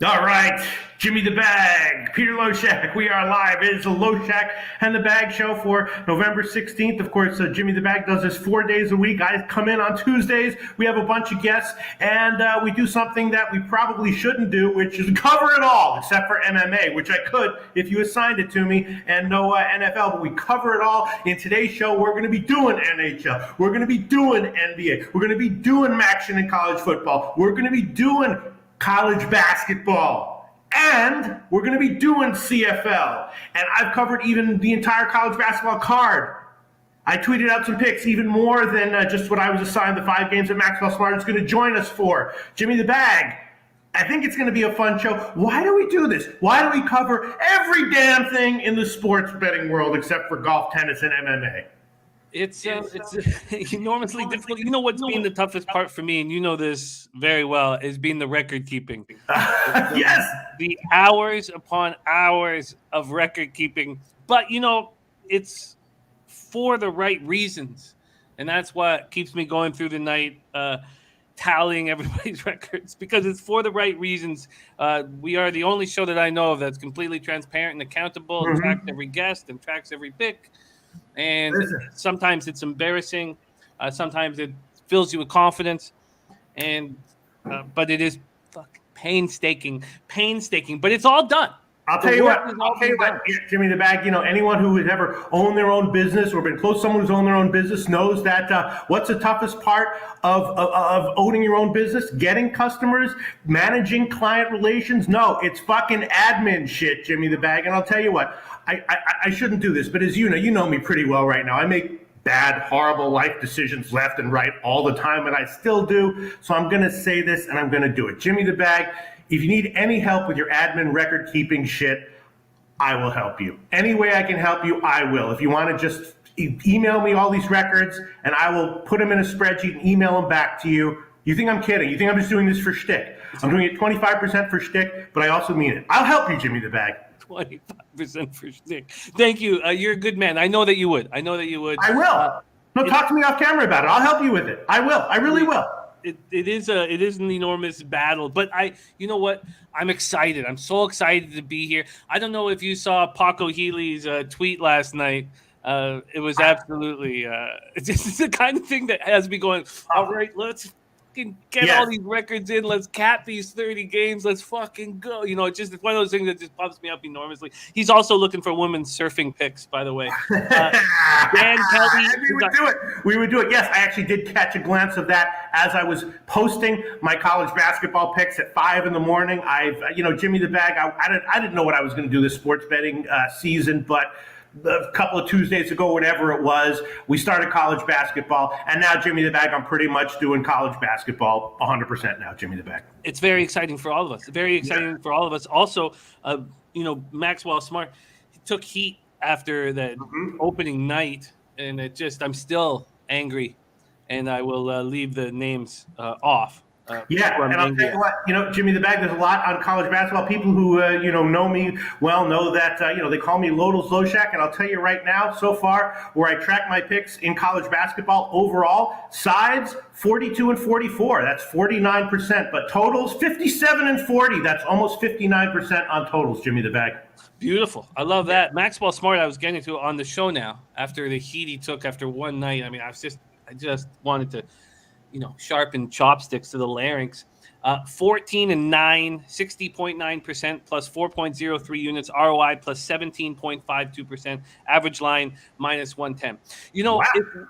All right, Jimmy the Bag, Peter Loshak. We are live. It is the Loshak and the Bag show for November 16th. Of course, Jimmy the Bag does this 4 days a week. I come in on Tuesdays. We have a bunch of guests, and we do something that we probably shouldn't do, which is cover it all, except for MMA, which I could if you assigned it to me, and no NFL. But we cover it all. In today's show, we're going to be doing NHL. We're going to be doing NBA. We're going to be doing MACtion in college football. We're going to be doing college basketball, and we're going to be doing CFL, and I've covered even the entire college basketball card. I tweeted out some picks, even more than just what I was assigned, the 5 games that Maxwell Smart is going to join us for. Jimmy the Bag, I think it's going to be a fun show. Why do we do this? Why do we cover every damn thing in the sports betting world except for golf, tennis, and MMA? It's enormously difficult. You know what's been the toughest part for me, and you know this very well, is being the record keeping. Yes. The hours upon hours of record keeping. But, it's for the right reasons. And that's what keeps me going through the night, tallying everybody's records, because it's for the right reasons. We are the only show that I know of that's completely transparent and accountable, and tracks every guest and tracks every pick. And sometimes it's embarrassing. Sometimes it fills you with confidence. And but it is painstaking. But it's all done. I'll tell you what, Jimmy the Bag, anyone who has ever owned their own business or been close to someone who's owned their own business knows that what's the toughest part of owning your own business? Getting customers, managing client relations? No, it's fucking admin shit, Jimmy the Bag. And I'll tell you what, I shouldn't do this, but as you know me pretty well right now. I make bad, horrible life decisions left and right all the time, and I still do. So I'm going to say this, and I'm going to do it. Jimmy the Bag, if you need any help with your admin record-keeping shit, I will help you. Any way I can help you, I will. If you want to just email me all these records, and I will put them in a spreadsheet and email them back to you. You think I'm kidding? You think I'm just doing this for shtick? I'm doing it 25% for shtick, but I also mean it. I'll help you, Jimmy the Bag. 25% for shtick. Thank you. You're a good man. I know that you would. I will. No, talk to me off camera about it. I'll help you with it. I will. I really will. It is an enormous battle, but you know what? I'm excited. I'm so excited to be here. I don't know if you saw Paco Healy's tweet last night. It was absolutely it's the kind of thing that has me going, all right, let's fucking get all these records in. Let's cap these 30 games. Let's fucking go. It's one of those things that just pumps me up enormously. He's also looking for women's surfing picks, by the way. Dan Kelly. We would do it. Yes, I actually did catch a glance of that as I was posting my college basketball picks at 5 in the morning. Jimmy the Bag, I didn't know what I was going to do this sports betting season, but a couple of Tuesdays ago, whatever it was, we started college basketball, and now Jimmy the Bag, I'm pretty much doing college basketball 100% now, Jimmy the Bag. It's very exciting for all of us. Very exciting for all of us. Also, Maxwell Smart, he took heat after that opening night, and I'm still angry, and I will leave the names off. And I'll tell you what, Jimmy the Bag, there's a lot on college basketball. People who, know me well know that, they call me Lodels Loshak. And I'll tell you right now, so far, where I track my picks in college basketball overall, sides, 42 and 44. That's 49%. But totals, 57 and 40. That's almost 59% on totals, Jimmy the Bag. Beautiful. I love that. Maxwell Smart, I was getting to on the show now after the heat he took after one night. I mean, I just wanted to sharpen chopsticks to the larynx. 14 and 9, 60.9% plus 4.03 units, ROI plus 17.52%, average line minus 110.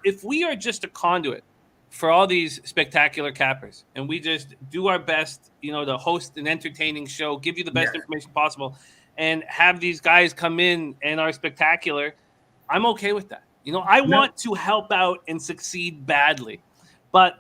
If we are just a conduit for all these spectacular cappers and we just do our best, to host an entertaining show, give you the best information possible, and have these guys come in and are spectacular, I'm okay with that. I want to help out and succeed badly. But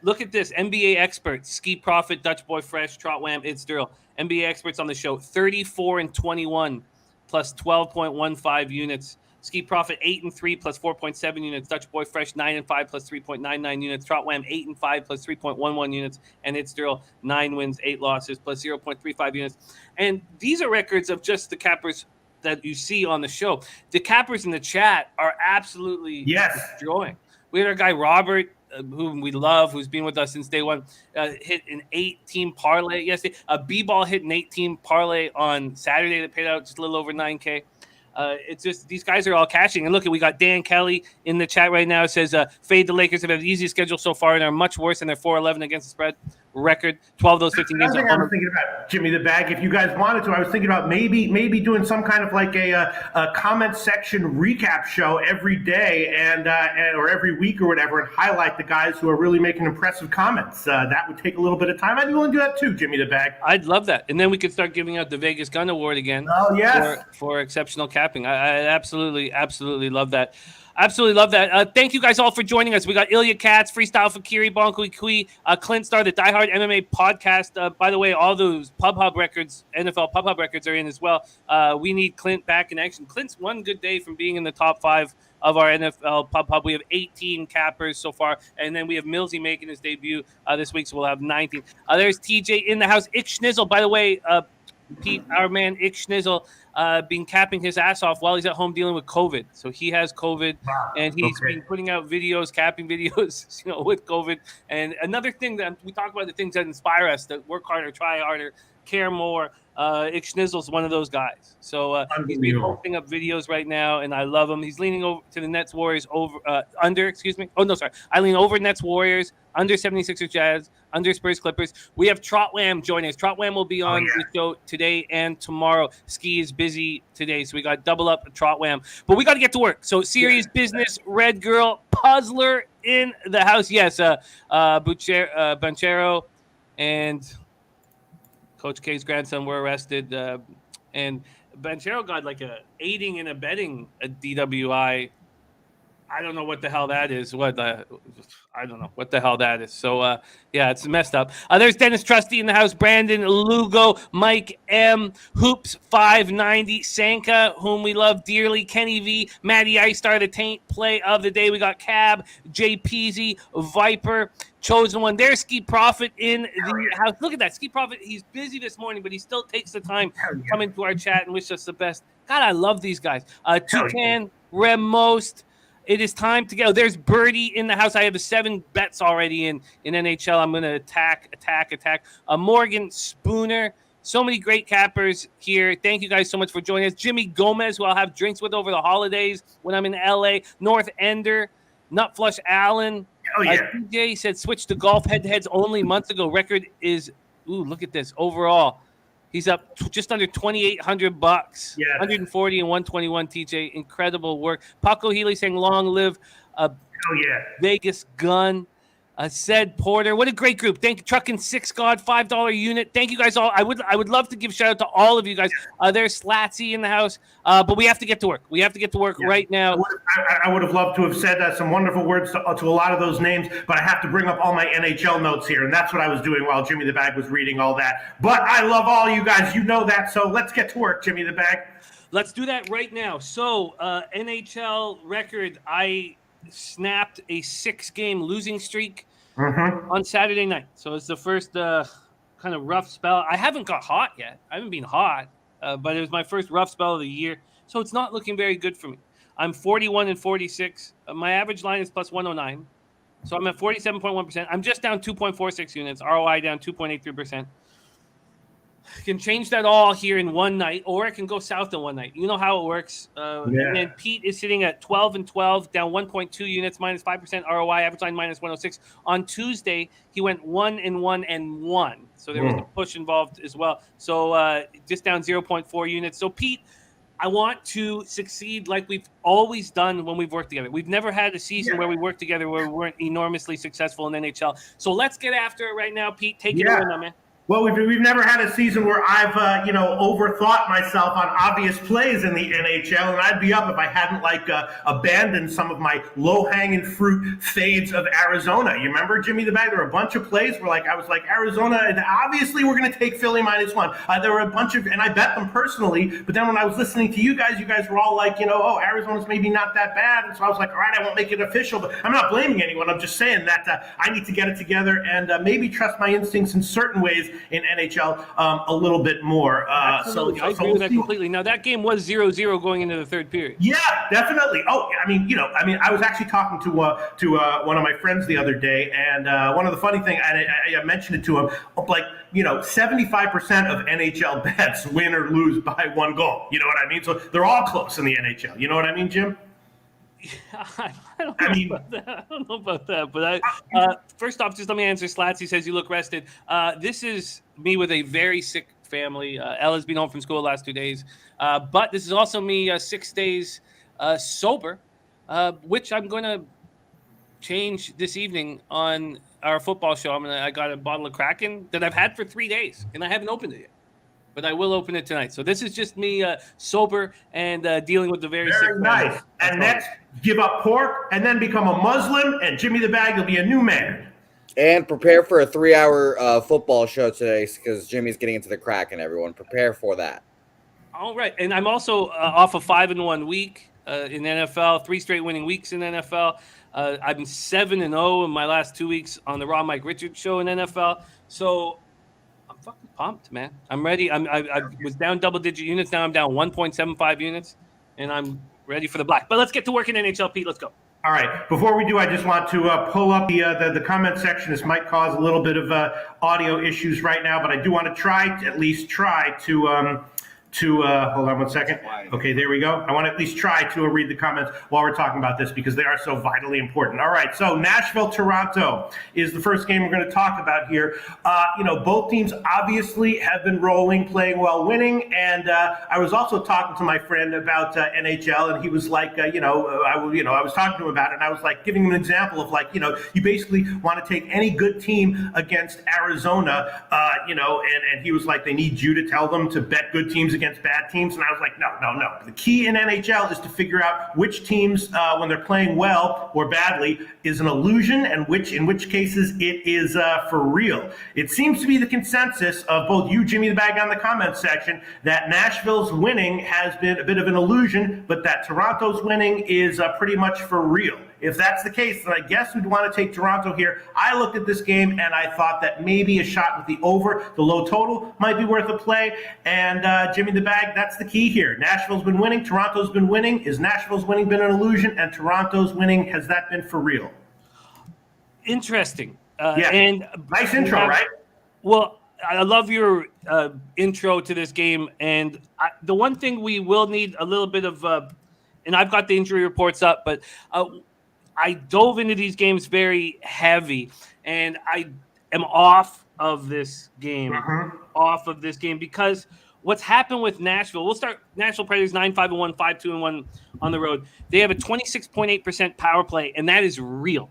look at this. NBA experts, Ski Profit, Dutch Boy Fresh, Trot Wam, It's Daryl. NBA experts on the show, 34 and 21 plus 12.15 units. Ski Profit 8 and 3 plus 4.7 units. Dutch Boy Fresh 9 and 5 plus 3.99 units. Trot Wam 8 and 5 plus 3.11 units. And It's Daryl 9 wins, 8 losses plus 0.35 units. And these are records of just the cappers that you see on the show. The cappers in the chat are absolutely destroying. We had our guy Robert whom we love, who's been with us since day one, hit an 8-team parlay yesterday. B-Ball hit an 8-team parlay on Saturday that paid out just a little over $9K. It's just these guys are all cashing. And look, we got Dan Kelly in the chat right now. It says, fade the Lakers have had the easiest schedule so far and are much worse than their 4-11 against the spread record. 12 of those 15 games. I was thinking about, Jimmy the Bag, if you guys wanted to, I was thinking about maybe doing some kind of like a comment section recap show every day and or every week or whatever, and highlight the guys who are really making impressive comments. That would take a little bit of time. I'd be willing to do that too, Jimmy the Bag. I'd love that. And then we could start giving out the Vegas Gun Award again. Oh, yes. For exceptional capping. I absolutely love that. Absolutely love that. Thank you guys all for joining us. We got Ilya Katz, Freestyle Fakiri, Bonko Kui, Clint Starr, the Die Hard MMA podcast. By the way, all those Pub Hub records, NFL Pub Hub records are in as well. We need Clint back in action. Clint's one good day from being in the top 5 of our NFL Pub Hub. We have 18 cappers so far, and then we have Millsy making his debut this week, so we'll have 19. There's TJ in the house. Ick Schnizzle, by the way, Pete, our man Ick Schnizzle, been capping his ass off while he's at home dealing with COVID. So he has COVID, and he's been putting out videos, capping videos, with COVID. And another thing that we talk about, the things that inspire us to work harder, try harder, care more. Ick Schnizzle's one of those guys. So he's been posting up videos right now, and I love him. He's leaning over to the Nets Warriors under. I lean over Nets Warriors, under 76ers Jazz, under Spurs Clippers. We have Trot Wam joining us. Trot Wam will be on the show today and tomorrow. Ski is busy today, so we got double up Trot Wam. But we got to get to work. So serious business, Red Girl, Puzzler in the house. Yes, Banchero and Coach K's grandson were arrested, and Banchero got like a aiding and abetting a DWI. I don't know what the hell that is. I don't know what the hell that is. So, it's messed up. There's Dennis Trusty in the house, Brandon Lugo, Mike M, Hoops 590, Sanka, whom we love dearly, Kenny V, Matty Ice Star, the taint play of the day. We got Cab, Jay Peasy, Viper, Chosen One. There's Ski Prophet in the house. Look at that. Ski Prophet, he's busy this morning, but he still takes the time to come into our chat and wish us the best. God, I love these guys. Toucan, Rem Most. It is time to go. There's Birdie in the house. I have 7 bets already in NHL. I'm going to attack. Morgan Spooner. So many great cappers here. Thank you guys so much for joining us. Jimmy Gomez, who I'll have drinks with over the holidays when I'm in LA. North Ender. Nutflush Allen. DJ said switch to golf head-to-heads only months ago. Record is, look at this. Overall, he's up just under $2,800. Yes. 140 and 121. TJ, incredible work. Paco Healy saying long live Vegas Gun. Said Porter, what a great group. Thank you, Truckin' Six God, $5 unit. Thank you guys all. I would love to give shout out to all of you guys. There's Slatsy in the house, but we have to get to work. Right now. I would have loved to have said some wonderful words to a lot of those names, but I have to bring up all my NHL notes here, and that's what I was doing while Jimmy the Bag was reading all that. But I love all you guys. You know that, so let's get to work, Jimmy the Bag. Let's do that right now. So, NHL record, I snapped a 6-game losing streak on Saturday night. So it's the first kind of rough spell. I haven't got hot yet. I haven't been hot, but it was my first rough spell of the year. So it's not looking very good for me. I'm 41 and 46. My average line is plus 109. So I'm at 47.1%. I'm just down 2.46 units. ROI down 2.83%. Can change that all here in one night, or it can go south in one night. You know how it works. And then Pete is sitting at 12 and 12, down 1.2 units, minus 5% ROI, average line minus 106. On Tuesday, he went 1 and 1 and 1. So there was a push involved as well. So just down 0.4 units. So Pete, I want to succeed like we've always done when we've worked together. We've never had a season where we worked together where we weren't enormously successful in NHL. So let's get after it right now, Pete. Take it away, my man. Well, we've never had a season where I've overthought myself on obvious plays in the NHL, and I'd be up if I hadn't abandoned some of my low-hanging fruit fades of Arizona. You remember, Jimmy the Bag? There were a bunch of plays where I was like, Arizona, obviously we're going to take Philly -1. There were a bunch of, and I bet them personally, but then when I was listening to you guys were all like, Arizona's maybe not that bad, and so I was like, all right, I won't make it official, but I'm not blaming anyone. I'm just saying that I need to get it together and maybe trust my instincts in certain ways in NHL a little bit more. Absolutely. I agree with that completely. Now, that game was 0-0 going into the third period. Yeah, definitely. Oh, I was actually talking to one of my friends the other day, and one of the funny things, and I mentioned it to him, like, 75% of NHL bets win or lose by one goal. You know what I mean? So they're all close in the NHL. You know what I mean, Jim? I don't know about that. But first off, just let me answer Slats. He says you look rested. This is me with a very sick family. Ella's been home from school the last 2 days. But this is also me 6 days sober, which I'm going to change this evening on our football show. I got a bottle of Kraken that I've had for 3 days, and I haven't opened it yet. But I will open it tonight. So this is just me sober and dealing with the very sick family. Very nice. And next, give up pork and then become a Muslim, and Jimmy the Bag will be a new man. And prepare for a 3-hour football show today because Jimmy's getting into the Kraken, everyone. Prepare for that. All right. And I'm also off a 5-1 week in NFL, 3 straight winning weeks in NFL. I'm 7-0 in my last 2 weeks on the Raw Mike Richards show in NFL. So I'm fucking pumped, man. I'm ready. I was down double-digit units. Now I'm down 1.75 units, and I'm ready for the black. But let's get to work in NHL, Pete. Let's go. All right. Before we do, I just want to pull up the comment section. This might cause a little bit of audio issues right now, but I do want to at least try to hold on one second. Okay, there we go. I want to at least try to read the comments while we're talking about this because they are so vitally important. All right, so Nashville, Toronto is the first game we're going to talk about here. Both teams obviously have been rolling, playing well, winning, and I was also talking to my friend about NHL, and he was like, I was talking to him about it, and I was like giving him an example of you basically want to take any good team against Arizona, and he was like, they need you to tell them to bet good teams against bad teams, and I was like, no. The key in NHL is to figure out which teams, when they're playing well or badly, is an illusion, and in which cases it is for real. It seems to be the consensus of both you, Jimmy the Bag, on the comments section that Nashville's winning has been a bit of an illusion, but that Toronto's winning is pretty much for real. If that's the case, then I guess we'd want to take Toronto here. I looked at this game and I thought that maybe a shot with the over, the low total, might be worth a play. And Jimmy the Bag, that's the key here. Nashville's been winning. Toronto's been winning. Is Nashville's winning been an illusion? And Toronto's winning, has that been for real? Interesting. Yeah. And nice intro, right? Well, I love your intro to this game. And the one thing we will need a little bit of, and I've got the injury reports up, but I dove into these games very heavy, and I am off of this game, because what's happened with Nashville, we'll start Nashville Predators 9-5-1, 5-2-1 on the road. They have a 26.8% power play, and that is real.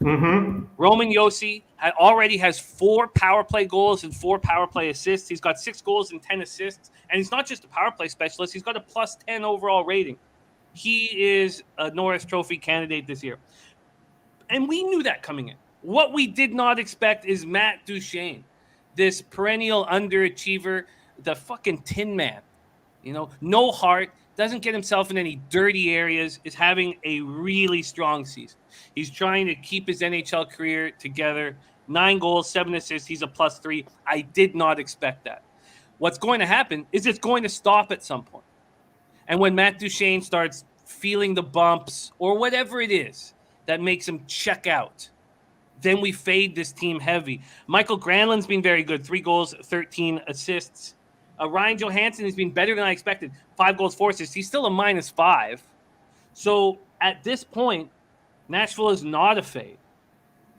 Mm-hmm. Roman Josi already has 4 power play goals and 4 power play assists. He's got 6 goals and 10 assists, and he's not just a power play specialist. He's got a +10 overall rating. He is a Norris Trophy candidate this year. And we knew that coming in. What we did not expect is Matt Duchene, this perennial underachiever, the fucking Tin Man. No heart, doesn't get himself in any dirty areas, is having a really strong season. He's trying to keep his NHL career together. 9 goals, 7 assists. He's a +3. I did not expect that. What's going to happen is it's going to stop at some point. And when Matt Duchene starts feeling the bumps or whatever it is that makes him check out, then we fade this team heavy. Michael Granlund's been very good. 3 goals, 13 assists. Ryan Johansson has been better than I expected. 5 goals, 4 assists. He's still a -5. So at this point, Nashville is not a fade.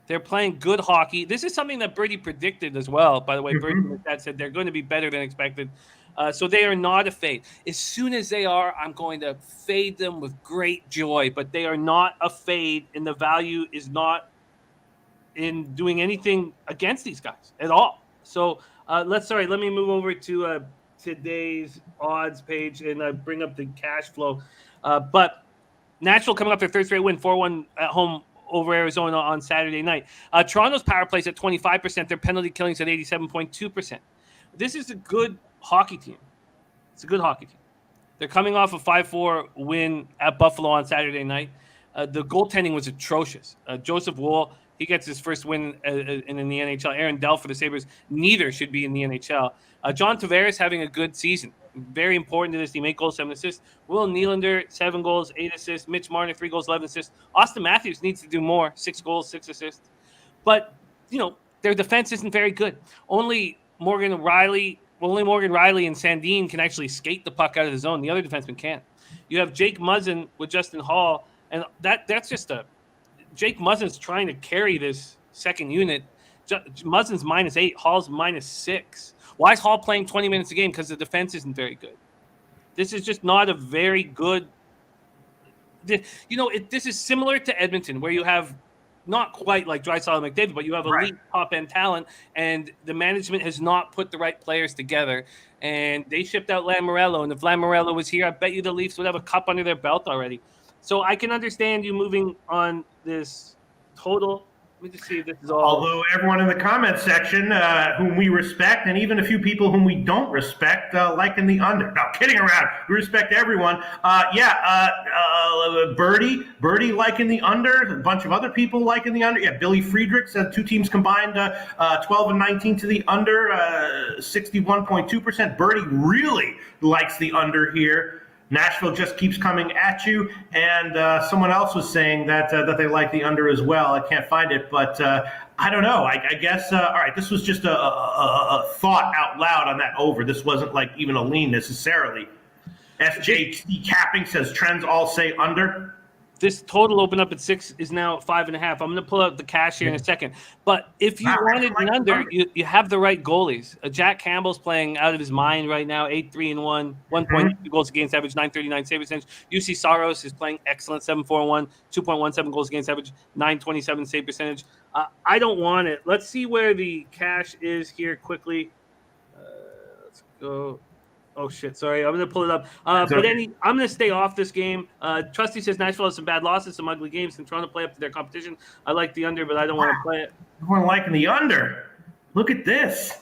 They're playing good hockey. This is something that Birdie predicted as well. By the way, Birdie said they're going to be better than expected. So they are not a fade. As soon as they are, I'm going to fade them with great joy. But they are not a fade, and the value is not in doing anything against these guys at all. So let me move over to today's odds page and bring up the cash flow. But Nashville coming up their third straight win, 4-1 at home over Arizona on Saturday night. Toronto's power play is at 25%. Their penalty killing's at 87.2%. This is a good hockey team. It's a good hockey team. They're coming off a 5-4 win at Buffalo on Saturday night. The goaltending was atrocious. Joseph Woll He gets his first win in the NHL. Aaron Dell for the Sabres, neither should be in the NHL. John Tavares having a good season. Very important to this team. 8 goals, 7 assists. Will Nylander, 7 goals, 8 assists. Mitch Marner, 3 goals, 11 assists. Austin Matthews needs to do more. 6 goals, 6 assists. But, their defense isn't very good. Only Morgan Riley and Sandin can actually skate the puck out of the zone. The other defensemen can't. You have Jake Muzzin with Justin Hall, and that's just Jake Muzzin's trying to carry this second unit. Muzzin's -8, Hall's -6. Why is Hall playing 20 minutes a game? Because the defense isn't very good. This is just not a very good. This is similar to Edmonton, where you have not quite like Draisaitl and McDavid, but you have elite top-end talent, and the management has not put the right players together. And they shipped out Lamoriello, and if Lamoriello was here, I bet you the Leafs would have a cup under their belt already. So I can understand you moving on this total. Let me just see if this is all. Although everyone in the comment section, whom we respect, and even a few people whom we don't respect, liking the under. No, kidding around. We respect everyone. Birdie liking the under. A bunch of other people liking the under. Yeah, Billy Friedrich said 2 teams combined 12 and 19 to the under, 61.2%. Birdie really likes the under here. Nashville just keeps coming at you, and someone else was saying that they like the under as well. I can't find it, but I don't know. I guess, all right, this was just a thought out loud on that over. This wasn't like even a lean necessarily. SJT Capping says trends all say under. This total opened up at 6 is now 5.5. I'm going to pull out the cash here in a second. But if you wanted an under, you have the right goalies. Jack Campbell's playing out of his mind right now, 8-3-1, 1.2 goals against average, 939 save percentage. UC Saros is playing excellent, 7-4-1, 2.17 goals against average, 927 save percentage. I don't want it. Let's see where the cash is here quickly. Let's go. Oh, shit. Sorry. I'm going to pull it up. I'm going to stay off this game. Trusty says Nashville has some bad losses, some ugly games. Can Toronto play up to their competition? I like the under, but I don't want to play it. Everyone liking the under. Look at this.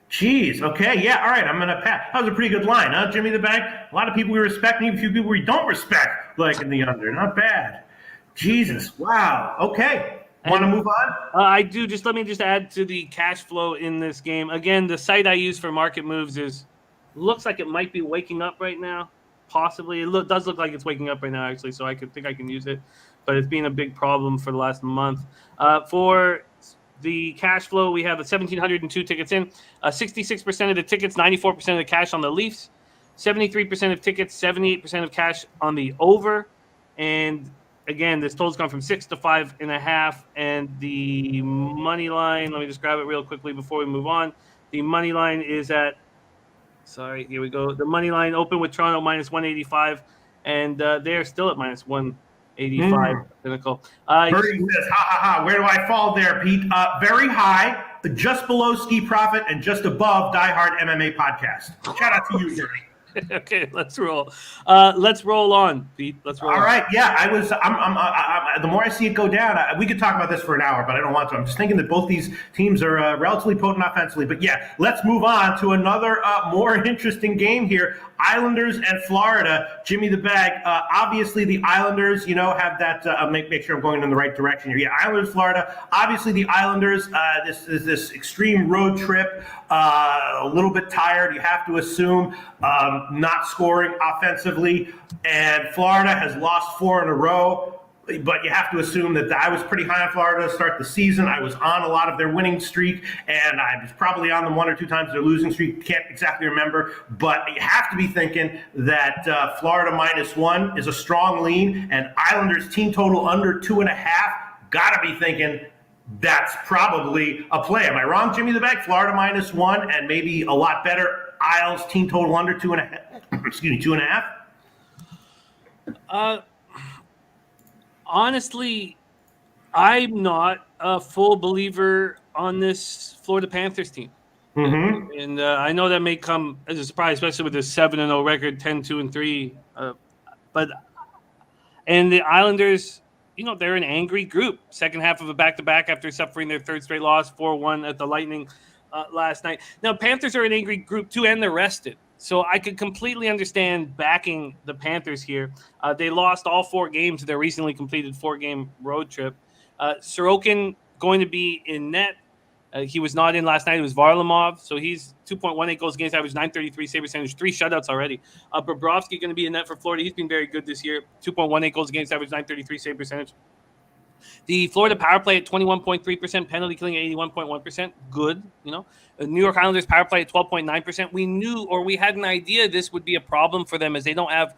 Jeez. Okay. Yeah. All right. I'm going to pass. That was a pretty good line, huh, Jimmy the Bag? A lot of people we respect, and even a few people we don't respect liking the under. Not bad. Jesus. Wow. Okay. Want to move on? I do. Let me add to the cash flow in this game. Again, the site I use for market moves looks like it might be waking up right now, possibly. It does look like it's waking up right now, actually, so I think I can use it, but it's been a big problem for the last month. For the cash flow, we have 1,702 tickets in, 66% of the tickets, 94% of the cash on the Leafs, 73% of tickets, 78% of cash on the over, and again, this total's gone from 6 to 5.5, and the money line, let me just grab it real quickly before we move on. The money line is at Sorry, here we go. The money line open with Toronto -185, and they're still at -185. Pinnacle. Birdie says, where do I fall there, Pete? Very high, just below Ski Profit, and just above Die Hard MMA Podcast. Shout out to you, Birdie. Okay, let's roll. Let's roll on, Pete. Let's roll. All right, yeah. I'm the more I see it go down, we could talk about this for an hour, but I don't want to. I'm just thinking that both these teams are relatively potent offensively. But yeah, let's move on to another more interesting game here. Islanders and Florida. Jimmy the Bag. Obviously, the Islanders, have that. Make sure I'm going in the right direction here. Yeah, Islanders, Florida. Obviously, the Islanders. This extreme road trip. A little bit tired. You have to assume. Not scoring offensively, and Florida has lost 4 in a row. But you have to assume that I was pretty high on Florida to start the season. I was on a lot of their winning streak, and I was probably on them 1 or 2 times their losing streak. Can't exactly remember, but you have to be thinking that Florida -1 is a strong lean, and Islanders team total under 2.5. Got to be thinking that's probably a play. Am I wrong, Jimmy the Bag? Florida -1, and maybe a lot better. Isles team total under 2.5. Excuse me, 2.5. Honestly, I'm not a full believer on this Florida Panthers team. Mm-hmm. And I know that may come as a surprise, especially with this 7-0 record, 10-2-3. And the Islanders, they're an angry group. Second half of a back-to-back after suffering their third straight loss, 4-1 at the Lightning last night. Now, Panthers are an angry group too, and they're rested. So I could completely understand backing the Panthers here. They lost all 4 games of their recently completed 4-game road trip. Sorokin going to be in net. He was not in last night. It was Varlamov. So he's 2.18 goals against average, 933 save percentage, 3 shutouts already. Bobrovsky going to be in net for Florida. He's been very good this year. 2.18 goals against average, 933 save percentage. The Florida power play at 21.3%, penalty killing at 81.1%. Good, The New York Islanders power play at 12.9%. We knew, or we had an idea this would be a problem for them as they don't have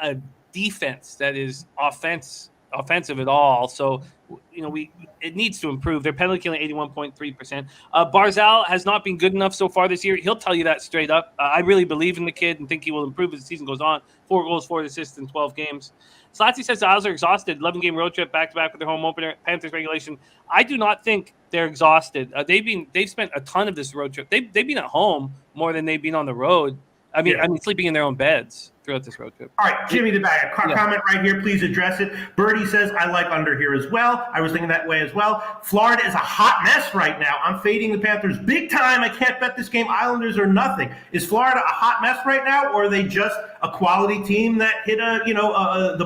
a defense that is offensive at all. So, it needs to improve. Their penalty killing 81.3%. Barzal has not been good enough so far this year. He'll tell you that straight up. I really believe in the kid and think he will improve as the season goes on. 4 goals, 4 assists in 12 games. Slatsy says the Isles are exhausted. 11-game road trip back-to-back with their home opener. Panthers regulation. I do not think they're exhausted. They've spent a ton of this road trip. They've been at home more than they've been on the road. I mean, sleeping in their own beds throughout this road trip. All right, Jimmy the Bag, comment right here. Please address it. Birdie says, I like under here as well. I was thinking that way as well. Florida is a hot mess right now. I'm fading the Panthers big time. I can't bet this game. Islanders are nothing. Is Florida a hot mess right now, or are they just a quality team that hit a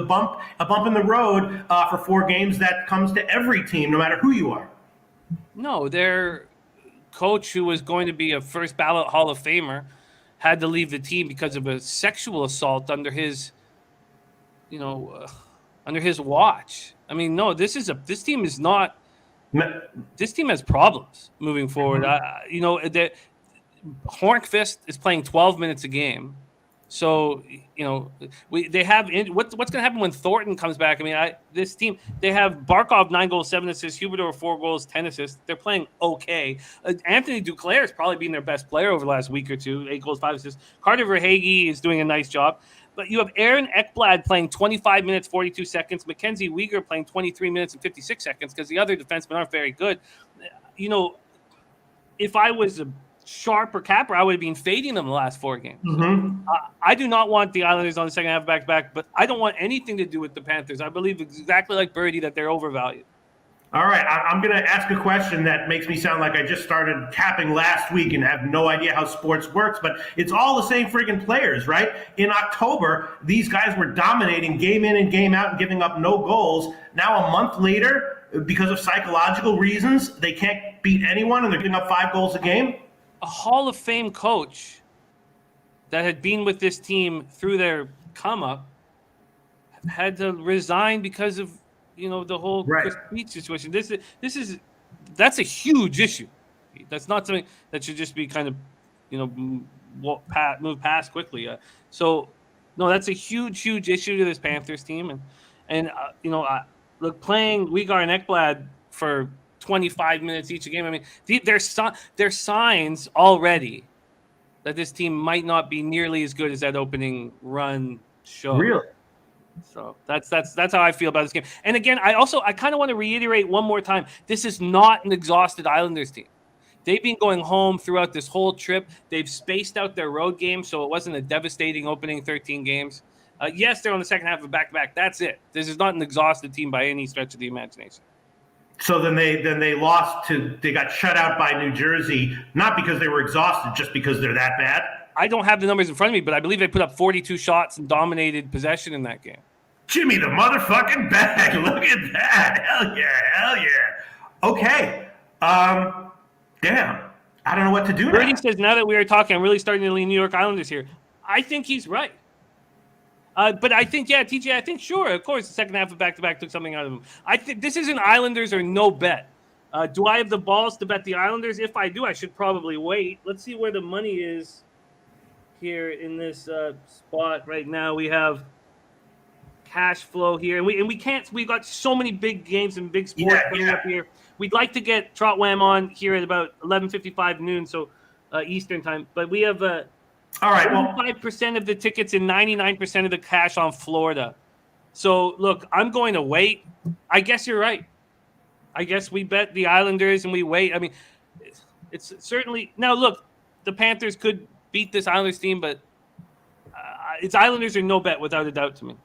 bump in the road for 4 games that comes to every team, no matter who you are? No, their coach, who was going to be a first ballot Hall of Famer, had to leave the team because of a sexual assault under his watch. I mean, no, this team is not. This team has problems moving forward. Hornqvist is playing 12 minutes a game, so they have what's going to happen when Thornton comes back. I mean, this team, they have Barkov 9 goals, 7 assists, Huberdeau 4 goals, 10 assists. They're playing okay. Anthony Duclair has probably been their best player over the last week or two, 8 goals, 5 assists. Carter Verhaeghe is doing a nice job. But you have Aaron Ekblad playing 25 minutes, 42 seconds. Mackenzie Weegar playing 23 minutes and 56 seconds because the other defensemen aren't very good. If I was a Sharp or Capper, I would have been fading them the last 4 games. Mm-hmm. I do not want the Islanders on the second half back-to-back, but I don't want anything to do with the Panthers. I believe exactly like Birdie that they're overvalued. All right, I'm going to ask a question that makes me sound like I just started capping last week and have no idea how sports works, but it's all the same friggin' players, right? In October, these guys were dominating game in and game out and giving up no goals. Now a month later, because of psychological reasons, they can't beat anyone and they're giving up 5 goals a game? A Hall of Fame coach that had been with this team through their come up had to resign because of the whole Chris Beach situation. That's a huge issue. That's not something that should just be kind of move past quickly. So no, that's a huge issue to this Panthers team, and look, playing Weegar and Ekblad for 25 minutes each a game. I mean, there's signs already that this team might not be nearly as good as that opening run show. Really? So that's how I feel about this game. And again, I kind of want to reiterate one more time: this is not an exhausted Islanders team. They've been going home throughout this whole trip. They've spaced out their road games, so it wasn't a devastating opening 13 games. Yes, they're on the second half of back-to-back. That's it. This is not an exhausted team by any stretch of the imagination. So then they lost they got shut out by New Jersey, not because they were exhausted, just because they're that bad? I don't have the numbers in front of me, but I believe they put up 42 shots and dominated possession in that game. Jimmy the motherfucking Bag. Look at that. Hell yeah. Okay. Damn. I don't know what to do now. Brady says, now that we are talking, I'm really starting to lean New York Islanders here. I think he's right. But I think, TJ, I think, sure, of course, the second half of back-to-back took something out of him. I think this is an Islanders or no bet. Do I have the balls to bet the Islanders? If I do, I should probably wait. Let's see where the money is here in this spot right now. We have cash flow here, and we can't. We've got so many big games and big sports coming up here. We'd like to get Trot Wam on here at about 11:55 noon, so Eastern time. But we have all right, 5% of the tickets and 99% of the cash on Florida. So look, I'm going to wait. I guess you're right. I guess we bet the Islanders and we wait. I mean, it's certainly now. Look, the Panthers could beat this Islanders team, but it's Islanders or no bet without a doubt to me.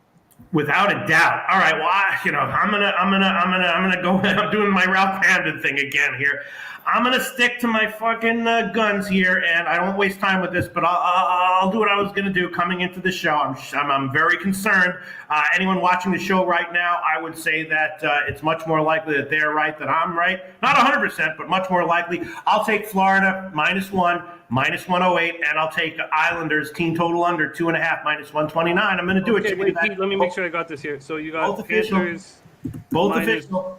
Without a doubt. All right. Well, I'm gonna go. I'm doing my Ralph Hamden thing again here. I'm gonna stick to my fucking guns here, and I won't waste time with this. But I'll do what I was gonna do coming into the show. I'm very concerned. Anyone watching the show right now, I would say that it's much more likely that they're right than I'm right. Not 100%, but much more likely. I'll take Florida -1. -108, and I'll take Islanders team total under 2.5 -129. I'm going to do it. Wait, Pete, let me make sure I got this here. So you got both official. Panthers Both official.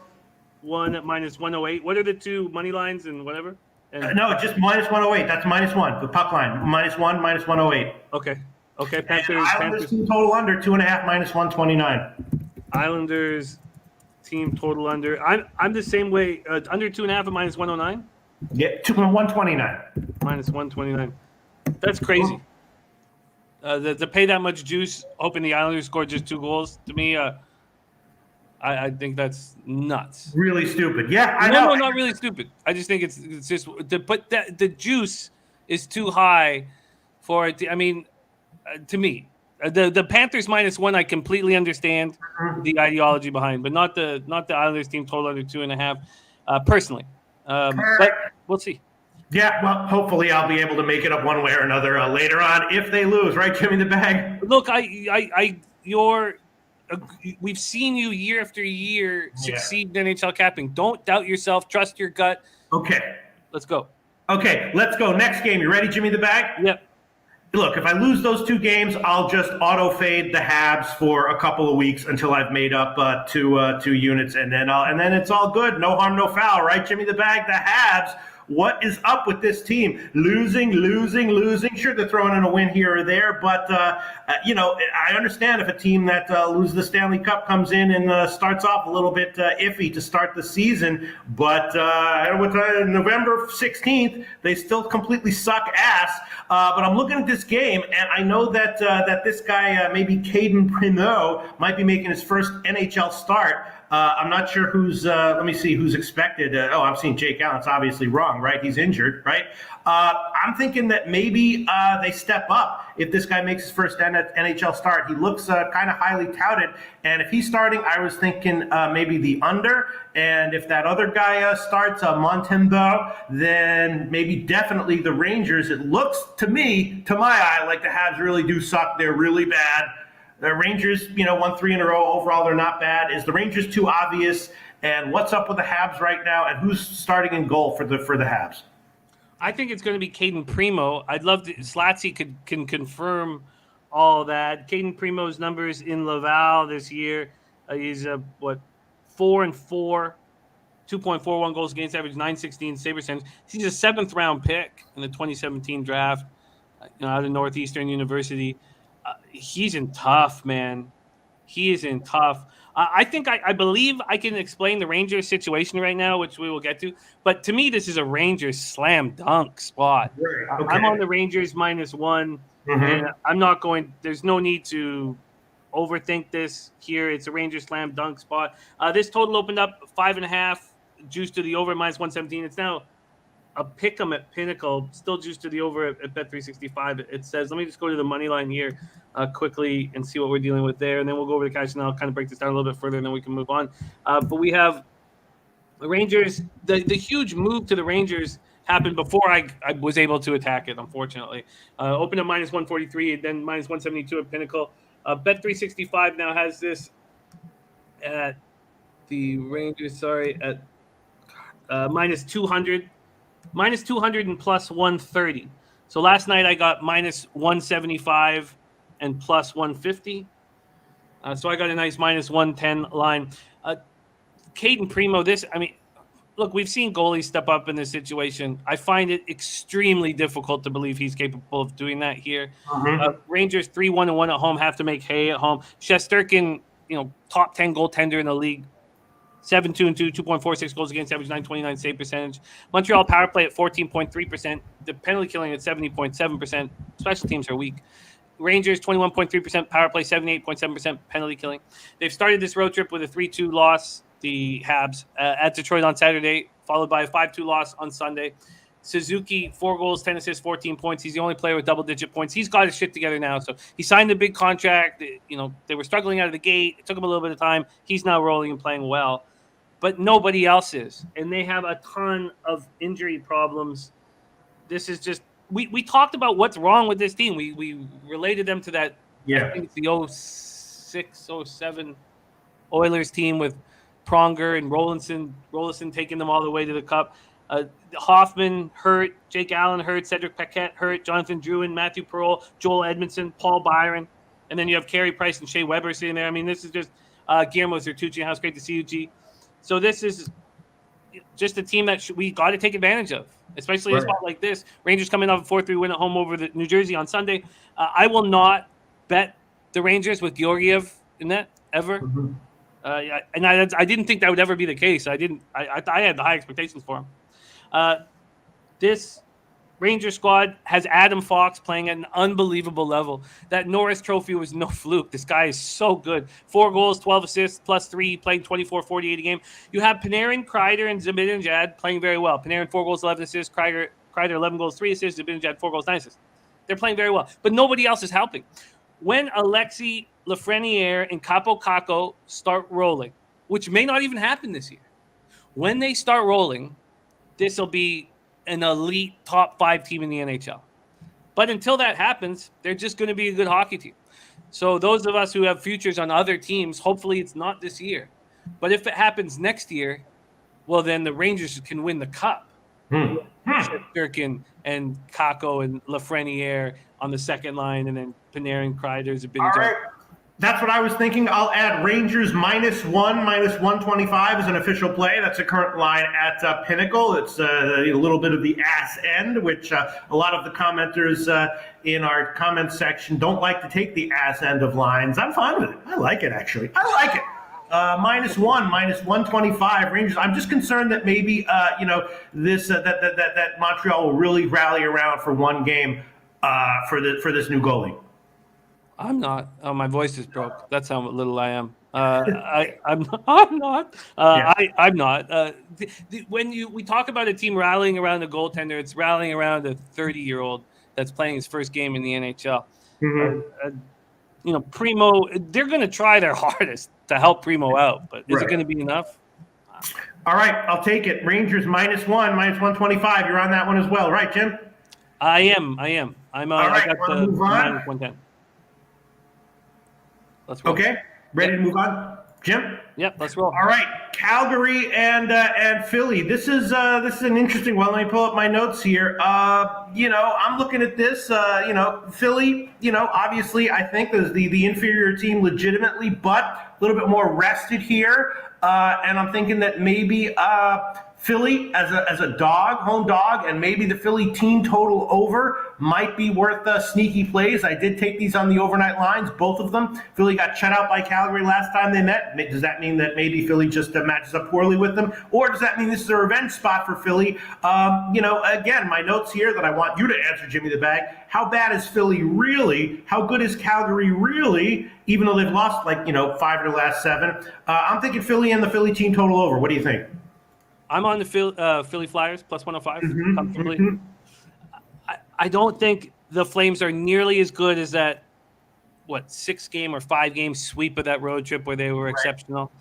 1 at -108. What are the two money lines and whatever? And No, just -108. That's -1. The puck line -1, -108. Okay. Panthers. And Islanders team total under 2.5 -129. Islanders team total under. I'm the same way. Under 2.5 at -109. Yeah, 129. -129. That's crazy. To pay that much juice, hoping the Islanders scored just 2 goals, to me, I think that's nuts. Really stupid. Yeah, I know. No, not really stupid. I just think it's just but the juice is too high for it. To me, the Panthers -1, I completely understand the ideology behind, but not the Islanders team total under 2.5. Personally. But we'll see. Yeah, well, hopefully I'll be able to make it up one way or another later on if they lose, right, Jimmy the Bag? Look, we've seen you year after year succeed in NHL capping. Don't doubt yourself. Trust your gut. Okay. Let's go. Okay, let's go. Next game. You ready, Jimmy the Bag? Yep. Look, if I lose those 2 games, I'll just auto fade the Habs for a couple of weeks until I've made up 2 units, and then it's all good. No harm, no foul, right, Jimmy the Bag? The Habs. What is up with this team? Losing. Sure, they're throwing in a win here or there, but I understand if a team that loses the Stanley Cup comes in and starts off a little bit iffy to start the season. But with November 16th, they still completely suck ass. But I'm looking at this game, and I know that this guy, maybe Caden Primo, might be making his first NHL start. I'm not sure who's. Let me see who's expected. I'm seeing Jake Allen. It's obviously wrong, right? He's injured, right? I'm thinking that maybe they step up if this guy makes his first NHL start. He looks kind of highly touted, and if he's starting, I was thinking maybe the under. And if that other guy starts, Montembeault, then maybe definitely the Rangers. It looks to me, to my eye, like the Habs really do suck. They're really bad. The Rangers, won 3 in a row. Overall, they're not bad. Is the Rangers too obvious? And what's up with the Habs right now? And who's starting in goal for the Habs? I think it's going to be Caden Primo. I'd love to. Slatsy can confirm all that. Caden Primo's numbers in Laval this year. He's 4-4, 2.41 goals against average, .916 save percentage. He's a 7th round pick in the 2017 draft. Out of Northeastern University. He's in tough, man. He is in tough. I think I believe I can explain the Rangers situation right now, which we will get to. But to me, this is a Rangers slam dunk spot. Right. Okay. I'm on the Rangers -1, and I'm not going. There's no need to overthink this here. It's a Rangers slam dunk spot. This total opened up 5.5, juice to the over -117. It's now a pick 'em at Pinnacle, still juiced to the over at Bet365. It says, let me just go to the money line here quickly and see what we're dealing with there. And then we'll go over the cash and I'll kind of break this down a little bit further and then we can move on. But we have the Rangers, the huge move to the Rangers happened before I was able to attack it, unfortunately. Opened at -143, then -172 at Pinnacle. Bet365 now has this at the Rangers, at -200. -200 and +130. So last night I got -175 and +150. So I got a nice -110 line. Caden Primo, look, we've seen goalies step up in this situation. I find it extremely difficult to believe he's capable of doing that here. Rangers 3-1-1 at home, have to make hay at home. Shesterkin, top 10 goaltender in the league. 7-2-2, 2.46 goals against average, .929 save percentage. Montreal power play at 14.3%. The penalty killing at 70.7%. Special teams are weak. Rangers 21.3% power play, 78.7% penalty killing. They've started this road trip with a 3-2 loss, the Habs, at Detroit on Saturday, followed by a 5-2 loss on Sunday. Suzuki, 4 goals, 10 assists, 14 points. He's the only player with double-digit points. He's got his shit together now. So he signed a big contract. They were struggling out of the gate. It took him a little bit of time. He's now rolling and playing well. But nobody else is. And they have a ton of injury problems. This is just – we talked about what's wrong with this team. We related them to that, I think it's the 06, 07 Oilers team with Pronger and Rollinson taking them all the way to the cup. Hoffman hurt, Jake Allen hurt, Cedric Paquette hurt, Jonathan Drouin, Matthew Pearl, Joel Edmondson, Paul Byron, and then you have Carey Price and Shea Weber sitting there. I mean, this is just Guillermo Zertucci. House, great to see you, G. So this is just a team that we got to take advantage of, especially in a spot like this. Rangers coming off a 4-3 win at home over the New Jersey on Sunday. I will not bet the Rangers with Georgiev in that ever. Mm-hmm. And I didn't think that would ever be the case. I had the high expectations for him. This Ranger squad has Adam Fox playing at an unbelievable level. That Norris Trophy was no fluke. This guy is so good. 4 goals, 12 assists, plus 3, playing 24-48 a game. You have Panarin, Kreider, and Zibanejad playing very well. Panarin, 4 goals, 11 assists. Kreider 11 goals, 3 assists. Zibanejad, 4 goals, 9 assists. They're playing very well. But nobody else is helping. When Alexis Lafreniere and Capo Caco start rolling, which may not even happen this year, when they start rolling, this will be an elite top 5 team in the NHL. But until that happens, they're just going to be a good hockey team. So those of us who have futures on other teams, hopefully it's not this year. But if it happens next year, well, then the Rangers can win the cup. Durkin and Kako and Lafreniere on the second line, and then Panarin, Kreider, Zibanejad. All right. That's what I was thinking. I'll add Rangers -1, -125 as an official play. That's a current line at Pinnacle. It's a little bit of the ass end, which a lot of the commenters in our comment section don't like to take the ass end of lines. I'm fine with it. I like it, actually. I like it. -1, -125 Rangers. I'm just concerned that maybe this that Montreal will really rally around for one game for this new goalie. I'm not. Oh, my voice is broke. That's how little I am. I'm not. I'm not. When we talk about a team rallying around a goaltender, it's rallying around a 30-year-old that's playing his first game in the NHL. Mm-hmm. Primo, they're going to try their hardest to help Primo out, but is it going to be enough? All right, I'll take it. Rangers -1, -125. You're on that one as well, right, Jim? I am. I'm. All right, I got the -110. Let's roll. Okay, ready to move on, Jim? Yep, let's roll. All right, Calgary and Philly. This is an interesting one. Let me pull up my notes here. I'm looking at this. Philly. Obviously, I think is the inferior team legitimately, but a little bit more rested here. And I'm thinking that maybe Philly as a dog, home dog, and maybe the Philly team total over might be worth sneaky plays. I did take these on the overnight lines, both of them. Philly got shut out by Calgary last time they met. Does that mean that maybe Philly just matches up poorly with them? Or does that mean this is a revenge spot for Philly? Again, my notes here that I want you to answer, Jimmy the Bag. How bad is Philly really? How good is Calgary really? Even though they've lost 5 of their last 7. I'm thinking Philly and the Philly team total over. What do you think? I'm on the Philly Flyers +105 comfortably. Mm-hmm. I don't think the Flames are nearly as good as that 6-game or 5-game sweep of that road trip where they were exceptional.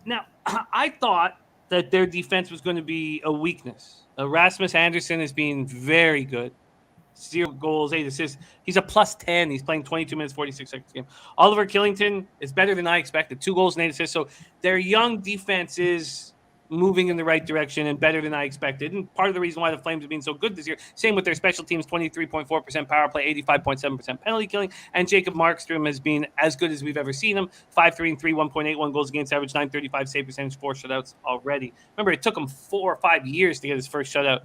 Now, I thought that their defense was going to be a weakness. Rasmus Andersson has been very good. 0 goals, 8 assists. He's a +10. He's playing 22 minutes, 46 seconds a game. Oliver Killington is better than I expected. 2 goals and 8 assists. So their young defense is moving in the right direction and better than I expected. And part of the reason why the Flames have been so good this year, same with their special teams, 23.4% power play, 85.7% penalty killing. And Jacob Markstrom has been as good as we've ever seen him. 5-3-3, 1.81 goals against average, 935 save percentage, 4 shutouts already. Remember, it took him 4 or 5 years to get his first shutout.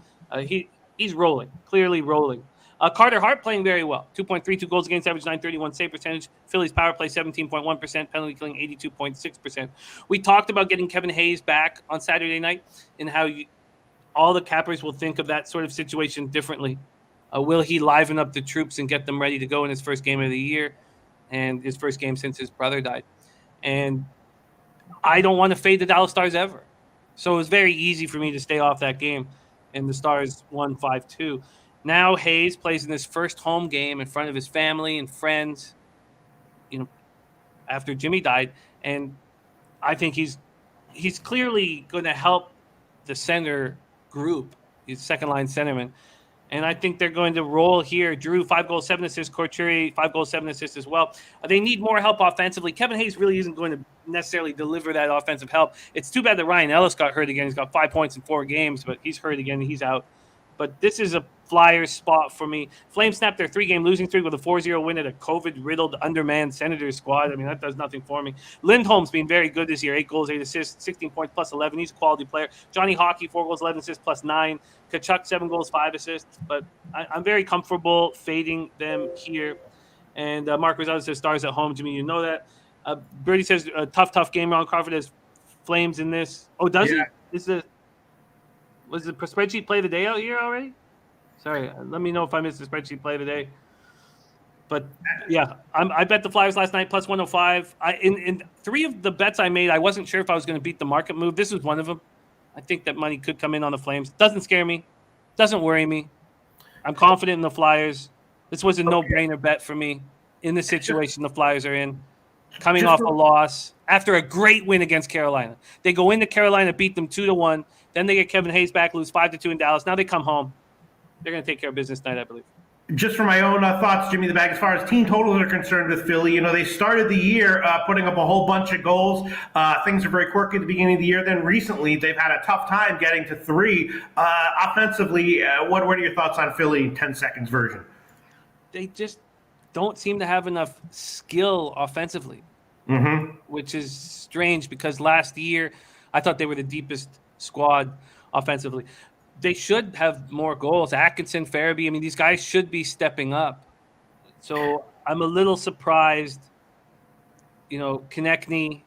He's rolling, clearly rolling. Carter Hart playing very well. 2.32 goals against average, 931 save percentage. Philly's power play 17.1%, penalty killing 82.6%. We talked about getting Kevin Hayes back on Saturday night and how all the Cappers will think of that sort of situation differently. Will he liven up the troops and get them ready to go in his first game of the year and his first game since his brother died? And I don't want to fade the Dallas Stars ever. So it was very easy for me to stay off that game. and the Stars won 5-2. Now Hayes plays in his first home game in front of his family and friends, after Jimmy died, and I think he's clearly going to help the center group. He's second line centerman. And I think they're going to roll here. Drew, 5 goals, 7 assists. Couturier, 5 goals, 7 assists as well. They need more help offensively. Kevin Hayes really isn't going to necessarily deliver that offensive help. It's too bad that Ryan Ellis got hurt again. He's got 5 points in 4 games, but he's hurt again. He's out. But this is a Flyers spot for me. Flames snapped their 3-game losing streak with a 4-0 win at a COVID-riddled, undermanned Senators squad. I mean, that does nothing for me. Lindholm's been very good this year. 8 goals, 8 assists, 16 points plus 11. He's a quality player. Johnny Hockey, 4 goals, 11 assists plus 9. Kachuk, 7 goals, 5 assists. But I'm very comfortable fading them here. And Mark Rosado says Stars at home. Jimmy, you know that. Birdie says a tough game. Ron Crawford has Flames in this. Oh, does he? Was the spreadsheet play the day out here already? Sorry, let me know if I missed the spreadsheet play today. But yeah, I bet the Flyers last night plus 105. In 3 of the bets I made, I wasn't sure if I was going to beat the market move. This was one of them. I think that money could come in on the Flames. Doesn't scare me. Doesn't worry me. I'm confident in the Flyers. This was a no-brainer bet for me in the situation the Flyers are in. Coming off a loss after a great win against Carolina. They go into Carolina, beat them 2-1. Then they get Kevin Hayes back, lose 5-2 in Dallas. Now they come home. They're going to take care of business tonight, I believe. Just for my own thoughts, Jimmy the Bag, as far as team totals are concerned with Philly, they started the year putting up a whole bunch of goals. Things are very quirky at the beginning of the year. Then recently, they've had a tough time getting to 3. Offensively, what are your thoughts on Philly 10 seconds version? They just don't seem to have enough skill offensively, which is strange because last year I thought they were the deepest squad offensively. They should have more goals. Atkinson, Farabee, I mean, these guys should be stepping up. So I'm a little surprised, Konechny.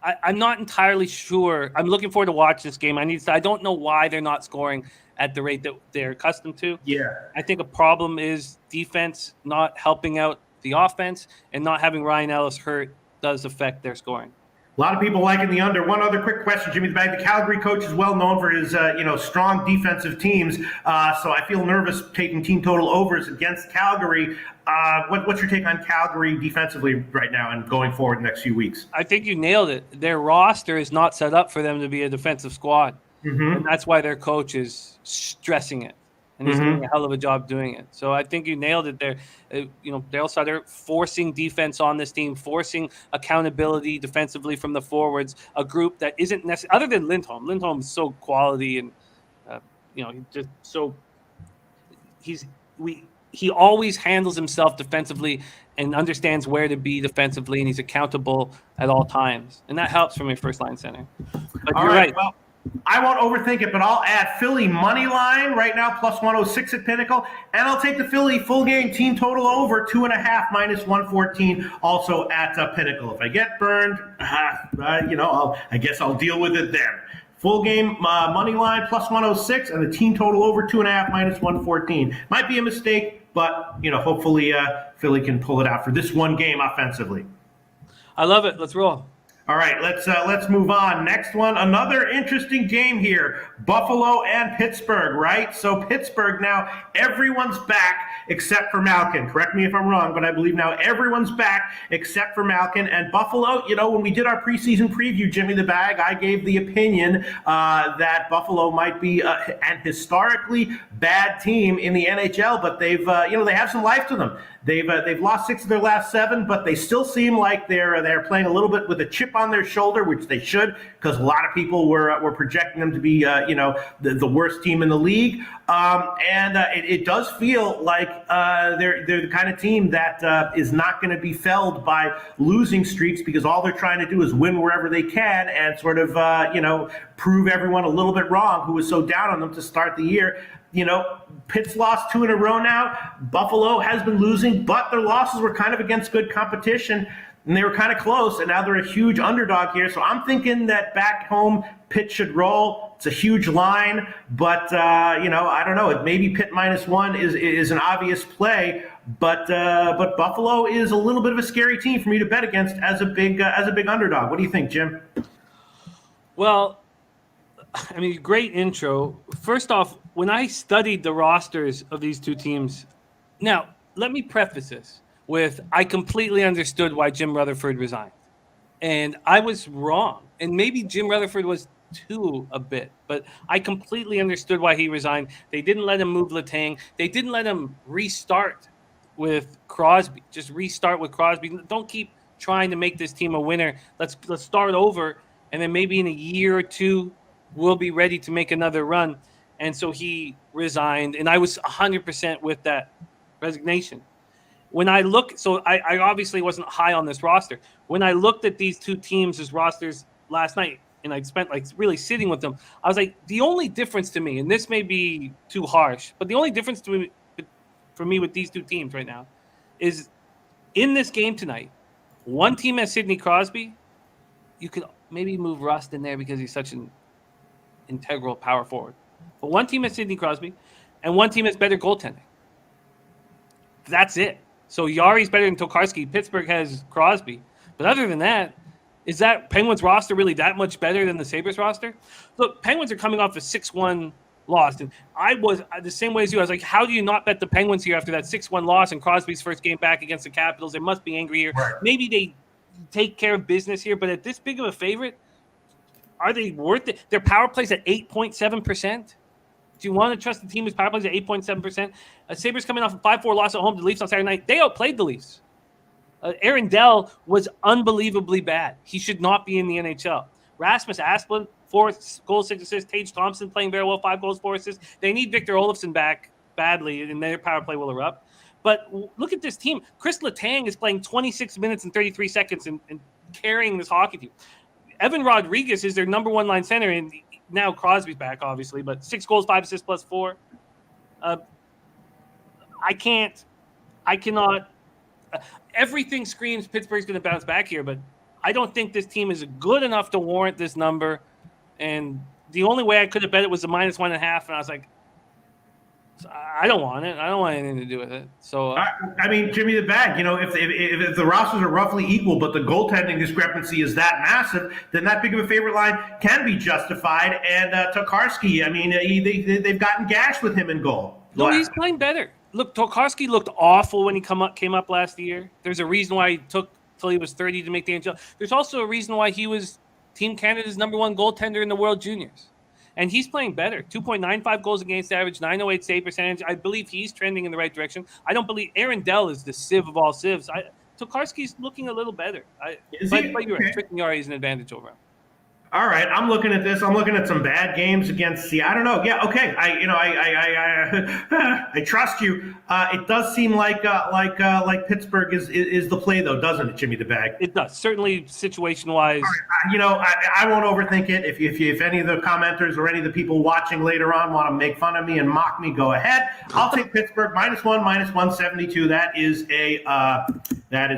I'm not entirely sure. I'm looking forward to watch this game. I don't know why they're not scoring at the rate that they're accustomed to. Yeah. I think a problem is defense not helping out the offense, and not having Ryan Ellis hurt does affect their scoring. A lot of people liking the under. One other quick question, Jimmy the Bag. The Calgary coach is well known for his, strong defensive teams. So I feel nervous taking team total overs against Calgary. What's your take on Calgary defensively right now and going forward the next few weeks? I think you nailed it. Their roster is not set up for them to be a defensive squad. And that's why their coach is stressing it. And he's doing a hell of a job doing it. So I think you nailed it there. Daryl Sutter forcing defense on this team, forcing accountability defensively from the forwards, a group that isn't necessarily, other than Lindholm. Lindholm is so quality and, he always handles himself defensively and understands where to be defensively, and he's accountable at all times. And that helps from your first line center. But you're right. Well, I won't overthink it, but I'll add Philly money line right now, plus 106 at Pinnacle, and I'll take the Philly full game team total over 2.5 minus 114 also at Pinnacle. If I get burned, I guess I'll deal with it then. Full game money line plus 106 and the team total over 2.5 minus 114. Might be a mistake, but hopefully Philly can pull it out for this one game offensively. I love it. Let's roll. All right, let's move on. Next one, another interesting game here. Buffalo and Pittsburgh, right? So Pittsburgh now, everyone's back except for Malkin. Correct me if I'm wrong, but I believe now everyone's back except for Malkin. And Buffalo, when we did our preseason preview, Jimmy the Bag, I gave the opinion that Buffalo might be an historically bad team in the NHL, but they've, they have some life to them. They've lost 6 of their last 7, but they still seem like they're playing a little bit with a chip on their shoulder, which they should, because a lot of people were projecting them to be the worst team in the league. It does feel like they're the kind of team that is not going to be felled by losing streaks, because all they're trying to do is win wherever they can and sort of prove everyone a little bit wrong who was so down on them to start the year. Pitt's lost 2 in a row now. Buffalo has been losing, but their losses were kind of against good competition, and they were kind of close, and now they're a huge underdog here. So I'm thinking that back home, Pitt should roll. It's a huge line, but, I don't know. Maybe Pitt -1 is an obvious play, but Buffalo is a little bit of a scary team for me to bet against as a big underdog. What do you think, Jim? Well, I mean, great intro. First off, when I studied the rosters of these two teams, now let me preface this with I completely understood why Jim Rutherford resigned. And I was wrong. And maybe Jim Rutherford was too a bit, but I completely understood why he resigned. They didn't let him move Letang. They didn't let him restart with Crosby. Just restart with Crosby. Don't keep trying to make this team a winner. Let's start over, and then maybe in a year or two we'll be ready to make another run. And so he resigned, and I was 100% with that resignation. When I look, so I obviously wasn't high on this roster. When I looked at these two teams as rosters last night, and I spent like really sitting with them, I was like, the only difference to me, and this may be too harsh, but the only difference for me with these two teams right now is in this game tonight, one team has Sidney Crosby. You could maybe move Rust in there because he's such an integral power forward. But one team has Sidney Crosby, and one team has better goaltending. That's it. So Yari's better than Tokarski. Pittsburgh has Crosby. But other than that, is that Penguins roster really that much better than the Sabres roster? Look, Penguins are coming off a 6-1 loss. And I was the same way as you. I was like, how do you not bet the Penguins here after that 6-1 loss and Crosby's first game back against the Capitals? They must be angry here. Right. Maybe they take care of business here. But at this big of a favorite, are they worth it? Their power play's at 8.7%. Do you want to trust the team whose power plays at 8.7%? Sabres coming off a 5-4 loss at home to the Leafs on Saturday night. They outplayed the Leafs. Aaron Dell was unbelievably bad. He should not be in the NHL. Rasmus Asplund, 4 goals, 6 assists. Tage Thompson playing very well, 5 goals, 4 assists. They need Victor Olofsson back badly, and their power play will erupt. But look at this team. Chris Letang is playing 26 minutes and 33 seconds and carrying this hockey team. Evan Rodriguez is their number one line center, and now Crosby's back, obviously, but 6 goals, 5 assists plus 4. I cannot. Everything screams Pittsburgh's going to bounce back here, but I don't think this team is good enough to warrant this number. And the only way I could have bet it was the -1.5, and I was like, I don't want it. I don't want anything to do with it. So I mean, Jimmy the Bag, if the rosters are roughly equal, but the goaltending discrepancy is that massive, then that big of a favorite line can be justified. And Tokarski, I mean, they've gotten gashed with him in goal. No, he's playing better. Look, Tokarski looked awful when he came up last year. There's a reason why he took till he was 30 to make the NHL. There's also a reason why he was Team Canada's #1 goaltender in the World Juniors. And he's playing better. 2.95 goals against average, 908 save percentage. I believe he's trending in the right direction. I don't believe Aaron Dell is the sieve of all sieves. Tokarski's looking a little better. But you're right. Tricking Yari is an advantage over him. All right, I'm looking at this. I'm looking at some bad games against Seattle. I don't know. Yeah, okay. I trust you. It does seem like Pittsburgh is the play, though, doesn't it, Jimmy the Bag? It does. Certainly, situation-wise. I won't overthink it. If any of the commenters or any of the people watching later on want to make fun of me and mock me, go ahead. I'll take Pittsburgh -1, -172. That is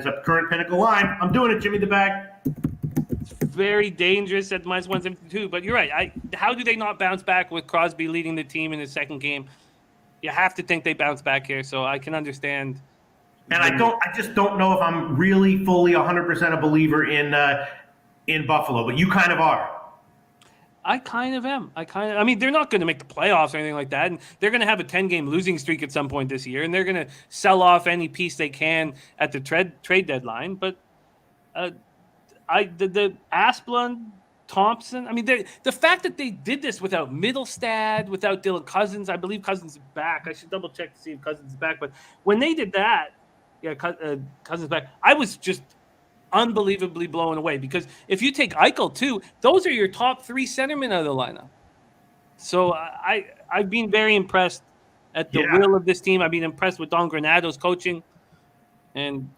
a current Pinnacle line. I'm doing it, Jimmy the Bag. Very dangerous at -172, but you're right. How do they not bounce back with Crosby leading the team in his second game? You have to think they bounce back here, so I can understand. And I just don't know if I'm really fully 100% a believer in Buffalo, but you kind of are. I kind of am. I mean, they're not going to make the playoffs or anything like that, and they're going to have a 10-game losing streak at some point this year, and they're going to sell off any piece they can at the trade deadline, but the Asplund, Thompson. I mean, the fact that they did this without Middlestad, without Dylan Cousins. I believe Cousins is back. I should double check to see if Cousins is back. But when they did that, Cousins back. I was just unbelievably blown away because if you take Eichel too, those are your top 3 centermen out of the lineup. So I've been very impressed at the will of this team. I've been impressed with Don Granado's coaching, and.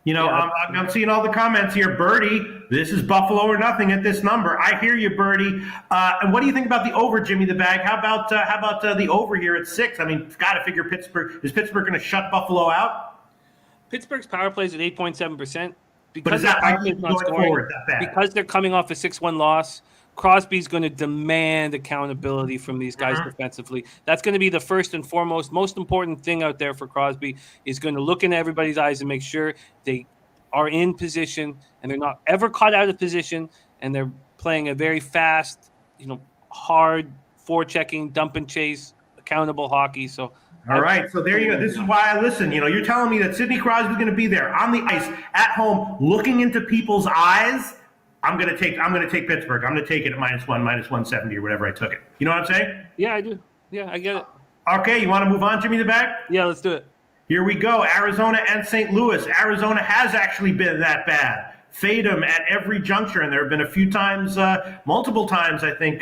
I'm seeing all the comments here. Birdie, this is Buffalo or nothing at this number. I hear you, Birdie. And what do you think about the over, Jimmy the Bag? How about the over here at 6? I mean, got to figure Pittsburgh. Is Pittsburgh going to shut Buffalo out? Pittsburgh's power play is at 8.7%. Because because they're coming off a 6-1 loss. Crosby's going to demand accountability from these guys defensively. That's going to be the first and foremost, most important thing out there for Crosby. Is going to look into everybody's eyes and make sure they are in position and they're not ever caught out of position and they're playing a very fast, hard forechecking, dump and chase, accountable hockey. So All right, so there you go. This is why I listen. You're telling me that Sidney Crosby's going to be there on the ice at home, looking into people's eyes. I'm going to take Pittsburgh. I'm going to take it at -1, -170 or whatever I took it. You know what I'm saying? Yeah, I do. Yeah, I get it. Okay, you want to move on, Jimmy the Bag? Yeah, let's do it. Here we go. Arizona and St. Louis. Arizona has actually been that bad. Fade them at every juncture, and there have been a few times, multiple times, I think,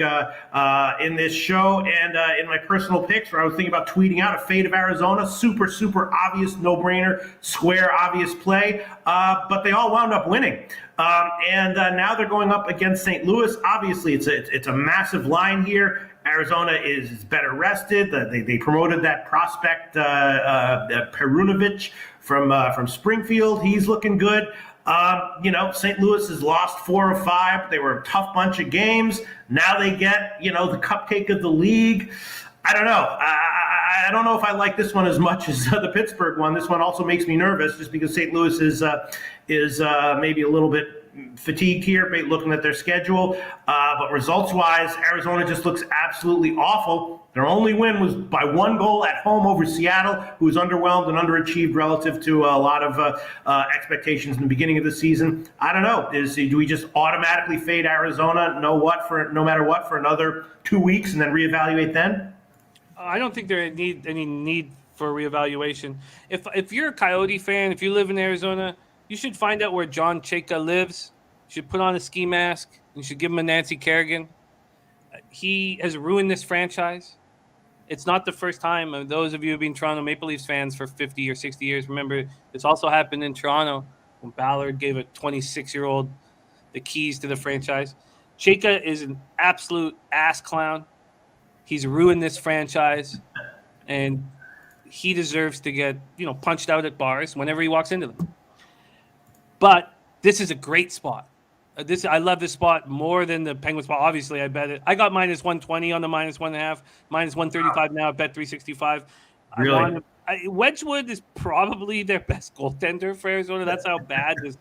in this show and in my personal picks where I was thinking about tweeting out a fade of Arizona. Super, super obvious, no-brainer, square, obvious play, but they all wound up winning. And now they're going up against St. Louis. Obviously, it's a massive line here. Arizona is better rested. They promoted that prospect, Perunovic from Springfield. He's looking good. St. Louis has lost 4 or 5. They were a tough bunch of games. Now they get, the cupcake of the league. I don't know. I don't know if I like this one as much as the Pittsburgh one. This one also makes me nervous just because St. Louis is maybe a little bit fatigued here, looking at their schedule. But results-wise, Arizona just looks absolutely awful. Their only win was by 1 goal at home over Seattle, who was underwhelmed and underachieved relative to a lot of expectations in the beginning of the season. I don't know. Do we just automatically fade Arizona, no matter what, for another 2 weeks and then reevaluate then? I don't think there any need for reevaluation. If you're a Coyote fan, if you live in Arizona, you should find out where John Chayka lives. You should put on a ski mask. You should give him a Nancy Kerrigan. He has ruined this franchise. It's not the first time. Those of you who have been Toronto Maple Leafs fans for 50 or 60 years, remember this also happened in Toronto when Ballard gave a 26-year-old the keys to the franchise. Chayka is an absolute ass clown. He's ruined this franchise, and he deserves to get punched out at bars whenever he walks into them. But this is a great spot. I love this spot more than the Penguin spot. Obviously, I bet it. I got -120 on the -1.5, -135 now. I bet 365. Really? Wedgwood is probably their best goaltender for Arizona. That's how bad this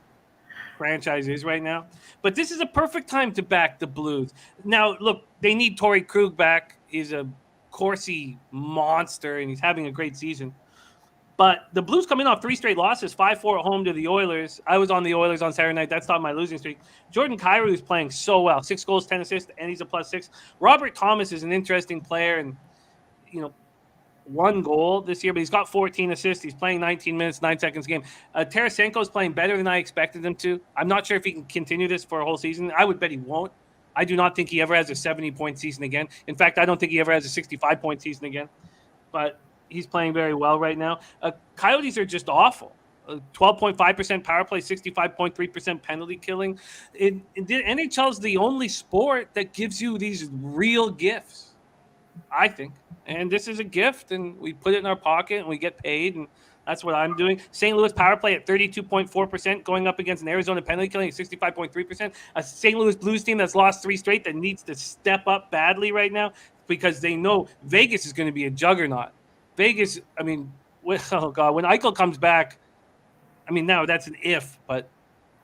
franchise is right now. But this is a perfect time to back the Blues. Now, look, they need Torrey Krug back. He's a Corsi monster, and he's having a great season. But the Blues coming off 3 straight losses, 5-4 at home to the Oilers. I was on the Oilers on Saturday night. That stopped my losing streak. Jordan Kyrou is playing so well. 6 goals, 10 assists, and he's a +6. Robert Thomas is an interesting player and, 1 goal this year, but he's got 14 assists. He's playing 19 minutes, 9 seconds a game. Tarasenko is playing better than I expected him to. I'm not sure if he can continue this for a whole season. I would bet he won't. I do not think he ever has a 70-point season again. In fact, I don't think he ever has a 65-point season again. But he's playing very well right now. Coyotes are just awful. 12.5% power play, 65.3% penalty killing. The NHL is the only sport that gives you these real gifts, I think. And this is a gift, and we put it in our pocket, and we get paid, and that's what I'm doing. St. Louis power play at 32.4%, going up against an Arizona penalty killing at 65.3%. A St. Louis Blues team that's lost 3 straight that needs to step up badly right now because they know Vegas is going to be a juggernaut. Vegas, when Eichel comes back, now that's an if, but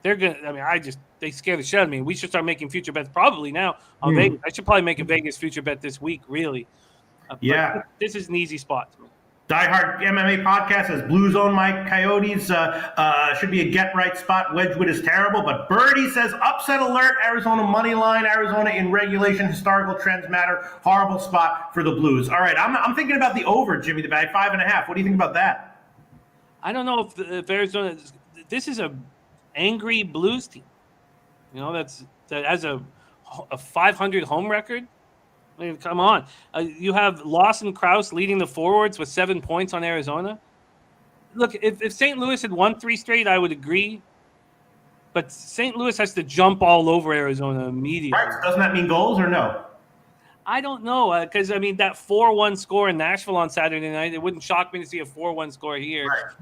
they're going to, they scare the shit out of me. We should start making future bets probably now on Vegas. I should probably make a Vegas future bet this week, really. Yeah. This is an easy spot to me. Diehard MMA podcast says Blues own my Coyotes. Should be a get right spot. Wedgwood is terrible, but Birdie says upset alert. Arizona money line. Arizona in regulation. Historical trends matter. Horrible spot for the Blues. All right, I'm thinking about the over, Jimmy the Bag, 5.5. What do you think about that? I don't know if Arizona. This is a angry Blues team. That has a 500 home record. Come on. You have Lawson Krause leading the forwards with 7 points on Arizona. Look, if St. Louis had won 3 straight, I would agree. But St. Louis has to jump all over Arizona immediately. Right. Doesn't that mean goals or no? I don't know. Because, that 4-1 score in Nashville on Saturday night, it wouldn't shock me to see a 4-1 score here. Right.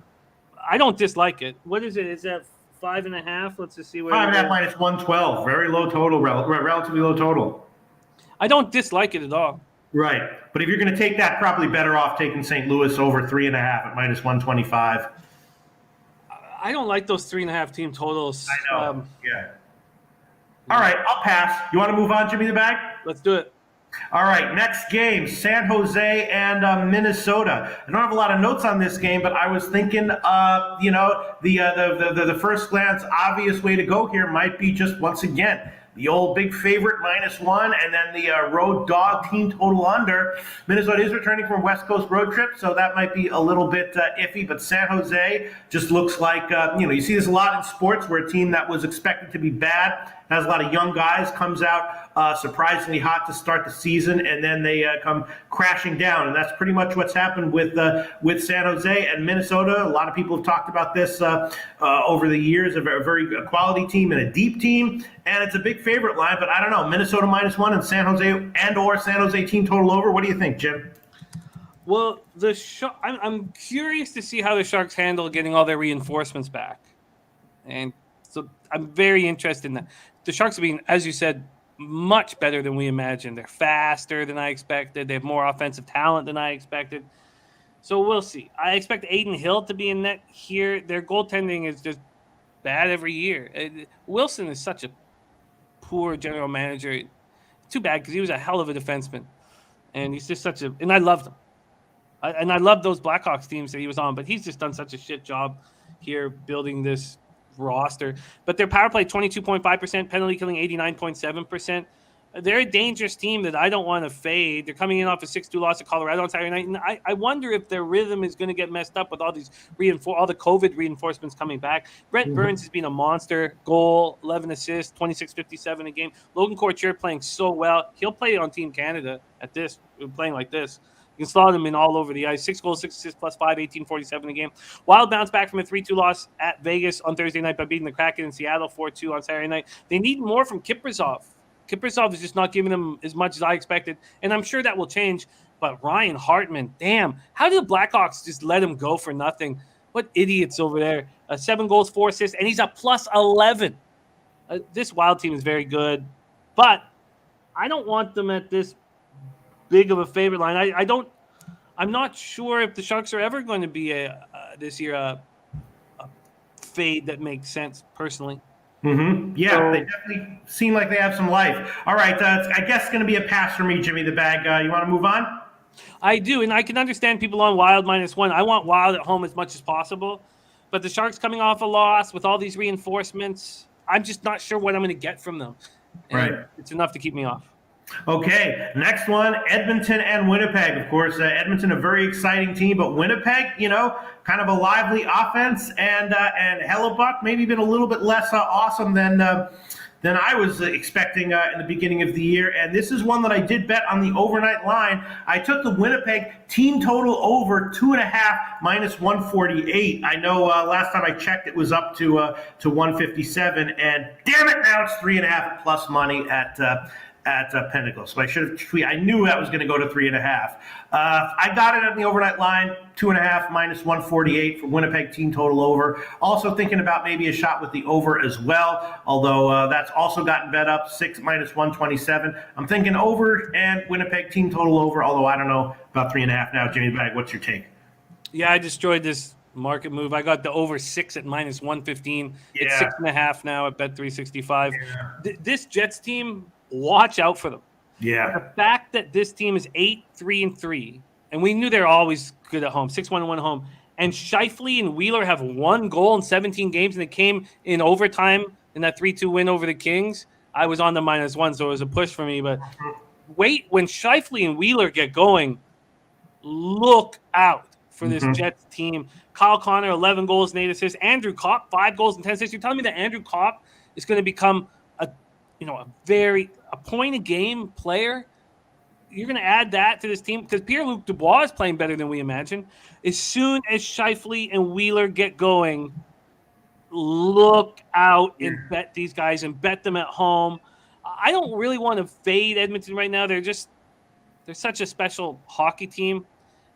I don't dislike it. What is it? Is that 5.5? Let's just see where 5.5 -112. Very low total, relatively low total. I don't dislike it at all. Right. But if you're going to take that, probably better off taking St. Louis over 3.5 at -125. I don't like those 3.5 team totals. I know. Yeah. All right, I'll pass. You want to move on, Jimmy the Bag? Let's do it. All right, next game, San Jose and Minnesota. I don't have a lot of notes on this game, but I was thinking, the first glance obvious way to go here might be just once again the old big favorite -1, and then the road dog team total under. Minnesota is returning from a West Coast road trip, so that might be a little bit iffy. But San Jose just looks like you see this a lot in sports where a team that was expected to be bad has a lot of young guys, comes out surprisingly hot to start the season, and then they come crashing down. And that's pretty much what's happened with San Jose and Minnesota. A lot of people have talked about this over the years, a very quality team and a deep team, and it's a big favorite line. But I don't know, Minnesota -1 and San Jose team total over. What do you think, Jim? Well, I'm curious to see how the Sharks handle getting all their reinforcements back, and so I'm very interested in that. The Sharks have been, as you said, much better than we imagined. They're faster than I expected. They have more offensive talent than I expected. So we'll see. I expect Aiden Hill to be in net here. Their goaltending is just bad every year. Wilson is such a poor general manager. Too bad, because he was a hell of a defenseman. And he's just and I loved him. I loved those Blackhawks teams that he was on, but he's just done such a shit job here building this roster. But their power play 22.5%, penalty killing 89.7%. They're a dangerous team that I don't want to fade. They're coming in off a 6-2 loss to Colorado on Saturday night, and I wonder if their rhythm is going to get messed up with all these all the COVID reinforcements coming back. Brent Burns has been a monster. Goal, 11 assists, 26.57 a game. Logan Couture playing so well. He'll play on Team Canada playing like this. You can slot him in all over the ice. 6 goals, 6 assists, +5, 18.47 a game. Wild bounce back from a 3-2 loss at Vegas on Thursday night by beating the Kraken in Seattle 4-2 on Saturday night. They need more from Kiprizov. Kiprizov is just not giving them as much as I expected, and I'm sure that will change. But Ryan Hartman, damn, how did the Blackhawks just let him go for nothing? What idiots over there. 7 goals, 4 assists, and he's a +11. This Wild team is very good, but I don't want them at this big of a favorite line. I'm not sure if the Sharks are ever going to be this year a fade that makes sense personally. Mm-hmm. Yeah, so they definitely seem like they have some life. All right, I guess it's going to be a pass for me, Jimmy the Bag. You want to move on? I do, and I can understand people on Wild -1. I want Wild at home as much as possible, but the Sharks coming off a loss with all these reinforcements, I'm just not sure what I'm going to get from them. And right. It's enough to keep me off. Okay, next one, Edmonton and Winnipeg. Of course, Edmonton, a very exciting team, but Winnipeg, kind of a lively offense, and Hellebuck maybe been a little bit less awesome than I was expecting in the beginning of the year. And this is one that I did bet on the overnight line. I took the Winnipeg team total over 2.5 -148. I know last time I checked it was up to 157, and damn it, now it's 3.5 plus money at Pinnacle. So I should have tweeted. I knew that was going to go to 3.5. I got it on the overnight line, 2.5 -148 for Winnipeg team total over. Also thinking about maybe a shot with the over as well, although that's also gotten bet up, 6 -127. I'm thinking over and Winnipeg team total over, although I don't know about 3.5 now. Jimmy Bag, what's your take? Yeah, I destroyed this market move. I got the over 6 at -115. Yeah. It's 6.5 now at Bet365. Yeah. This Jets team, watch out for them. Yeah. The fact that this team is 8-3-3, and we knew they're always good at home, 6-1-1 home, and Scheifele and Wheeler have 1 goal in 17 games, and it came in overtime in that 3-2 win over the Kings. I was on the -1, so it was a push for me. But wait, when Scheifele and Wheeler get going, look out for this Jets team. Kyle Connor, 11 goals and 8 assists. Andrew Kopp, 5 goals and 10 assists. You're telling me that Andrew Kopp is going to become a point-a-game player? You're going to add that to this team? Because Pierre-Luc Dubois is playing better than we imagined. As soon as Scheifele and Wheeler get going, look out and bet these guys and bet them at home. I don't really want to fade Edmonton right now. They're such a special hockey team.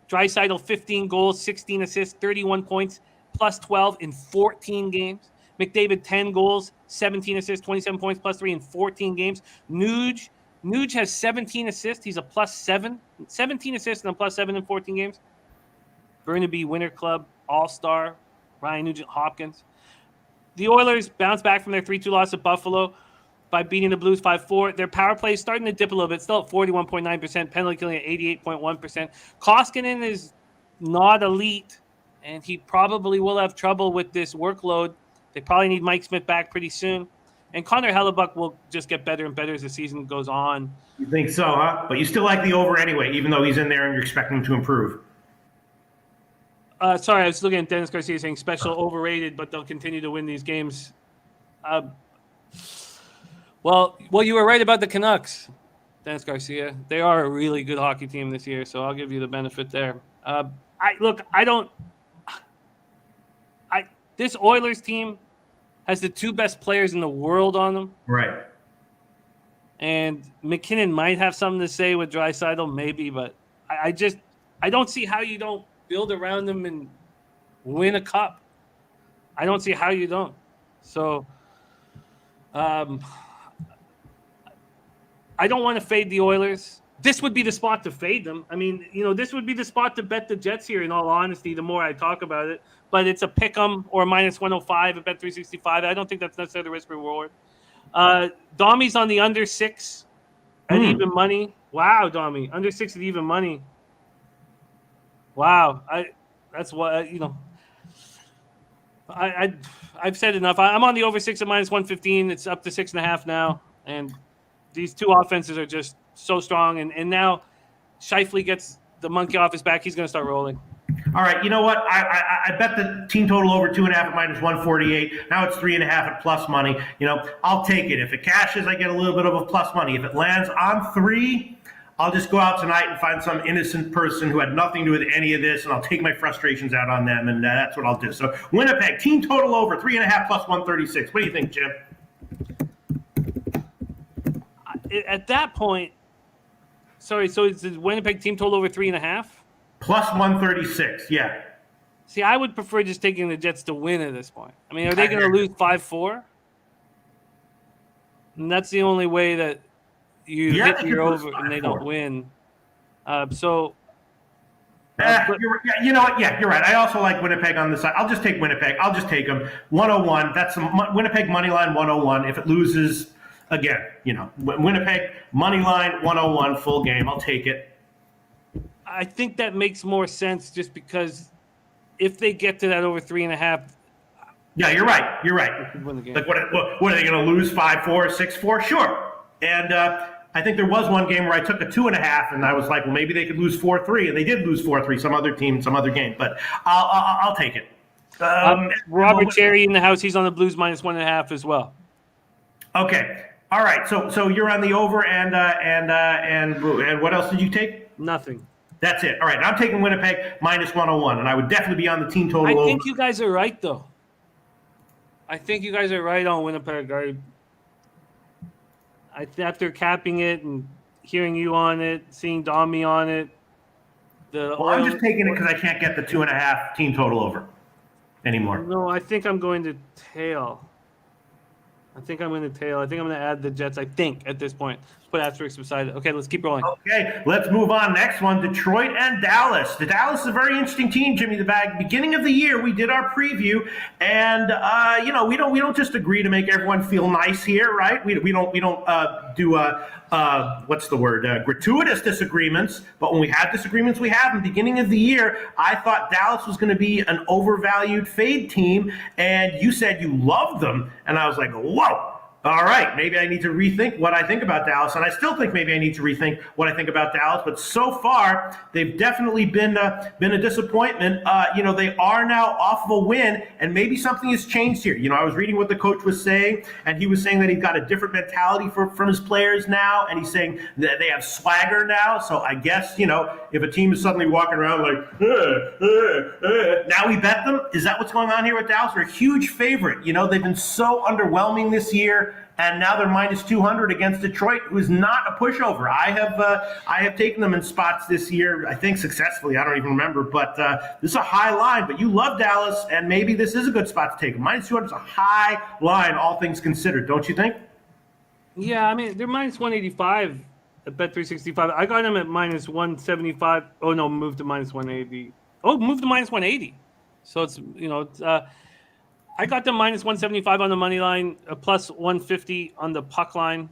Draisaitl, 15 goals, 16 assists, 31 points, +12 in 14 games. McDavid, 10 goals, 17 assists, 27 points, +3 in 14 games. Nuge has 17 assists. He's a +7. 17 assists and a +7 in 14 games. Burnaby, Winter Club, All-Star, Ryan Nugent-Hopkins. The Oilers bounce back from their 3-2 loss at Buffalo. by beating the Blues 5-4. Their power play is starting to dip a little bit, still at 41.9%, penalty killing at 88.1%. Koskinen is not elite, and he probably will have trouble with this workload. They probably need Mike Smith back pretty soon. And Connor Hellebuck will just get better and better as the season goes on. You think so, huh? But you still like the over anyway, even though he's in there and you're expecting him to improve. Sorry, I was looking at Dennis Garcia saying special overrated, but they'll continue to win these games. Well, you were right about the Canucks, Dennis Garcia. They are a really good hockey team this year, so I'll give you the benefit there. This Oilers team has the two best players in the world on them. Right. And McKinnon might have something to say with Draisaitl, maybe, but I don't see how you don't build around them and win a cup. I don't see how you don't. So, I don't want to fade the Oilers. This would be the spot to fade them. I mean, this would be the spot to bet the Jets here, in all honesty, the more I talk about it. But it's a pick 'em or minus 105 at Bet365. I don't think that's necessarily the risk reward. Dommy's on the under 6 at even money. Wow, Dommy. Under 6 at even money. Wow. That's what, I've said enough. I'm on the over 6 at minus 115. It's up to 6.5 now. And these two offenses are just so strong. And now Scheifele gets the monkey off his back. He's going to start rolling. All right, you know what? I bet the team total over 2.5 at minus 148. Now it's 3.5 at plus money. I'll take it. If it cashes, I get a little bit of a plus money. If it lands on 3, I'll just go out tonight and find some innocent person who had nothing to do with any of this, and I'll take my frustrations out on them, and that's what I'll do. So Winnipeg, team total over 3.5 plus 136. What do you think, Jim? At that point, sorry, so is the Winnipeg team total over 3.5? Plus 136, yeah. See, I would prefer just taking the Jets to win at this point. I mean, are they going to lose 5-4? And that's the only way that you hit your over and they don't win. You're you know what? Yeah, you're right. I also like Winnipeg on the side. I'll just take Winnipeg. I'll just take them. 101. That's some Winnipeg money line 101. If it loses, again, Winnipeg money line 101 full game. I'll take it. I think that makes more sense just because if they get to that over 3.5. Yeah, you're right. You're right. Like what are they going to lose? 5-4, 6-4? Sure. And I think there was one game where I took a 2.5, and I was like, well, maybe they could lose 4-3, and they did lose 4-3. Some other team, some other game, but I'll take it. Robert Cherry in the house. He's on the Blues minus 1.5 as well. Okay. All right. So you're on the over, and what else did you take? Nothing. That's it. All right. I'm taking Winnipeg minus 101, and I would definitely be on the team total. I think you guys are right, though. I think you guys are right on Winnipeg. After capping it and hearing you on it, seeing Dommy on it. I'm just taking it because I can't get the 2.5 team total over anymore. No, I think I'm going to tail. I think I'm going to add the Jets, I think, at this point. Put asterisks beside it. Okay, let's keep rolling. Okay, let's move on. Next one, Detroit and Dallas. The Dallas is a very interesting team, Jimmy the Bag. Beginning of the year, we did our preview, and we don't just agree to make everyone feel nice here, right? We don't do what's the word? Gratuitous disagreements. But when we have disagreements, we have them. Beginning of the year, I thought Dallas was going to be an overvalued fade team, and you said you loved them, and I was like, whoa. All right, maybe I need to rethink what I think about Dallas, and I still think maybe I need to rethink what I think about Dallas. But so far, they've definitely been a disappointment. They are now off of a win, and maybe something has changed here. I was reading what the coach was saying, and he was saying that he's got a different mentality from his players now, and he's saying that they have swagger now. So I guess if a team is suddenly walking around like, now we bet them. Is that what's going on here with Dallas? They're a huge favorite. They've been so underwhelming this year. And now they're minus 200 against Detroit, who is not a pushover. I have taken them in spots this year, I think successfully. I don't even remember, but this is a high line. But you love Dallas, and maybe this is a good spot to take them. Minus 200 is a high line, all things considered, don't you think? Yeah, I mean they're minus 185 at Bet365. I got them at minus 175. Oh no, moved to minus 180. Oh, moved to minus 180. So it's I got them minus 175 on the money line, plus 150 on the puck line.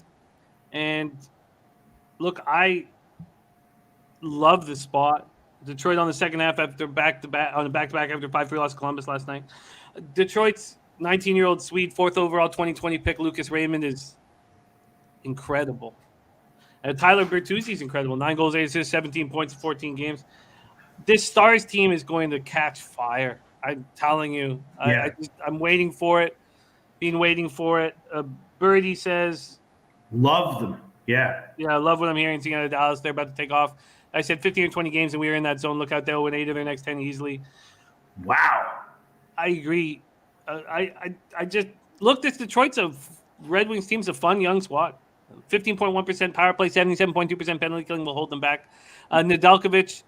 And look, I love the spot. Detroit on the second half after back-to-back after 5-3 loss to Columbus last night. Detroit's 19-year-old Swede, 4th overall 2020 pick, Lucas Raymond, is incredible. And Tyler Bertuzzi's incredible. 9 goals, 8 assists, 17 points in 14 games. This Stars team is going to catch fire. I'm telling you. Yeah. I'm waiting for it. Been waiting for it. Birdie says, love them. Yeah. I love what I'm hearing. Seeing out of Dallas, they're about to take off. I said 15 or 20 games, and we were in that zone. Look out, they'll win 8 of their next 10 easily. Wow. I agree. I just look. This Detroit's a Red Wings team's a fun young squad. 15.1% power play, 77.2% penalty killing will hold them back. Nedeljkovic,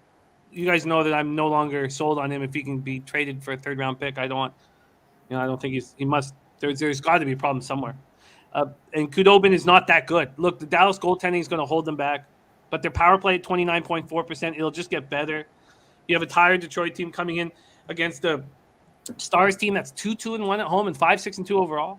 you guys know that I'm no longer sold on him. If he can be traded for a 3rd-round pick, I don't think he must. There's got to be a problem somewhere. And Khudobin is not that good. Look, the Dallas goaltending is going to hold them back, but their power play at 29.4%, it'll just get better. You have a tired Detroit team coming in against the Stars team that's 2-2-1 at home and 5-6-2 overall.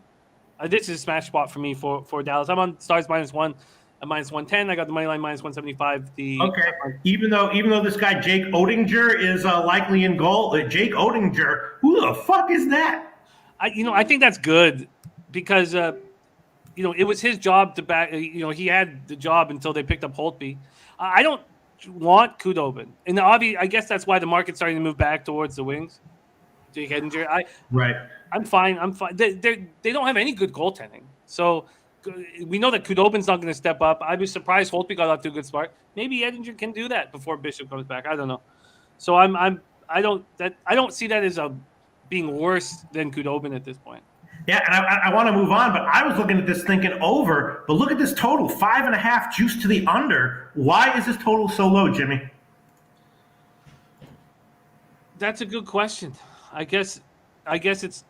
This is a smash spot for me for Dallas. I'm on Stars -1 at -110. I got the money line -175. Okay. Even though this guy Jake Oettinger is likely in goal, Jake Oettinger, who the fuck is that? I think that's good because it was his job to back. He had the job until they picked up Holtby. I don't want Khudobin, and I guess that's why the market's starting to move back towards the Wings. Jake Oettinger. Right. I'm fine. They don't have any good goaltending, so we know that Khudobin's not going to step up. I'd be surprised Holtby got off to a good start. Maybe Oettinger can do that before Bishop comes back. I don't know. So I don't see that as being worse than Khudobin at this point. Yeah, and I want to move on, but I was looking at this thinking over. But look at this total, 5.5 juice to the under. Why is this total so low, Jimmy? That's a good question. I guess it's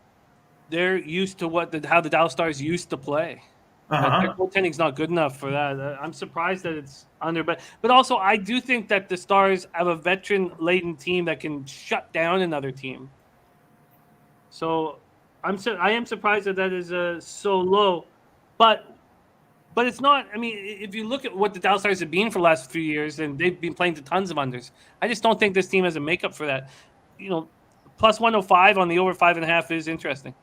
they're used to how the Dallas Stars used to play. Their goaltending's not good enough for that. I'm surprised that it's under, but also I do think that the Stars have a veteran-laden team that can shut down another team. So I am surprised that is so low, but it's not. I mean, if you look at what the Dallas Stars have been for the last few years, and they've been playing to tons of unders. I just don't think this team has a makeup for that. Plus 105 on the over 5.5 is interesting.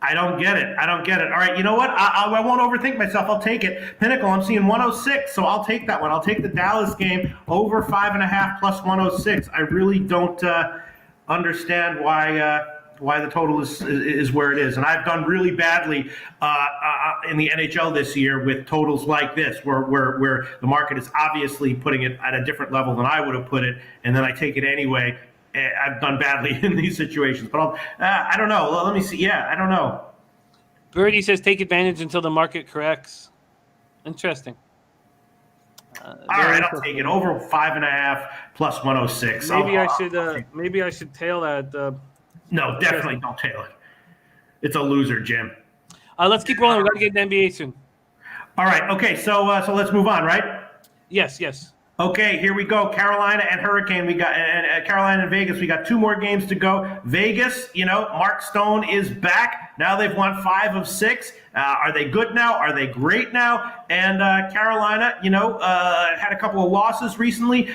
I don't get it. All right, you know what? I won't overthink myself. I'll take it. Pinnacle, I'm seeing 106, so I'll take that one. I'll take the Dallas game over 5.5 plus 106. I really don't understand why the total is where it is. And I've done really badly in the NHL this year with totals like this, where the market is obviously putting it at a different level than I would have put it, and then I take it anyway. I've done badly in these situations, but I don't know. Let me see. Yeah, I don't know. Birdie says take advantage until the market corrects. Interesting. All right, I'll take it over 5.5 plus 106. Maybe I should tail that. No, definitely don't tail it. It's a loser, Jim. Let's keep rolling. We've got to get an NBA soon. All right. Okay. So let's move on. Right. Yes. Okay, here we go. Carolina and Hurricane. We got Carolina and Vegas. We got 2 more games to go. Vegas, Mark Stone is back. Now they've won 5 of 6. Are they good now? Are they great now? And Carolina, had a couple of losses recently.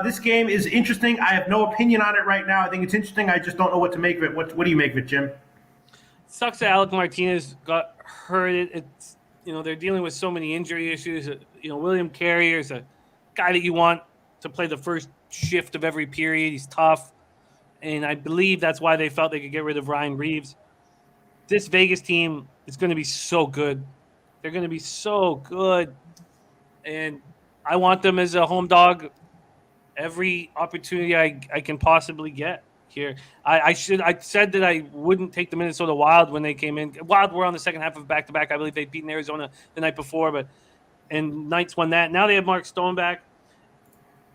This game is interesting. I have no opinion on it right now. I think it's interesting. I just don't know what to make of it. What do you make of it, Jim? Sucks that Alec Martinez got hurt. It's they're dealing with so many injury issues. William Carrier is a guy that you want to play the first shift of every period. He's tough. And I believe that's why they felt they could get rid of Ryan Reeves. This Vegas team is going to be so good. They're going to be so good. And I want them as a home dog every opportunity I can possibly get here. I said that I wouldn't take the Minnesota Wild when they came in. Wild were on the second half of back-to-back. I believe they'd beaten Arizona the night before, and Knights won that. Now they have Mark Stone back.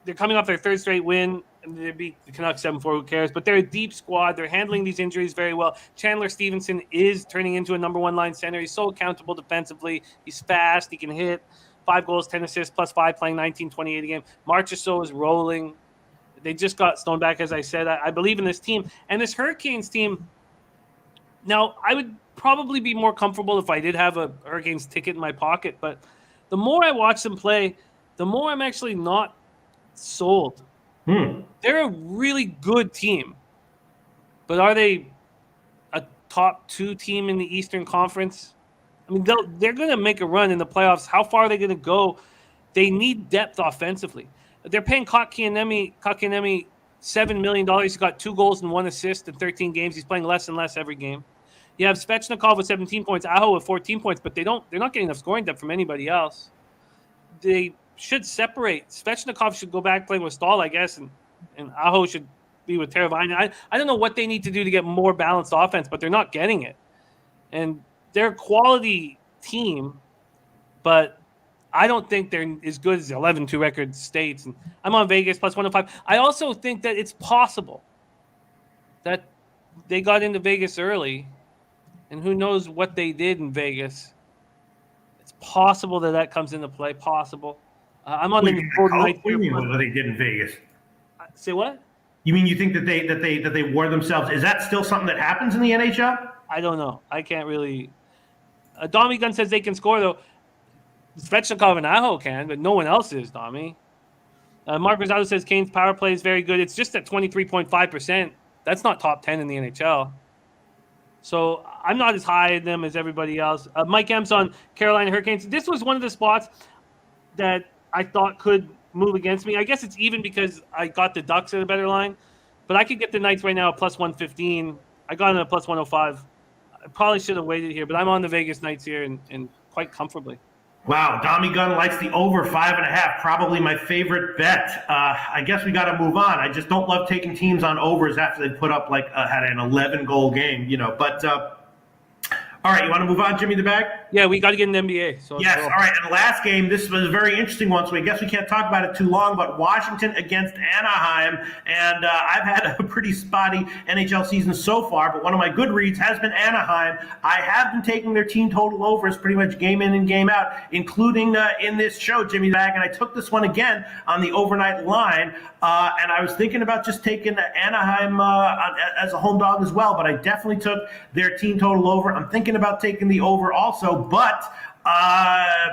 They're coming off their 3rd straight win. They beat the Canucks 7-4. Who cares? But they're a deep squad. They're handling these injuries very well. Chandler Stevenson is turning into a number 1 line center. He's so accountable defensively. He's fast. He can hit. 5 goals, 10 assists, plus 5, playing 19-28 a game. Marchessault is rolling. They just got Stone back, as I said. I believe in this team. And this Hurricanes team, Now, I would probably be more comfortable if I did have a Hurricanes ticket in my pocket, but the more I watch them play, the more I'm actually not sold. They're a really good team, but are they a top 2 team in the Eastern Conference? I mean, they're going to make a run in the playoffs. How far are they going to go? They need depth offensively. They're paying Kotkaniemi $7 million. He's got 2 goals and 1 assist in 13 games. He's playing less and less every game. You have Svechnikov with 17 points, Aho with 14 points, but they're not getting enough scoring depth from anybody else. They should separate. Svechnikov should go back playing with Stahl, I guess, and Aho should be with Teravainen. I don't know what they need to do to get more balanced offense, but they're not getting it. And they're a quality team, but I don't think they're as good as the 11-2 record states. And I'm on Vegas plus 105. I also think that it's possible that they got into Vegas early, and who knows what they did in Vegas. It's possible that comes into play. Possible. I'm on the Golden Knights. What do you mean what they did in Vegas? Say what? You mean you think that they wore themselves? Is that still something that happens in the NHL? I don't know. I can't really. Dommy Gunn says they can score though. Svechnikov and Aho can, but no one else is, Dommy. Mark Rosado says Kane's power play is very good. It's just at 23.5%. That's not top 10 in the NHL. So I'm not as high in them as everybody else. Mike M's on Carolina Hurricanes. This was one of the spots that I thought could move against me. I guess it's even because I got the Ducks at a better line, but I could get the Knights right now at plus 115. I got them at plus 105. I probably should have waited here, but I'm on the Vegas Knights here and quite comfortably. Wow, Dommy Gunn likes the over 5.5. Probably my favorite bet. I guess we got to move on. I just don't love taking teams on overs after they put up had an 11-goal game, But all right, you want to move on, Jimmy the Bag? Yeah, we got to get an NBA. So yes, all right. And the last game, this was a very interesting one, so I guess we can't talk about it too long, but Washington against Anaheim. And I've had a pretty spotty NHL season so far, but one of my good reads has been Anaheim. I have been taking their team total overs pretty much game in and game out, including in this show, Jimmy the Bag. And I took this one again on the overnight line. And I was thinking about just taking Anaheim as a home dog as well, but I definitely took their team total over. I'm thinking about taking the over also, but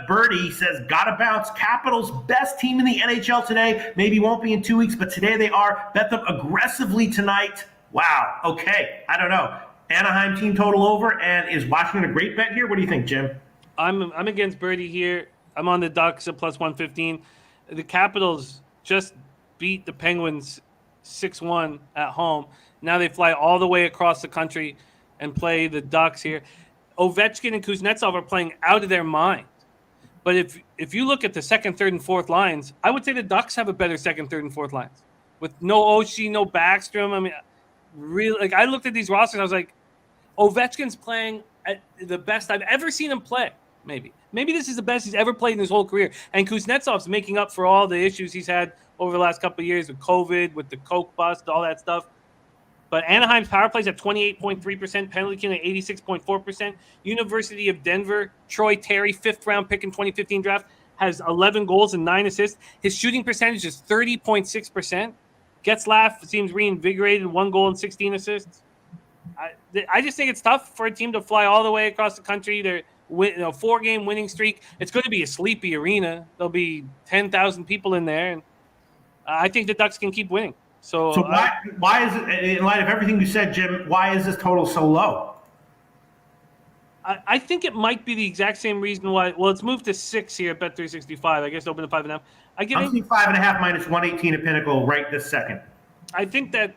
Birdie says, gotta bounce. Capitals, best team in the NHL today. Maybe won't be in 2 weeks, but today they are. Bet them aggressively tonight. Wow. Okay. I don't know. Anaheim team total over, and is Washington a great bet here? What do you think, Jim? I'm against Birdie here. I'm on the Ducks at plus 115. The Capitals just beat the Penguins 6-1 at home. Now they fly all the way across the country and play the Ducks here. Ovechkin and Kuznetsov are playing out of their mind. But if you look at the second, third, and fourth lines, I would say the Ducks have a better second, third, and fourth lines. With no Oshie, no Backstrom. I mean, really, I looked at these rosters and I was like, Ovechkin's playing at the best I've ever seen him play. Maybe this is the best he's ever played in his whole career. And Kuznetsov's making up for all the issues he's had over the last couple of years with COVID, with the Coke bust, all that stuff. But Anaheim's power plays at 28.3%, penalty kill at 86.4%. University of Denver, Troy Terry, 5th-round pick in 2015 draft, has 11 goals and 9 assists. His shooting percentage is 30.6%. Getzlaf seems reinvigorated, 1 goal and 16 assists. I just think it's tough for a team to fly all the way across the country. They're 4-game winning streak. It's going to be a sleepy arena. There'll be 10,000 people in there, and I think the Ducks can keep winning. So why is it, in light of everything you said, Jim, why is this total so low? I think it might be the exact same reason why. Well, it's moved to 6 here at Bet365. I guess open to 5.5. I'm seeing 5.5 minus 118 at Pinnacle right this second. I think that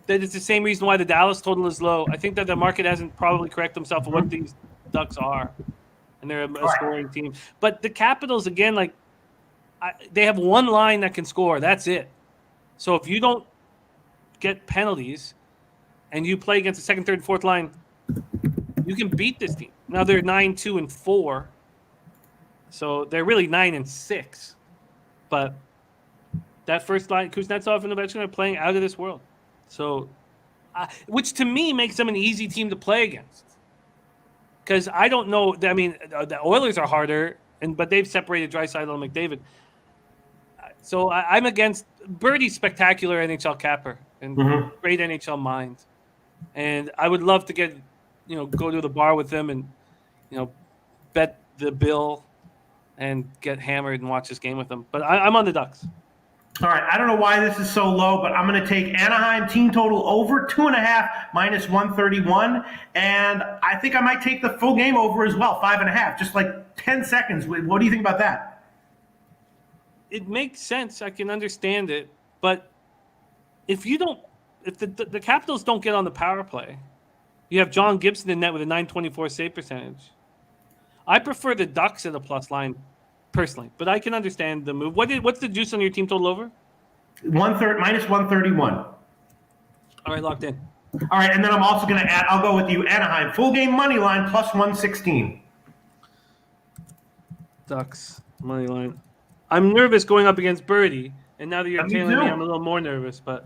it's the same reason why the Dallas total is low. I think that the market hasn't probably corrected themselves on what these Ducks are, and they're a scoring team. But the Capitals, again, they have one line that can score. That's it. So if you don't get penalties and you play against the second, third, and fourth line, you can beat this team. Now they're 9-2-4, so they're really 9-6. But that first line, Kuznetsov and Ovechkin are playing out of this world. So, which to me makes them an easy team to play against. Because I don't know. I mean, the Oilers are harder, but they've separated Draisaitl and McDavid. So I'm against Birdie's spectacular NHL capper and great NHL mind. And I would love to get go to the bar with them and, bet the bill and get hammered and watch this game with them. But I'm on the Ducks. All right, I don't know why this is so low, but I'm going to take Anaheim team total over 2.5 minus 131, and I think I might take the full game over as well, 5.5, just like 10 seconds. What do you think about that? It makes sense. I can understand it, but if the Capitals don't get on the power play, you have John Gibson in net with a .924 save percentage. I prefer the Ducks at the plus line personally, but I can understand the move. What's the juice on your team total over? Minus 131. All right, locked in. All right, and then I'm also going to add, I'll go with you, Anaheim. Full game money line plus 116. Ducks, money line. I'm nervous going up against Birdie, and now that you're tailing me, I'm a little more nervous, but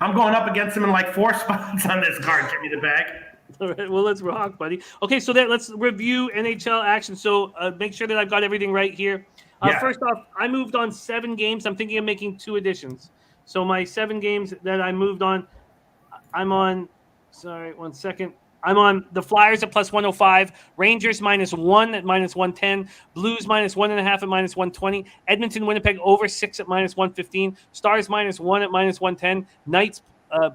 I'm going up against him in like 4 spots on this card. Give me the bag. All right, well, let's rock, buddy. Okay, so let's review NHL action. So make sure that I've got everything right here. First off, I moved on 7 games. I'm thinking of making 2 additions. So my 7 games that I moved on, I'm on the Flyers at plus 105, Rangers -1 at minus 110, Blues -1.5 at minus 120, Edmonton Winnipeg over 6 at minus 115, Stars -1 at minus 110, Knights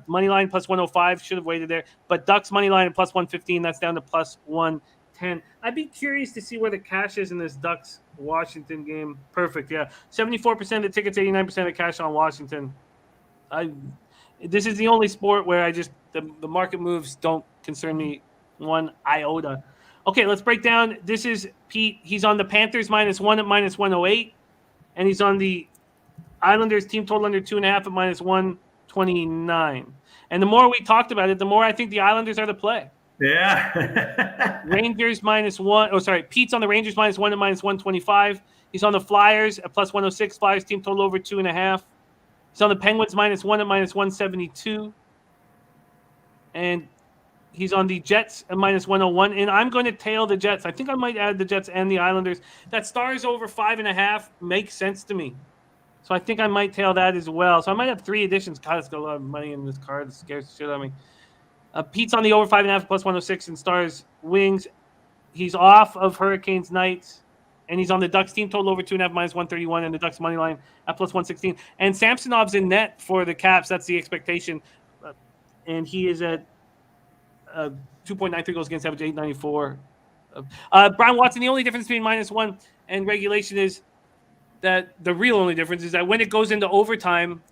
money line plus 105, should have waited there, but Ducks money line at plus 115, that's down to plus 110. I'd be curious to see where the cash is in this Ducks Washington game. Perfect, yeah. 74% of the tickets, 89% of the cash on Washington. This is the only sport where I just the market moves don't concern me one iota. Okay, let's break down. This is Pete. He's on the Panthers -1 at minus 108, and he's on the Islanders team total under 2.5 at minus 129. And the more we talked about it, the more I think the Islanders are the play. Yeah. Rangers -1. Oh, sorry. Pete's on the Rangers -1 at minus 125. He's on the Flyers at plus 106. Flyers team total over 2.5. He's on the Penguins -1 at minus 172. And he's on the Jets at minus 101. And I'm going to tail the Jets. I think I might add the Jets and the Islanders. That Stars over 5.5 makes sense to me. So I think I might tail that as well. So I might have 3 additions. God, it's got a lot of money in this card. It scares the shit out of me. Pete's on the over 5.5 plus 106 and Stars Wings. He's off of Hurricanes Knights. And he's on the Ducks team total over 2.5 minus 131 and the Ducks money line at plus 116. And Samsonov's in net for the Caps. That's the expectation. And he is at 2.93 goals against average, 894. Brian Watson, the only difference between -1 and regulation is that the real only difference is that when it goes into overtime,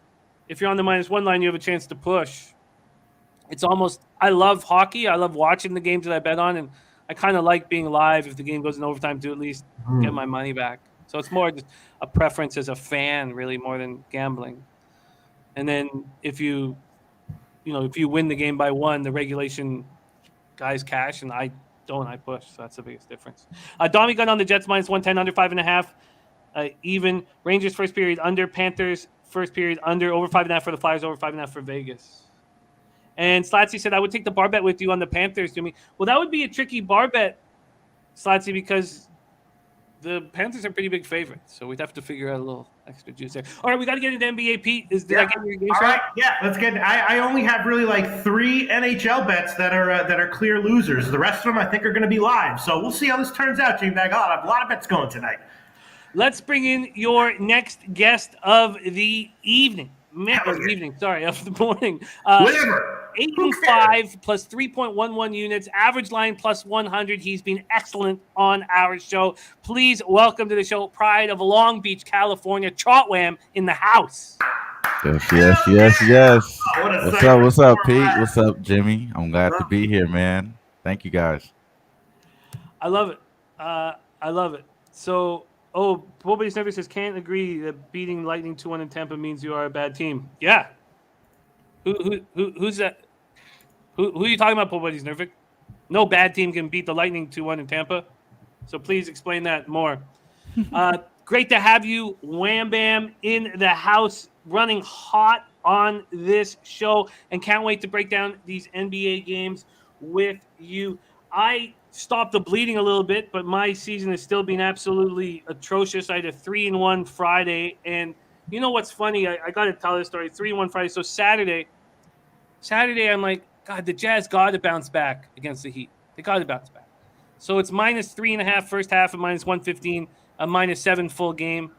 if you're on the -1 line, you have a chance to push. It's almost, I love hockey. I love watching the games that I bet on, and I kind of like being live if the game goes in overtime to at least get my money back. So it's more just a preference as a fan, really, more than gambling. And then if you win the game by 1, the regulation guys cash, and I don't, I push. So that's the biggest difference. Dommy gun on the Jets -110, under 5.5. Even Rangers first period under, Panthers first period under, over 5.5 for the Flyers, over 5.5 for Vegas. And Slatsy said, I would take the bar bet with you on the Panthers, Jimmy. Well, that would be a tricky bar bet, Slatsy, because the Panthers are pretty big favorites. So we'd have to figure out a little extra juice there. All right, we got to get into NBA, Pete. Did I get your game? All right, yeah, let's get. I only have really like 3 NHL bets that are clear losers. The rest of them I think are going to be live. So we'll see how this turns out, Jimmy Bag. I'll have a lot of bets going tonight. Let's bring in your next guest of the evening. Of the morning. Whatever. 8-5 plus 3.11 units, average line plus 100. He's been excellent on our show. Please welcome to the show, pride of Long Beach, California, Trot Wam in the house. Yes. Oh, What's up, Pete? What's up, Jimmy? I'm glad to be here, man. Thank you, guys. I love it. So, Nobody's Nervous says, can't agree that beating Lightning 2-1 in Tampa means you are a bad team. Yeah. Who's that? Who are you talking about, Nobody's Nervous? No bad team can beat the Lightning 2-1 in Tampa. So please explain that more. Great to have you, Wham Bam, in the house, running hot on this show, and can't wait to break down these NBA games with you. I stopped the bleeding a little bit, but my season has still been absolutely atrocious. I had a 3-1 Friday, and you know what's funny? I got to tell this story. 3-1 Friday. So Saturday, I'm like, God, the Jazz got to bounce back against the Heat. They got to bounce back. So it's -3.5 first half and -115, a -7 full game.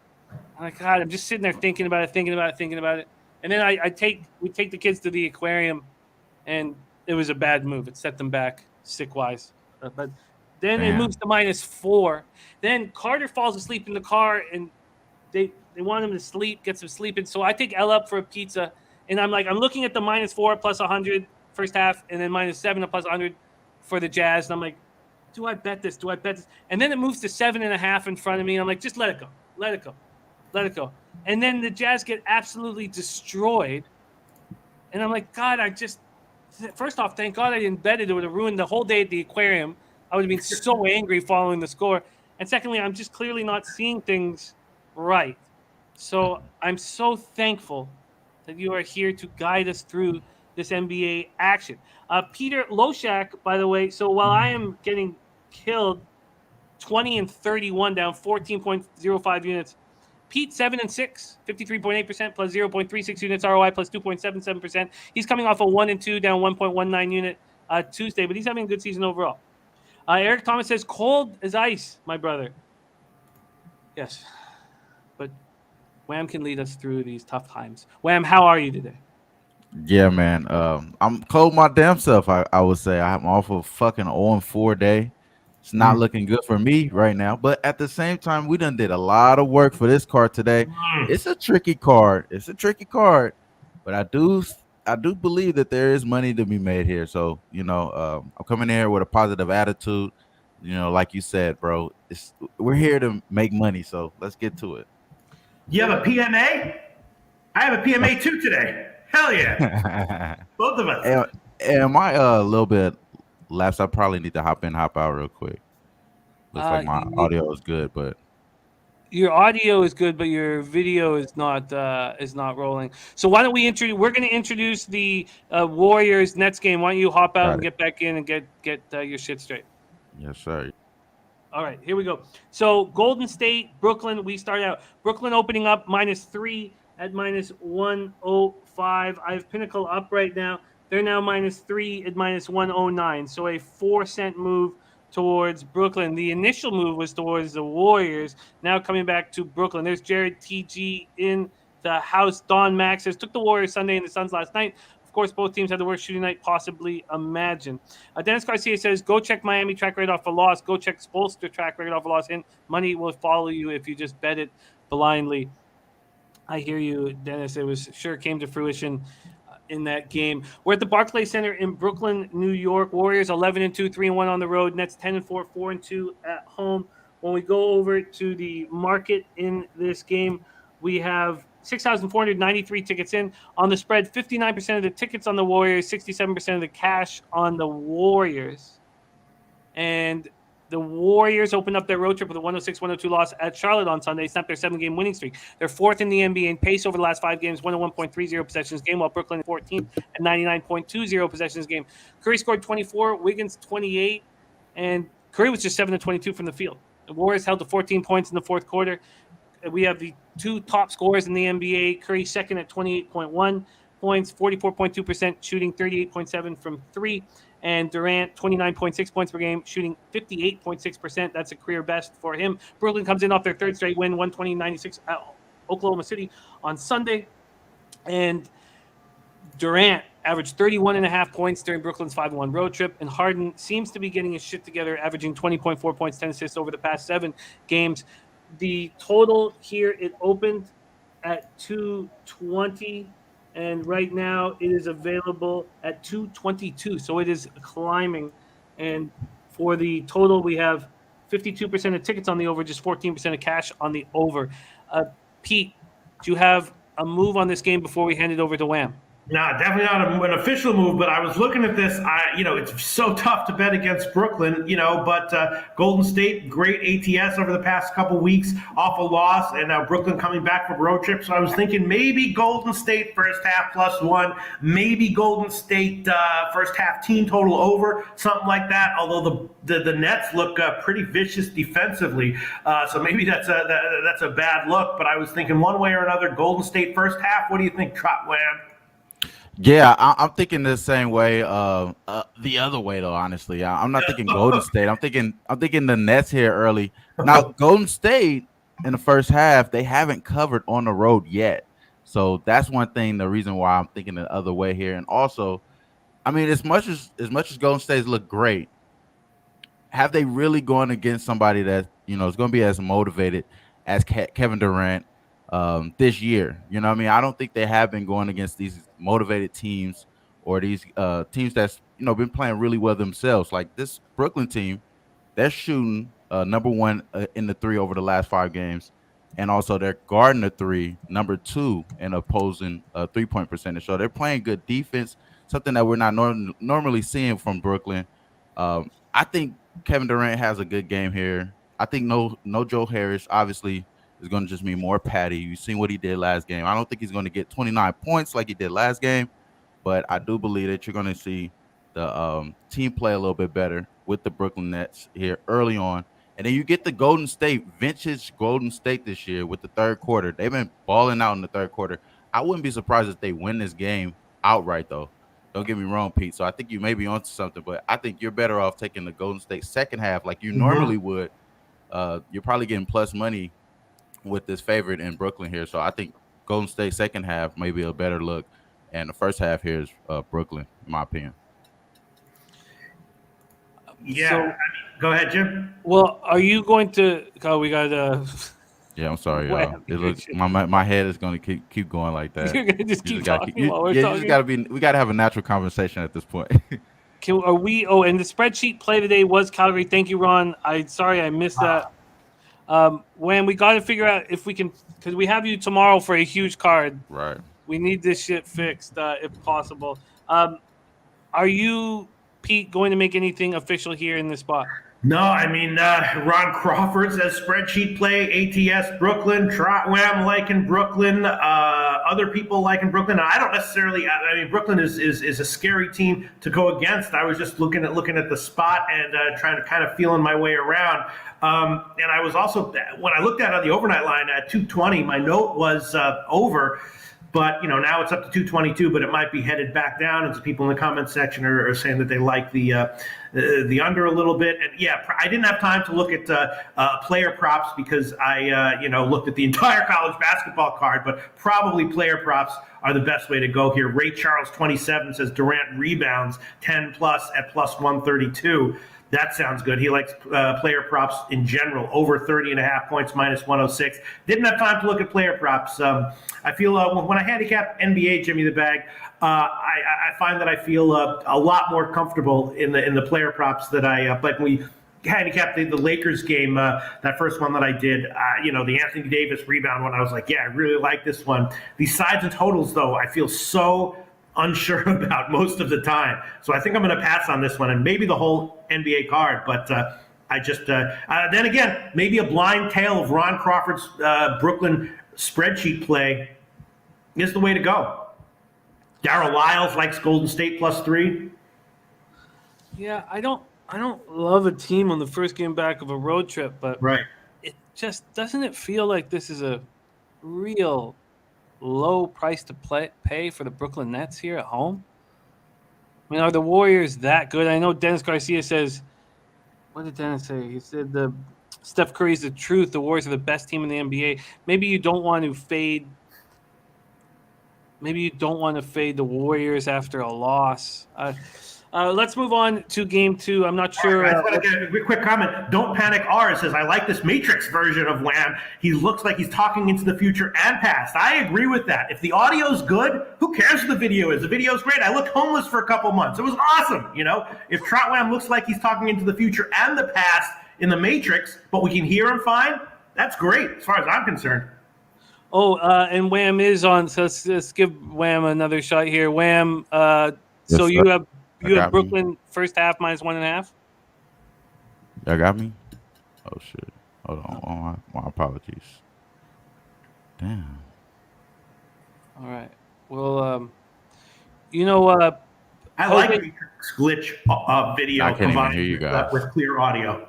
I'm like, God, I'm just sitting there thinking about it. And then we take the kids to the aquarium, and it was a bad move. It set them back sick-wise. But then it moves to -4. Then Carter falls asleep in the car, and they want him to sleep, get some sleep in. So I take Ella up for a pizza, and I'm looking at the -4 plus 100 first half, and then -7 plus 100 for the Jazz. And I'm like, do I bet this? And then it moves to 7.5 in front of me. And I'm like, just let it go. And then the Jazz get absolutely destroyed. And I'm like, God, first off, thank God I didn't bet it. It would have ruined the whole day at the aquarium. I would have been so angry following the score. And secondly, I'm just clearly not seeing things right. So I'm so thankful that you are here to guide us through this NBA action. Peter Loshak, by the way, so while I am getting killed 20 and 31 down 14.05 units, Pete 7-6, 53.8% plus 0.36 units ROI plus 2.77%. He's coming off a 1-2 down 1.19 unit Tuesday, but he's having a good season overall. Eric Thomas says, cold as ice, my brother. Yes, but Wham can lead us through these tough times. Wham, how are you today? Yeah, man. I'm cold my damn self. I would say I'm off of fucking 0-4 day. It's not looking good for me right now. But at the same time, we done did a lot of work for this card today. It's a tricky card. But I do believe that there is money to be made here. So, I'm coming in here with a positive attitude. Like you said, bro, we're here to make money. So let's get to it. You have a PMA? I have a PMA too today. Hell yeah. Both of us. Am I a little bit lapsed? I probably need to hop in, hop out real quick. Looks like my audio is good, but your audio is good, but your video is not rolling. So why don't we we're going to introduce the Warriors Nets game. Why don't you hop out and get back in and get your shit straight? Yes, sir. All right, here we go. So Golden State, Brooklyn, we start out. Brooklyn opening up -3 at -105. I have Pinnacle up right now. They're now -3 at -109. So a 4-cent move towards Brooklyn. The initial move was towards the Warriors. Now coming back to Brooklyn. There's Jared TG in the house. Don Max says, took the Warriors Sunday and the Suns last night. Of course, both teams had the worst shooting night possibly imagined. Dennis Garcia says, go check Miami track record off a loss. Go check Spolster track record off a loss. And money will follow you if you just bet it blindly. I hear you, Dennis. It came to fruition in that game. We're at the Barclays Center in Brooklyn, New York. Warriors 11-2, 3-1 on the road. Nets 10-4, 4-2 at home. When we go over to the market in this game, we have 6,493 tickets in. On the spread, 59% of the tickets on the Warriors, 67% of the cash on the Warriors. And the Warriors opened up their road trip with a 106-102 loss at Charlotte on Sunday, snapped their 7-game winning streak. They're 4th in the NBA in pace over the last 5 games, 101.30 possessions game, while Brooklyn 14th at 99.20 possessions game. Curry scored 24, Wiggins 28, and Curry was just 7-22 from the field. The Warriors held to 14 points in the fourth quarter. We have the 2 top scorers in the NBA. Curry second at 28.1 points, 44.2% shooting, 38.7 from 3. And Durant, 29.6 points per game, shooting 58.6%. That's a career best for him. Brooklyn comes in off their 3rd straight win, 120-96 at Oklahoma City on Sunday. And Durant averaged 31.5 points during Brooklyn's 5-1 road trip. And Harden seems to be getting his shit together, averaging 20.4 points, 10 assists over the past 7 games. The total here, it opened at 220. And right now it is available at 222. So it is climbing. And for the total, we have 52% of tickets on the over, just 14% of cash on the over. Pete, do you have a move on this game before we hand it over to Wham? No, definitely not an official move, but I was looking at this. It's so tough to bet against Brooklyn, but Golden State, great ATS over the past couple weeks off a loss, and now Brooklyn coming back from road trip. So I was thinking maybe Golden State first half +1, maybe Golden State first half team total over, something like that. Although the Nets look pretty vicious defensively, so maybe that's a bad look. But I was thinking one way or another, Golden State first half. What do you think, Trot Wam? Yeah, I'm thinking the same way. The other way though, honestly, I'm not thinking Golden State. I'm thinking the Nets here early. Now, Golden State in the first half, they haven't covered on the road yet, so that's one thing. The reason why I'm thinking the other way here, and also, I mean, as much as Golden State's look great, have they really gone against somebody that is going to be as motivated as Kevin Durant this year? You know what I mean? I don't think they have been going against these motivated teams or these teams that's been playing really well themselves. Like this Brooklyn team, they're shooting number one in the three over the last 5 games, and also they're guarding the three, number two in opposing 3-point percentage. So they're playing good defense, something that we're not normally seeing from Brooklyn. I think Kevin Durant has a good game here. I think no Joe Harris obviously is going to just mean more Patty. You've seen what he did last game. I don't think he's going to get 29 points like he did last game, but I do believe that you're going to see the team play a little bit better with the Brooklyn Nets here early on. And then you get the vintage Golden State this year with the third quarter. They've been balling out in the third quarter. I wouldn't be surprised if they win this game outright, though. Don't get me wrong, Pete. So I think you may be onto something, but I think you're better off taking the Golden State second half like you normally would. You're probably getting plus money with this favorite in Brooklyn here. So I think Golden State second half may be a better look. And the first half here is Brooklyn, in my opinion. Yeah. So, go ahead, Jim. well, are you going to? Oh, we got. Yeah, I'm sorry, y'all. Wham. It looks, my head is going to keep going like that. You're gonna just keep gotta talking while we're you talking. just gotta be. We gotta have a natural conversation at this point. Are we? Oh, and the spreadsheet play today was Calgary. Thank you, Ron. Sorry I missed that. When we got to figure out if we can, because we have you tomorrow for a huge card. Right. We need this shit fixed if possible. Are you, Pete, going to make anything official here in this spot? No, I mean, Ron Crawford says spreadsheet play, ATS Brooklyn, Trot Wam liking Brooklyn, other people liking Brooklyn. I don't necessarily, I mean, Brooklyn is a scary team to go against. I was just looking at the spot and trying to kind of feeling my way around. And I was also, when I looked at it on the overnight line at 220, my note was over. But, now it's up to 222, but it might be headed back down. And some people in the comment section are saying that they like the under a little bit. And, yeah, I didn't have time to look at player props because I, looked at the entire college basketball card. But probably player props are the best way to go here. Ray Charles, 27, says Durant rebounds 10-plus at plus 132. That sounds good. He likes player props in general, over 30.5 points, minus 106. Didn't have time to look at player props. I feel when I handicap NBA, Jimmy the Bag, I find that I feel a lot more comfortable in the player props that like we handicapped the Lakers game, that first one that I did, the Anthony Davis rebound one. I was like, yeah, I really like this one. These sides and totals, though, I feel so unsure about most of the time. So I think I'm going to pass on this one and maybe the whole NBA card. But I just then again, maybe a blind tale of Ron Crawford's Brooklyn spreadsheet play is the way to go. Darryl Lyles likes Golden State +3. Yeah, I don't love a team on the first game back of a road trip, but Right. it just doesn't it feel like this is a real low price to pay for the Brooklyn Nets here at home? I mean, are the Warriors that good? I know Dennis Garcia says, what did Dennis say? He said Steph Curry's the truth. The Warriors are the best team in the NBA. Maybe you don't want to fade the Warriors after a loss. Let's move on to game 2. I'm not sure. I just want to get a quick comment. Don't Panic R says, I like this Matrix version of Wham. He looks like he's talking into the future and past. I agree with that. If the audio's good, who cares what the video is? The video's great. I looked homeless for a couple months. It was awesome. If Trot Wam looks like he's talking into the future and the past in the Matrix, but we can hear him fine, that's great as far as I'm concerned. Oh, and Wham is on, so let's give Wham another shot here. Wham, so you have Brooklyn first half minus 1.5? Y'all got me? Oh, shit. Hold on. My apologies. Damn. All right. Well, I like Matrix glitch video I can't even combined hear you guys. with clear audio.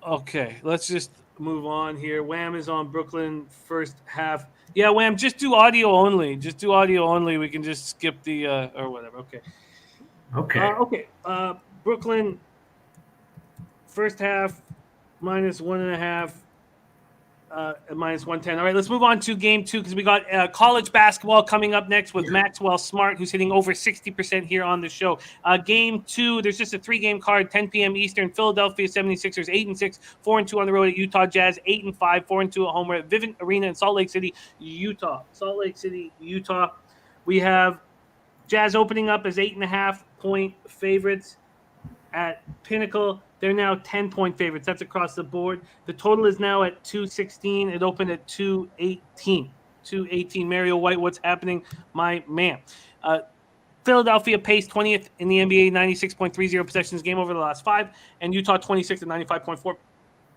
Okay, let's just move on here. Wham is on Brooklyn first half. Yeah, Wham, just do audio only. Just do audio only. We can just skip the or whatever. Okay. Okay. Brooklyn first half -1.5. -110. All right, let's move on to game 2 because we got college basketball coming up next with Maxwell Smart, who's hitting over 60% here on the show. Game 2, there's just a 3-game card, 10 p.m. Eastern. Philadelphia 76ers 8-6, 4-2 on the road at Utah Jazz, 8-5, 4-2 at home. We're at Vivint Arena in Salt Lake City, Utah. We have Jazz opening up as 8.5-point favorites at Pinnacle. They're now 10-point favorites. That's across the board. The total is now at 216. It opened at 218. 218. Mario White, what's happening, my man? Philadelphia paced 20th in the NBA, 96.30 possessions game over the last 5, and Utah 26th at 95.4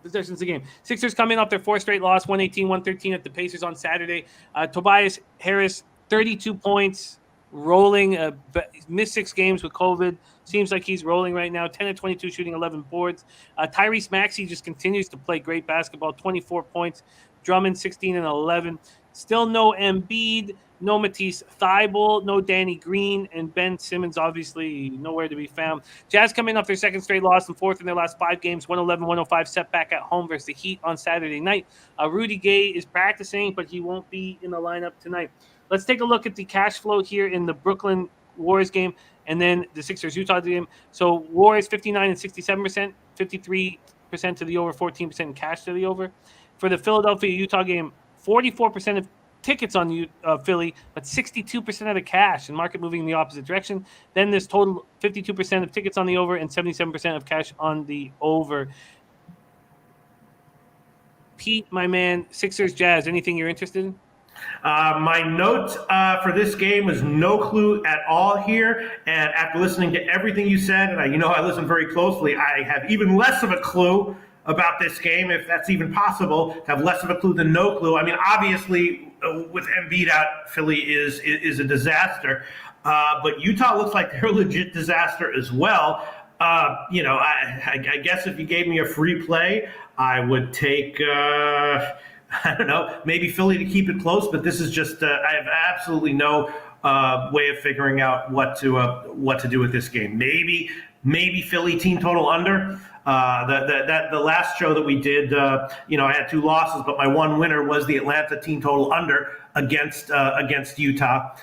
possessions a game. Sixers come in off their 4th straight loss, 118-113 at the Pacers on Saturday. Tobias Harris, 32 points, rolling, missed 6 games with COVID. Seems like he's rolling right now. 10-22 shooting, 11 boards. Tyrese Maxey just continues to play great basketball. 24 points. Drummond 16-11. Still no Embiid, no Matisse Thybulle, no Danny Green, and Ben Simmons obviously nowhere to be found. Jazz come in off their 2nd straight loss and 4th in their last 5 games. 111-105 setback at home versus the Heat on Saturday night. Rudy Gay is practicing, but he won't be in the lineup tonight. Let's take a look at the cash flow here in the Brooklyn Warriors game and then the Sixers-Utah game. So Warriors 59-67%, 53% to the over, 14% in cash to the over. For the Philadelphia-Utah game, 44% of tickets on Philly, but 62% of the cash, and market moving in the opposite direction. Then this total 52% of tickets on the over and 77% of cash on the over. Pete, my man, Sixers-Jazz, anything you're interested in? My note for this game is no clue at all here. And after listening to everything you said, and I listen very closely, I have even less of a clue about this game, if that's even possible, to have less of a clue than no clue. I mean, obviously, with Embiid out, Philly is a disaster. But Utah looks like they're a legit disaster as well. I guess if you gave me a free play, I would take... I don't know, maybe Philly to keep it close, but this is just I have absolutely no way of figuring out what to do with this game. Maybe Philly team total under. The last show that we did, I had 2 losses, but my one winner was the Atlanta team total under against Utah.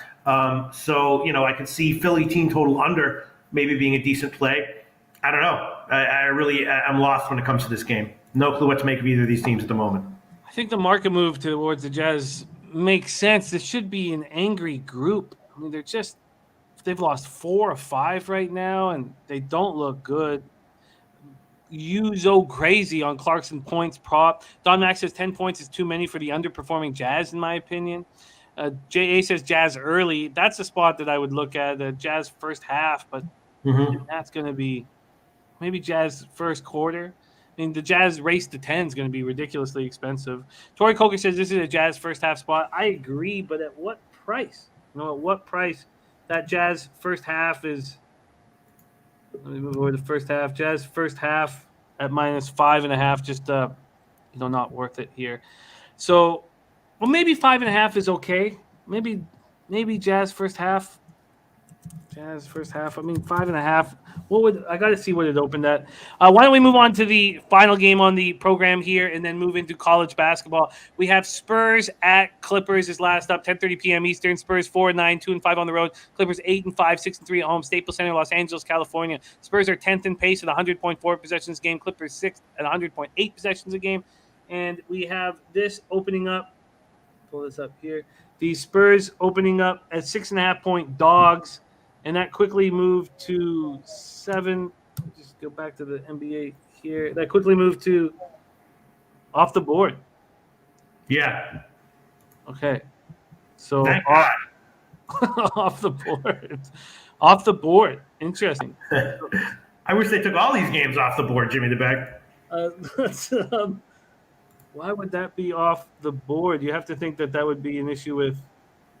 So I could see Philly team total under maybe being a decent play. I don't know. I'm lost when it comes to this game. No clue what to make of either of these teams at the moment. I think the market move towards the Jazz makes sense. This should be an angry group. I mean, they've lost 4 or 5 right now, and they don't look good. Uzo crazy on Clarkson points prop. Don Max says 10 points is too many for the underperforming Jazz, in my opinion. J.A. says Jazz early. That's a spot that I would look at, the Jazz first half, but that's going to be maybe Jazz first quarter. I mean, the Jazz race to 10 is going to be ridiculously expensive. Tori Coker says this is a Jazz first half spot. I agree, but at what price? At what price that Jazz first half is? Let me move over to the first half. Jazz first half at -5.5, just not worth it here. So, well, maybe 5.5 is okay. Maybe Jazz first half. Jazz first half. I mean, 5.5. I got to see what it opened at. Why don't we move on to the final game on the program here and then move into college basketball? We have Spurs at Clippers is last up, 10:30 p.m. Eastern. Spurs 4-9, 2-5 on the road. Clippers 8-5, 6-3 at home. Staples Center, Los Angeles, California. Spurs are 10th in pace at 100.4 possessions a game. Clippers 6th at 100.8 possessions a game. And we have this opening up. Pull this up here. The Spurs opening up at 6.5-point dogs. And that quickly moved to 7. Just go back to the NBA here. That quickly moved to off the board. Yeah. Okay. So off the board. Off the board. Interesting. I wish they took all these games off the board, Jimmy the Bag. Why would that be off the board? You have to think that would be an issue with.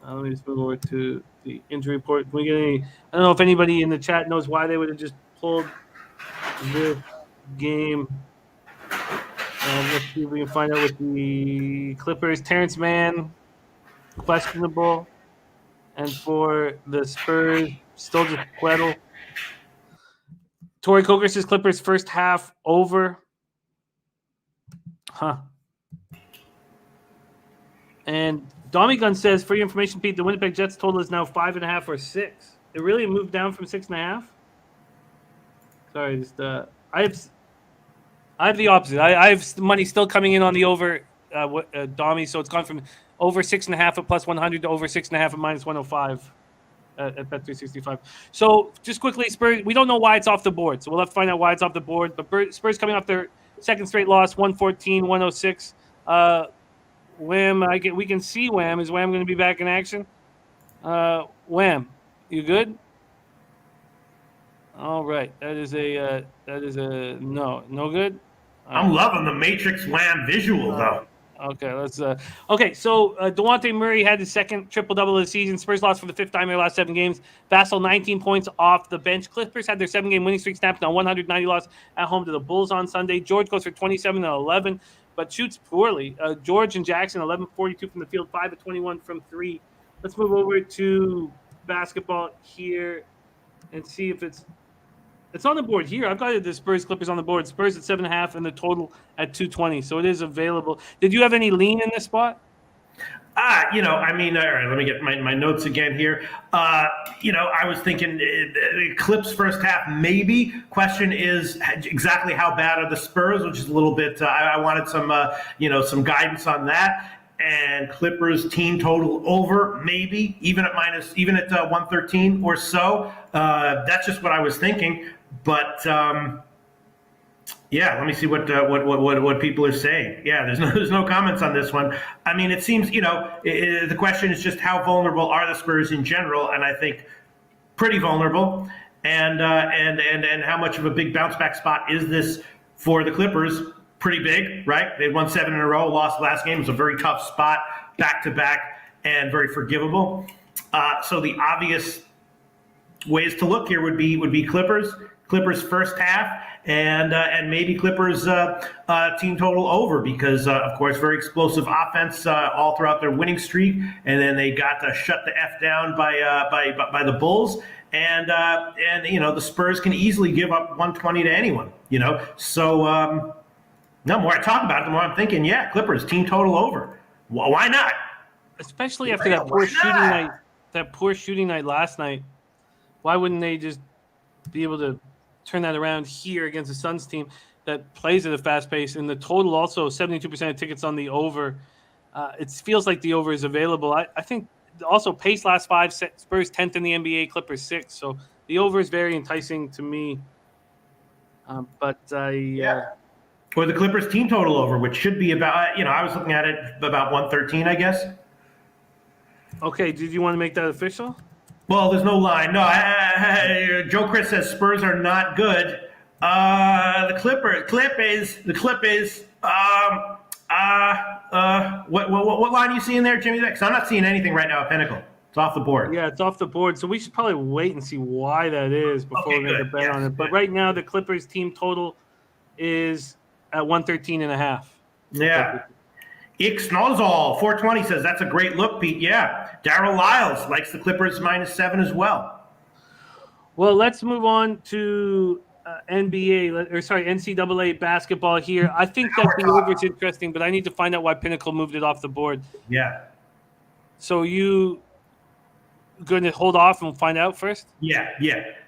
Let me just move over to the injury report. Can we get any? I don't know if anybody in the chat knows why they would have just pulled the game. Let's see if we can find out with the Clippers. Terrence Mann, questionable. And for the Spurs, still just Quettle. Torrey Coker says Clippers first half over. Huh. And Dommy Gun says, for your information, Pete, the Winnipeg Jets total is now 5.5 or 6. It really moved down from 6.5. Sorry, just I have the opposite. I have money still coming in on the over, Dommy. So it's gone from over 6.5 at plus 100 to over 6.5 at minus 105 at Bet365. So just quickly, Spurs. We don't know why it's off the board, so we'll have to find out why it's off the board. But Spurs coming off their second straight loss, 114-106. Wham, we can see Wham. Is Wham going to be back in action? Wham, you good? All right, that is a no good. I'm loving the Matrix Wham visual though. Okay, let's. Okay, so DeJounte Murray had his second triple-double of the season. Spurs lost for the 5th time in their last 7 games. Vassell 19 points off the bench. Clippers had their 7-game winning streak snapped on 190 loss at home to the Bulls on Sunday. George goes for 27 and 11, but shoots poorly. George and Jackson 11-42 from the field, 5-21 from 3. Let's move over to basketball here and see if it's on the board here. I've got the Spurs Clippers on the board. Spurs at 7.5 and the total at 220. So it is available. Did you have any lean in this spot? All right, let me get my notes again here. I was thinking Clips first half, maybe. Question is exactly how bad are the Spurs, which is a little bit, I wanted some guidance on that. And Clippers team total over, maybe, even at 113 or so. That's just what I was thinking. But let me see what people are saying. Yeah, there's no comments on this one. I mean, it seems the question is just how vulnerable are the Spurs in general, and I think pretty vulnerable. And how much of a big bounce back spot is this for the Clippers? Pretty big, right? They won 7 in a row, lost the last game. It was a very tough spot, back to back, and very forgivable. So the obvious ways to look here would be Clippers first half, and maybe Clippers team total over because of course very explosive offense all throughout their winning streak, and then they got shut the F down by the Bulls, and the Spurs can easily give up 120 to anyone, so. The more I talk about it, the more I'm thinking, yeah, Clippers team total over. Well, why not? Especially after that poor shooting night last night. Why wouldn't they just be able to turn that around here against the Suns team that plays at a fast pace? And the total also 72% of tickets on the over. It feels like the over is available. I think also pace last 5, Spurs 10th in the NBA, Clippers 6th. So the over is very enticing to me. Or the Clippers team total over, which should be about, I was looking at it about 113, I guess. Okay, did you want to make that official? Well, there's no line. No, Joe Chris says Spurs are not good. The Clippers. What line are you seeing there, Jimmy? Because I'm not seeing anything right now at Pinnacle. It's off the board. Yeah, it's off the board. So we should probably wait and see why that is before we make a bet on it. But right now, the Clippers team total is at 113.5. Yeah. Ixnozol 420 says that's a great look, Pete. Yeah. Daryl Lyles likes the Clippers -7 as well. Well, let's move on to NCAA basketball here. I think that the over is interesting, but I need to find out why Pinnacle moved it off the board. Yeah. So you going to hold off and find out first? Yeah.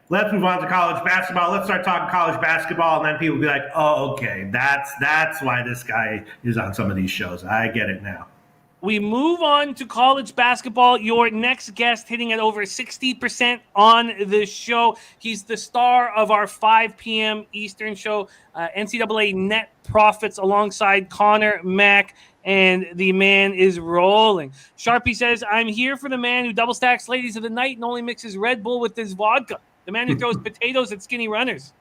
Let's move on to college basketball. Let's start talking college basketball, and then people will be like, oh, okay, that's why this guy is on some of these shows. I get it now. We move on to college basketball. Your next guest hitting at over 60% on the show. He's the star of our 5 p.m. Eastern show, NCAA Net Profits, alongside Connor Mack, and the man is rolling. Sharpie says, I'm here for the man who double stacks ladies of the night and only mixes Red Bull with his vodka. The man who throws potatoes at skinny runners.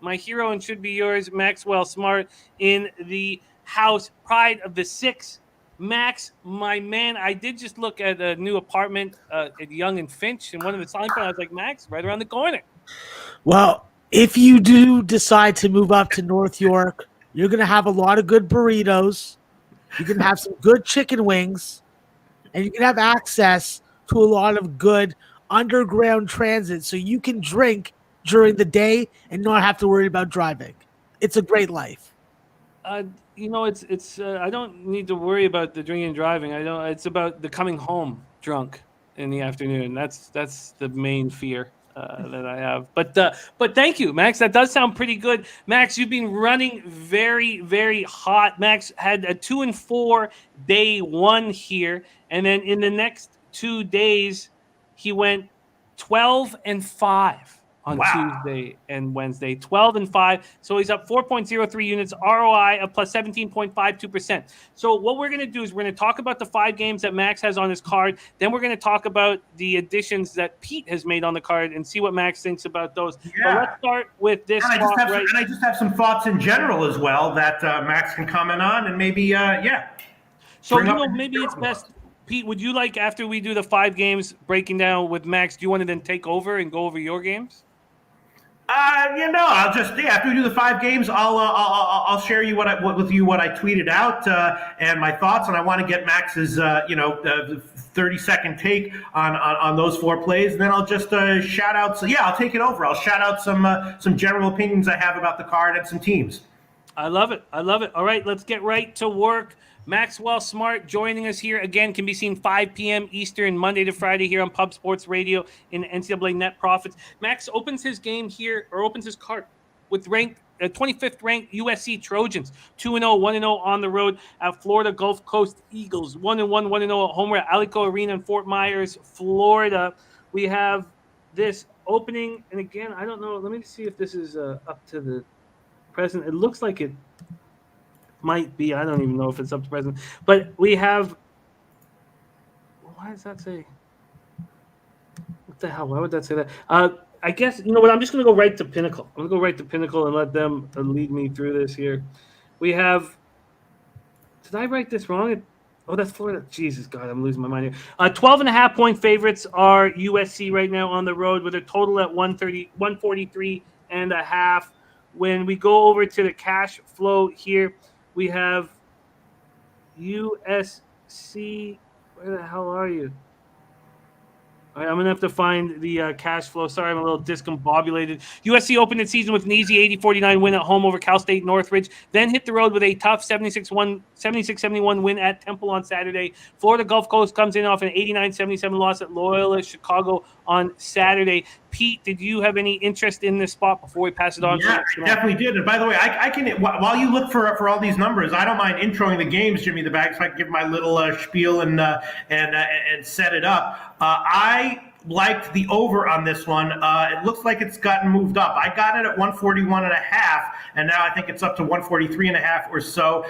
My hero and should be yours, Maxwell Smart, in the house. Pride of the 6. Max, my man, I did just look at a new apartment at Young and Finch, and one of the selling points, I was like, Max, right around the corner. Well, if you do decide to move up to North York, You're going to have a lot of good burritos. You can have some good chicken wings, and you can have access to a lot of good underground transit so you can drink during the day and not have to worry about driving. It's a great life. It's I don't need to worry about the drinking and driving. I don't. It's about the coming home drunk in the afternoon. That's the main fear that I have. But thank you, Max. That does sound pretty good, Max. You've been running very, very hot. Max had a 2-4 day one here, and then in the next 2 days, he went 12-5. On Tuesday and Wednesday, 12-5. So he's up 4.03 units, ROI of plus 17.52%. So what we're going to do is we're going to talk about the 5 games that Max has on his card. Then we're going to talk about the additions that Pete has made on the card and see what Max thinks about those. Yeah. But let's start with this. And I just have some thoughts in general as well that Max can comment on and maybe, So, maybe it's best. Pete, would you like, after we do the 5 games breaking down with Max, do you want to then take over and go over your games? I'll just after we do the 5 games, I'll share what I tweeted out and my thoughts, and I want to get Max's 30-second take on those 4 plays, and then I'll just shout out. So I'll take it over. I'll shout out some general opinions I have about the card and some teams. I love it. All right, let's get right to work. Maxwell Smart joining us here again, can be seen 5 p.m. Eastern, Monday to Friday here on Pub Sports Radio in NCAA Net Profits. Max opens his game here, or opens his card with 25th ranked USC Trojans, 2-0, 1-0 on the road at Florida Gulf Coast Eagles, 1-1, 1-0 at home at Alico Arena in Fort Myers, Florida. We have this opening, and again, I don't know. Let me see if this is up to the present. It looks like it might be. I don't even know if it's up to present. But we have. Why does that say? What the hell? Why would that say that? I guess, you know what? I'm just going to go right to Pinnacle. I'm going to go right to Pinnacle and let them lead me through this here. We have. Did I write this wrong? Oh, that's Florida. Jesus, God, I'm losing my mind here. 12.5-point favorites are USC right now on the road with a total at 143.5. When we go over to the cash flow here, we have USC. Where the hell are you? All right, I'm going to have to find the cash flow. Sorry, I'm a little discombobulated. USC opened its season with an easy 80-49 win at home over Cal State Northridge, then hit the road with a tough 76-71 win at Temple on Saturday. Florida Gulf Coast comes in off an 89-77 loss at Loyola Chicago on Saturday. Pete, did you have any interest in this spot before we pass it on? Yeah, I definitely did. And by the way, I can, while you look for all these numbers, I don't mind introing the games, Jimmy the Bag, so I can give my little spiel and set it up. I liked the over on this one. It looks like it's gotten moved up. I got it at 141.5, and now I think it's up to 143.5 or so.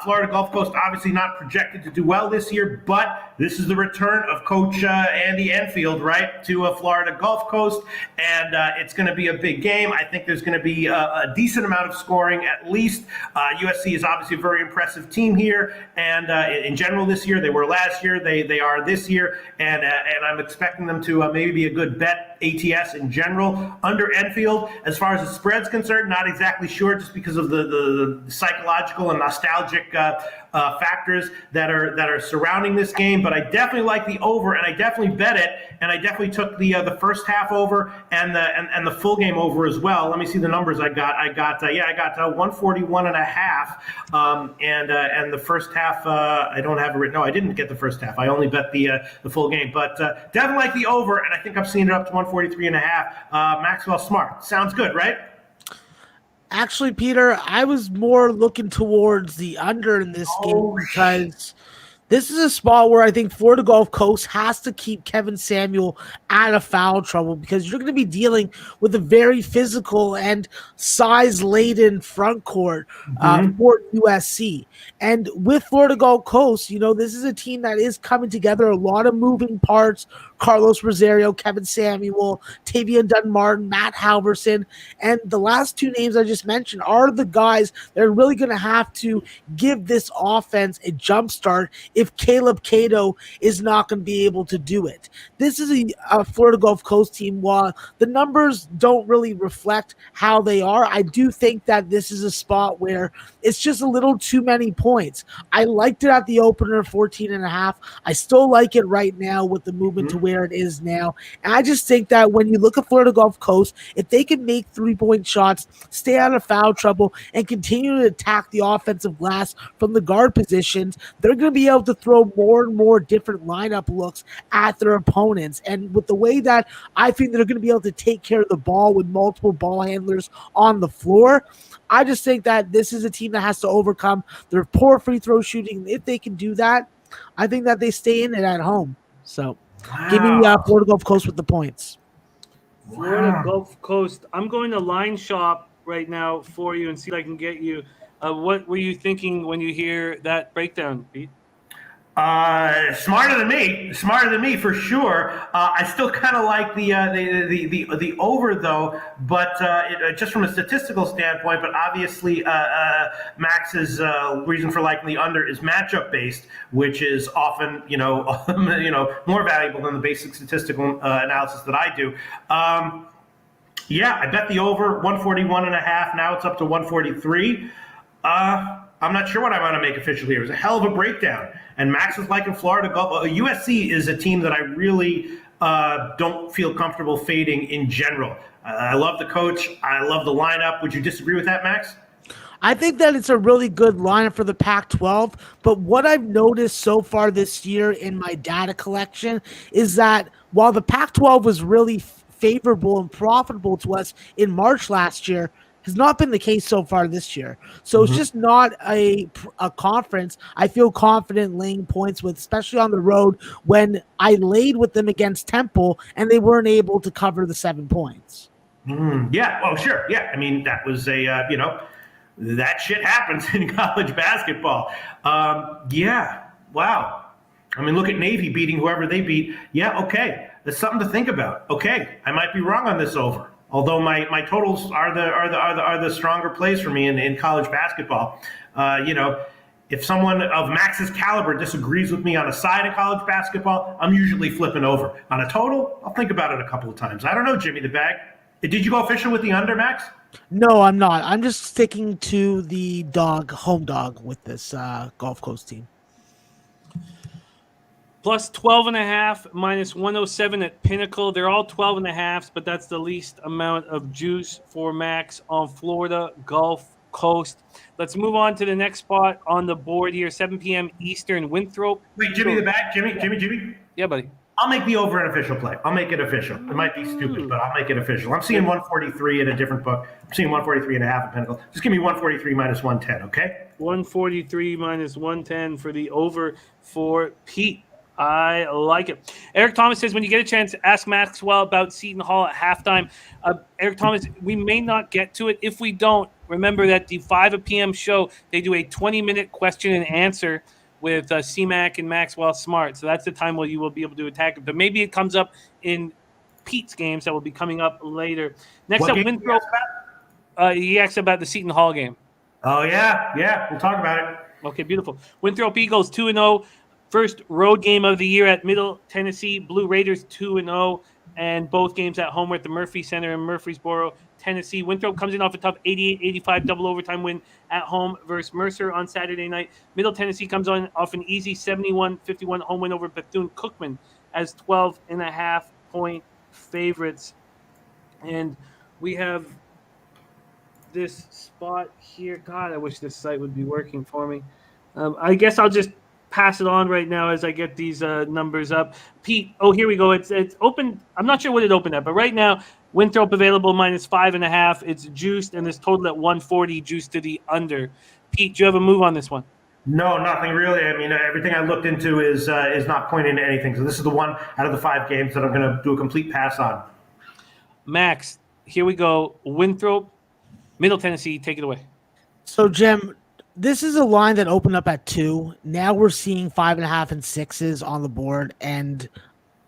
Florida Gulf Coast obviously not projected to do well this year, but this is the return of Coach Andy Enfield, right, to Florida Gulf Coast, and it's going to be a big game. I think there's going to be a decent amount of scoring at least. USC is obviously a very impressive team here, and in general this year, they were last year, they are this year, and I'm expecting them to maybe be a good bet ATS in general under Enfield. As far as the spread's concerned, not exactly sure, just because of the psychological and nostalgic factors that are surrounding this game. But I definitely like the over, and I definitely bet it, and I definitely took the first half over and the full game over as well. Let me see the numbers I got. I got 141.5, and the first half I don't have it written. No, I didn't get the first half. I only bet the full game, but definitely like the over, and I think I've seen it up to 143.5. Maxwell Smart. Sounds good, right? Actually, Peter, I was more looking towards the under in this game because this is a spot where I think Florida Gulf Coast has to keep Kevin Samuel out of foul trouble, because you're going to be dealing with a very physical and size-laden front court for USC. And with Florida Gulf Coast, this is a team that is coming together, a lot of moving parts Carlos Rosario, Kevin Samuel, Tavian Dunmartin, Matt Halverson. And the last two names I just mentioned are the guys that are really going to have to give this offense a jump start if Caleb Cato is not going to be able to do it. This is a Florida Gulf Coast team. While the numbers don't really reflect how they are, I do think that this is a spot where it's just a little too many points. I liked it at the opener, 14.5. I still like it right now with the movement to where it is now. And I just think that when you look at Florida Gulf Coast, if they can make 3-point shots, stay out of foul trouble, and continue to attack the offensive glass from the guard positions, they're going to be able to throw more and more different lineup looks at their opponents. And with the way that I think they're going to be able to take care of the ball with multiple ball handlers on the floor, I just think that this is a team that has to overcome their poor free throw shooting. If they can do that, I think that they stay in it at home. So give me Florida Gulf Coast with the points. Florida Gulf Coast. I'm going to line shop right now for you and see if I can get you. What were you thinking when you hear that breakdown, Pete? Smarter than me for sure. I still kind of like the over though, but just from a statistical standpoint. But obviously, Max's reason for liking the under is matchup based, which is often more valuable than the basic statistical analysis that I do. Yeah, I bet the over 141.5. Now it's up to 143. I'm not sure what I want to make official here. It was a hell of a breakdown. And Max is liking Florida Gulf. USC is a team that I really don't feel comfortable fading in general. I love the coach. I love the lineup. Would you disagree with that, Max? I think that it's a really good lineup for the Pac-12, but what I've noticed so far this year in my data collection is that while the Pac-12 was really favorable and profitable to us in March last year, has not been the case so far this year. So it's just not a conference I feel confident laying points with, especially on the road when I laid with them against Temple and they weren't able to cover the 7 points. Yeah, oh, sure. Yeah, I mean, that was that shit happens in college basketball. Yeah, wow. I mean, look at Navy beating whoever they beat. Yeah, okay. There's something to think about. Okay, I might be wrong on this over. Although my totals are the stronger plays for me in college basketball. If someone of Max's caliber disagrees with me on a side in college basketball, I'm usually flipping over. On a total, I'll think about it a couple of times. I don't know, Jimmy the Bag. Did you go official with the under, Max? No, I'm not. I'm just sticking to the home dog with this Gulf Coast team. Plus 12.5, minus 107 at Pinnacle. They're all 12.5s, but that's the least amount of juice for Max on Florida Gulf Coast. Let's move on to the next spot on the board here, 7 p.m. Eastern, Winthrop. Wait, Jimmy the Bag? Jimmy? Yeah, buddy. I'll make the over an official play. I'll make it official. It might be stupid, but I'll make it official. I'm seeing 143 in a different book. I'm seeing 143.5 at Pinnacle. Just give me 143 minus 110, okay? 143 minus 110 for the over for Pete. I like it. Eric Thomas says, when you get a chance, ask Maxwell about Seton Hall at halftime. Eric Thomas, we may not get to it. If we don't, remember that the 5 p.m. show, they do a 20-minute question and answer with CMAC and Maxwell Smart. So that's the time where you will be able to attack it. But maybe it comes up in Pete's games that will be coming up later. Next what up, Winthrop. He asked about the Seton Hall game. Oh, yeah. We'll talk about it. Okay, beautiful. Winthrop Eagles 2-0. First road game of the year at Middle Tennessee. Blue Raiders 2-0, and both games at home at the Murphy Center in Murfreesboro, Tennessee. Winthrop comes in off a tough 88-85 double overtime win at home versus Mercer on Saturday night. Middle Tennessee comes on off an easy 71-51 home win over Bethune-Cookman as 12.5-point favorites. And we have this spot here. God, I wish this site would be working for me. I guess I'll just pass it on right now as I get these numbers up. Pete, here we go. It's open. I'm not sure what it opened at, but right now, Winthrop available minus 5.5. It's juiced, and this total at 140 juiced to the under. Pete, do you have a move on this one? No, nothing really. I mean, everything I looked into is not pointing to anything. So this is the one out of the 5 games that I'm going to do a complete pass on. Max, here we go. Winthrop, Middle Tennessee, take it away. So, Jim, this is a line that opened up at 2. Now we're seeing 5.5 and 6s on the board. And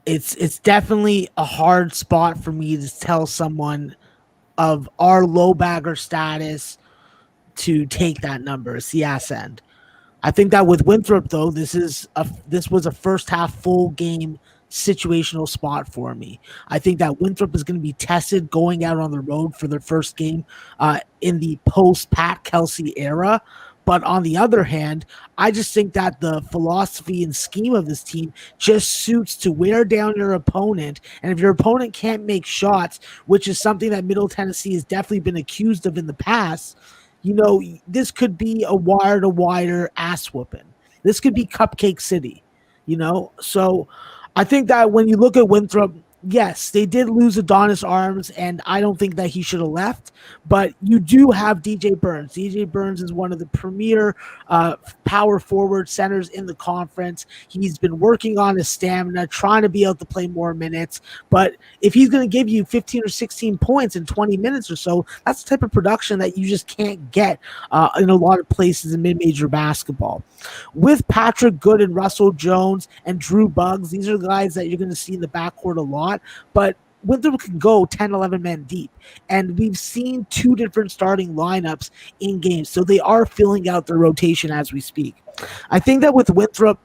it's definitely a hard spot for me to tell someone of our low bagger status to take that number. It's the ass end. I think that with Winthrop, though, this was a first half full game situational spot for me. I think that Winthrop is going to be tested going out on the road for their first game in the post Pat Kelsey era. But on the other hand, I just think that the philosophy and scheme of this team just suits to wear down your opponent. And if your opponent can't make shots, which is something that Middle Tennessee has definitely been accused of in the past, this could be a wire-to-wire ass whooping. This could be Cupcake City, So I think that when you look at Winthrop, yes, they did lose Adonis Arms, and I don't think that he should have left. But you do have DJ Burns. DJ Burns is one of the premier power forward centers in the conference. He's been working on his stamina, trying to be able to play more minutes. But if he's going to give you 15 or 16 points in 20 minutes or so, that's the type of production that you just can't get in a lot of places in mid-major basketball. With Patrick Good and Russell Jones and Drew Buggs, these are the guys that you're going to see in the backcourt a lot. But Winthrop can go 10, 11 men deep. And we've seen two different starting lineups in games. So they are filling out their rotation as we speak. I think that with Winthrop,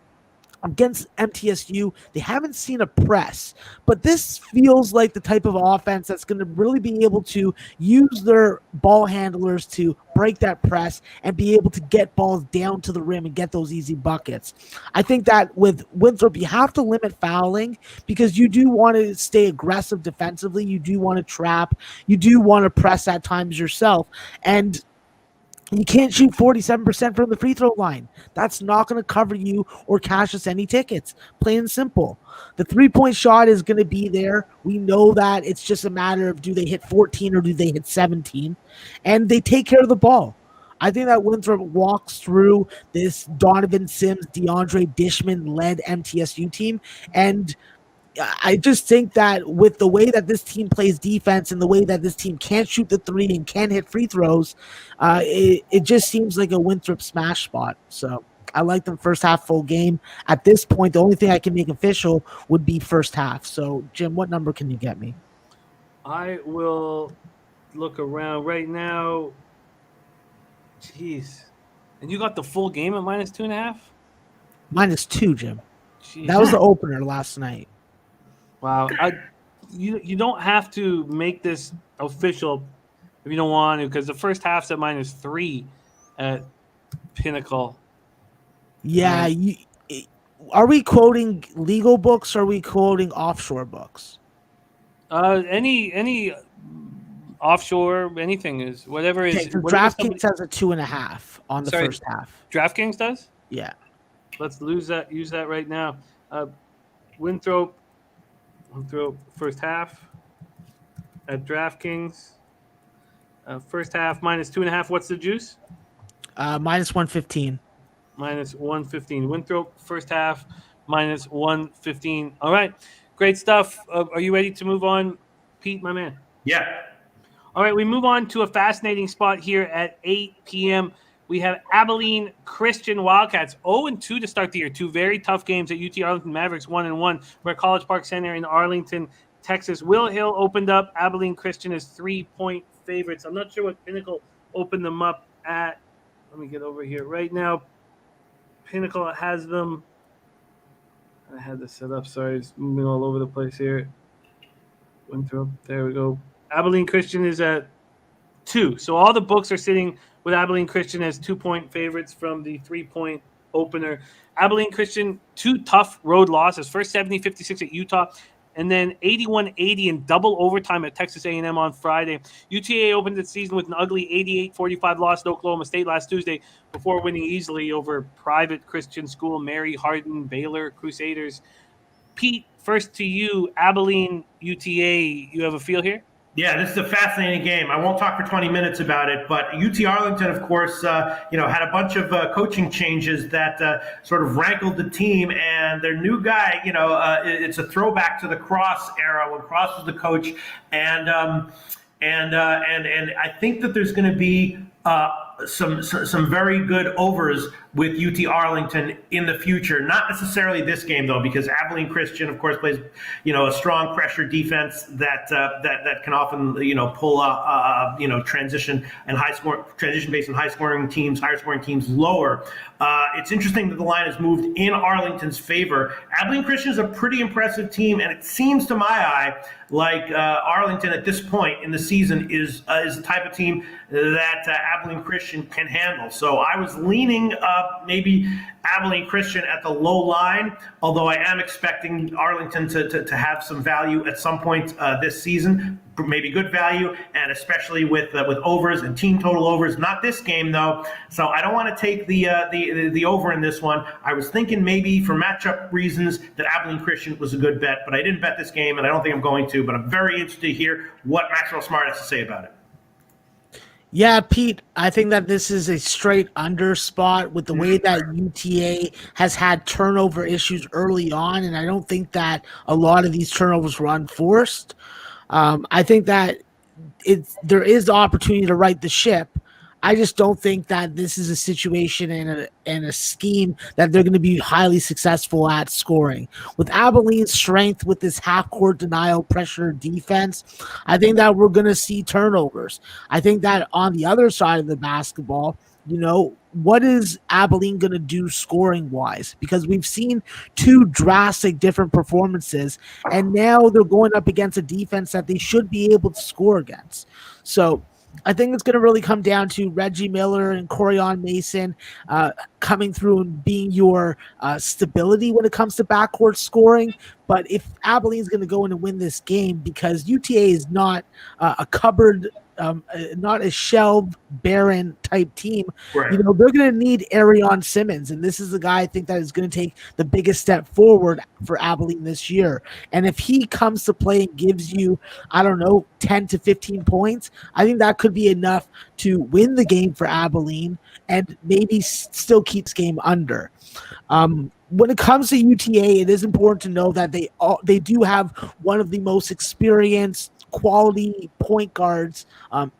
against MTSU, they haven't seen a press, but this feels like the type of offense that's going to really be able to use their ball handlers to break that press and be able to get balls down to the rim and get those easy buckets. I think that with Winthrop, you have to limit fouling because you do want to stay aggressive defensively. You do want to trap. You do want to press at times yourself. And you can't shoot 47% from the free throw line. That's not going to cover you or cash us any tickets. Plain and simple. The three-point shot is going to be there. We know that. It's just a matter of do they hit 14 or do they hit 17. And they take care of the ball. I think that Winthrop walks through this Donovan Sims, DeAndre Dishman-led MTSU team, and I just think that with the way that this team plays defense and the way that this team can't shoot the three and can't hit free throws, it just seems like a Winthrop smash spot. So I like them first half full game. At this point, the only thing I can make official would be first half. So, Jim, what number can you get me? I will look around right now. Jeez. And you got the full game at -2.5? -2, Jim. Jeez. That was the opener last night. Wow. You don't have to make this official if you don't want to, because the first half's at -3 at Pinnacle. Yeah. Are we quoting legal books or are we quoting offshore books? Any offshore, anything is whatever is. Okay, DraftKings has a 2.5 on the first half. DraftKings does? Yeah. Let's use that right now. Winthrop first half at DraftKings. First half -2.5. What's the juice? -115. -115. Winthrop first half -115. All right, great stuff. Are you ready to move on, Pete, my man? Yeah. All right, we move on to a fascinating spot here at 8 p.m. We have Abilene Christian Wildcats 0-2 to start the year. Two very tough games at UT Arlington Mavericks 1-1. We're at College Park Center in Arlington, Texas. Will Hill opened up Abilene Christian as 3-point favorites. I'm not sure what Pinnacle opened them up at. Let me get over here right now. Pinnacle has them. I had this set up. Sorry, it's moving all over the place here. Winthrop. There we go. Abilene Christian is at 2. So all the books are sitting with Abilene Christian as 2-point favorites from the 3-point opener. Abilene Christian, 2 tough road losses. First 70-56 at Utah, and then 81-80 in double overtime at Texas A&M on Friday. UTA opened the season with an ugly 88-45 loss to Oklahoma State last Tuesday before winning easily over private Christian school Mary Hardin Baylor Crusaders. Pete, first to you, Abilene UTA. You have a feel here? Yeah, this is a fascinating game. I won't talk for 20 minutes about it, but UT Arlington, of course, had a bunch of coaching changes that sort of rankled the team, and their new guy, it's a throwback to the Cross era when Cross was the coach, and I think that there's going to be some very good overs with UT Arlington in the future. Not necessarily this game though, because Abilene Christian, of course, plays a strong pressure defense that can often pull transition based on high scoring teams lower. It's interesting that the line has moved in Arlington's favor. Abilene Christian is a pretty impressive team, and it seems to my eye like Arlington at this point in the season is the type of team that Abilene Christian can handle. So I was leaning maybe Abilene Christian at the low line, although I am expecting Arlington to have some value at some point this season, maybe good value, and especially with overs and team total overs. Not this game though, so I don't want to take the over in this one. I was thinking maybe for matchup reasons that Abilene Christian was a good bet, but I didn't bet this game, and I don't think I'm going to. But I'm very interested to hear what Maxwell Smart has to say about it. Yeah, Pete, I think that this is a straight under spot with the way that UTA has had turnover issues early on, and I don't think that a lot of these turnovers were unforced. I think that there is the opportunity to right the ship. I just don't think that this is a situation and a scheme that they're going to be highly successful at scoring. With Abilene's strength with this half-court denial pressure defense, I think that we're going to see turnovers. I think that on the other side of the basketball, what is Abilene going to do scoring-wise? Because we've seen two drastic different performances, and now they're going up against a defense that they should be able to score against. So I think it's going to really come down to Reggie Miller and Corian Mason coming through and being your stability when it comes to backcourt scoring. But if Abilene is going to go in and win this game, because UTA is not a cupboard, not a shelved, barren type team, right, they're going to need Arion Simmons. And this is the guy I think that is going to take the biggest step forward for Abilene this year. And if he comes to play and gives you, 10 to 15 points, I think that could be enough to win the game for Abilene and maybe still keeps game under. When it comes to UTA, it is important to know that they do have one of the most experienced quality point guards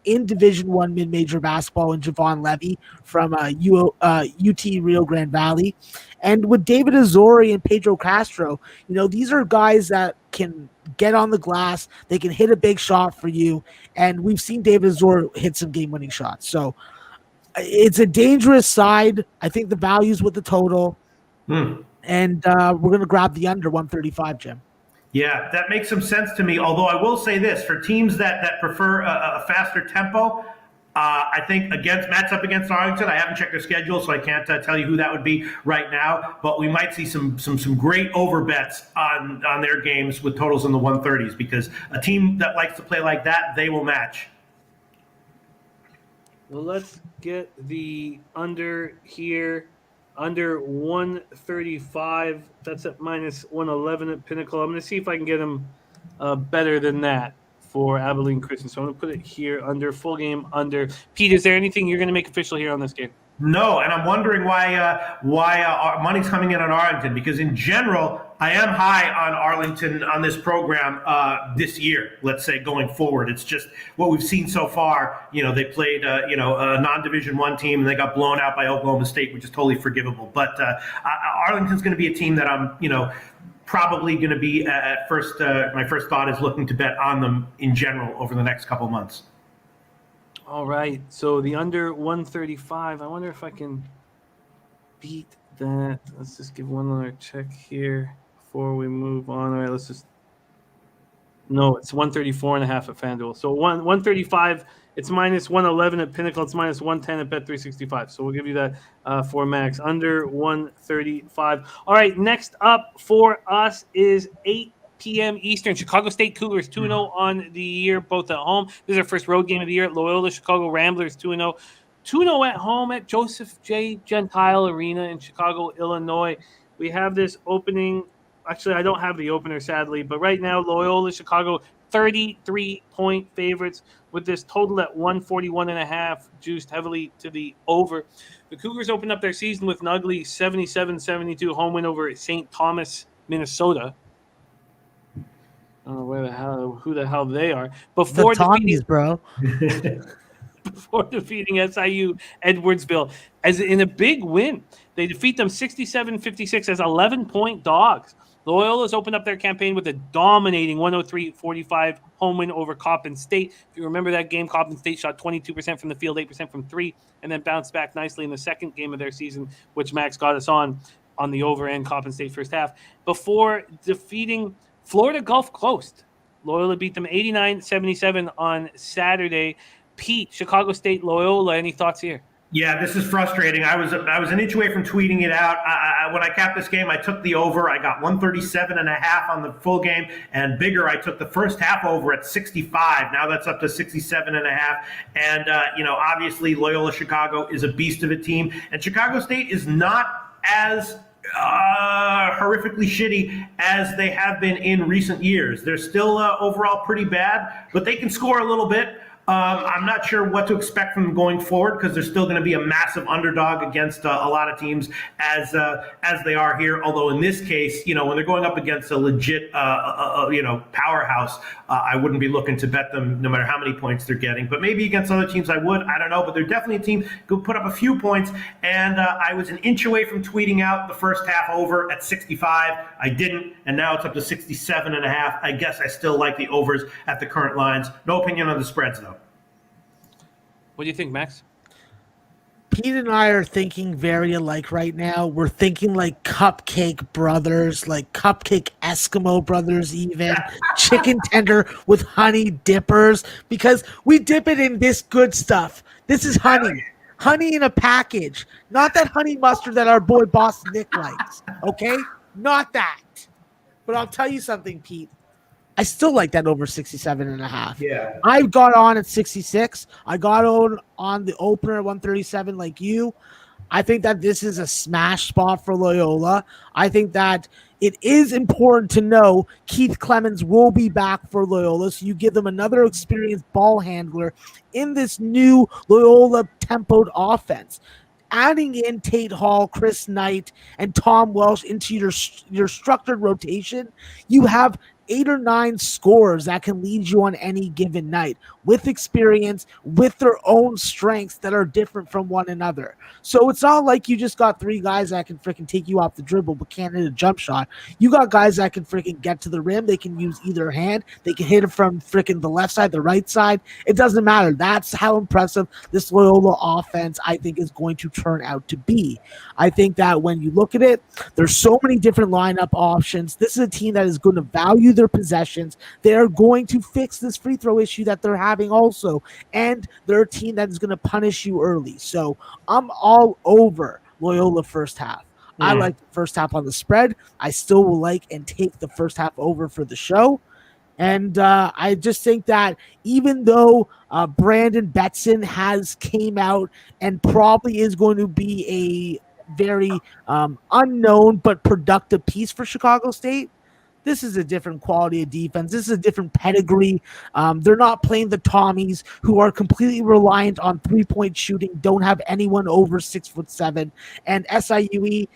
in Division I mid-major basketball in Javon Levy from UT Rio Grande Valley. And with David Azori and Pedro Castro, these are guys that can get on the glass. They can hit a big shot for you. And we've seen David Azori hit some game-winning shots. So it's a dangerous side. I think the value's with the total. And we're going to grab the under 135, Jim. Yeah, that makes some sense to me. Although I will say this, for teams that prefer a faster tempo, I think match up against Arlington. I haven't checked their schedule, so I can't tell you who that would be right now. But we might see some great over bets on their games with totals in the 130s, because a team that likes to play like that, they will match. Well, let's get the under here. Under 135. That's at minus 111 at Pinnacle. I'm going to see if I can get them better than that for Abilene Christian. So I'm going to put it here under, full game under. Pete, is there anything you're going to make official here on this game? No, and I'm wondering why money's coming in on Arlington, because in general, I am high on Arlington on this program this year, let's say, going forward. It's just what we've seen so far. They played a non-Division I team, and they got blown out by Oklahoma State, which is totally forgivable. But Arlington's going to be a team that I'm, probably going to be at first. My first thought is looking to bet on them in general over the next couple months. All right, so the under 135. I wonder if I can beat that. Let's just give one other check here before we move on. All right, no, it's 134.5 at FanDuel. So 135, it's minus 111 at Pinnacle. It's minus 110 at Bet365. So we'll give you that for Max. Under 135. All right, next up for us is 8 p.m. Eastern. Chicago State Cougars 2-0 on the year, both at home. This is our first road game of the year at Loyola Chicago Ramblers 2-0. 2-0 at home at Joseph J. Gentile Arena in Chicago, Illinois. We have this opening. Actually, I don't have the opener, sadly, but right now, Loyola Chicago, 33-point favorites with this total at 141.5, juiced heavily to the over. The Cougars opened up their season with an ugly 77-72 home win over St. Thomas, Minnesota. I don't know who the hell they are. Before the Tommies, bro. before defeating SIU Edwardsville as in a big win. They defeat them 67-56 as 11-point dogs. Loyola's opened up their campaign with a dominating 103-45 home win over Coppin State. If you remember that game, Coppin State shot 22% from the field, 8% from three, and then bounced back nicely in the second game of their season, which Max got us on the over end Coppin State first half, before defeating Florida Gulf Coast. Loyola beat them 89-77 on Saturday. Pete, Chicago State, Loyola, any thoughts here? Yeah, this is frustrating. I was an inch away from tweeting it out. When I capped this game, I took the over. I got 137.5 on the full game, and bigger, I took the first half over at 65. Now that's up to 67.5. And obviously Loyola Chicago is a beast of a team, and Chicago State is not as horrifically shitty as they have been in recent years. They're still overall pretty bad, but they can score a little bit. I'm not sure what to expect from them going forward because they're still going to be a massive underdog against a lot of teams as they are here. Although in this case, when they're going up against a legit powerhouse, I wouldn't be looking to bet them no matter how many points they're getting. But maybe against other teams I would. I don't know. But they're definitely a team who put up a few points. And I was an inch away from tweeting out the first half over at 65. I didn't. And now it's up to 67.5. I guess I still like the overs at the current lines. No opinion on the spreads, though. What do you think, Max? Pete and I are thinking very alike right now. We're thinking like cupcake brothers, like cupcake Eskimo brothers even, chicken tender with honey dippers, because we dip it in this good stuff. This is honey. Honey in a package. Not that honey mustard that our boy Boss Nick likes, okay? Not that. But I'll tell you something, Pete. I still like that over 67.5. Yeah. I got on at 66. I got on the opener at 137 like you. I think that this is a smash spot for Loyola. I think that it is important to know Keith Clemens will be back for Loyola, so you give them another experienced ball handler in this new Loyola tempoed offense. Adding in Tate Hall, Chris Knight, and Tom Welsh into your structured rotation, you have 8 or 9 scorers that can lead you on any given night with experience, with their own strengths that are different from one another. So it's not like you just got 3 guys that can freaking take you off the dribble but can't hit a jump shot. You got guys that can freaking get to the rim. They can use either hand. They can hit it from freaking the left side, the right side. It doesn't matter. That's how impressive this Loyola offense, I think, is going to turn out to be. I think that when you look at it, there's so many different lineup options. This is a team that is going to value their possessions. They are going to fix this free throw issue that they're having also, and they're a team that is going to punish you early. So I'm all over Loyola first half. I like the first half on the spread. I still will like and take the first half over for the show. And I just think that even though Brandon Betson has came out and probably is going to be a very unknown but productive piece for Chicago State, this is a different quality of defense. This is a different pedigree. They're not playing the Tommies, who are completely reliant on three-point shooting, don't have anyone over 6'7". And SIUE,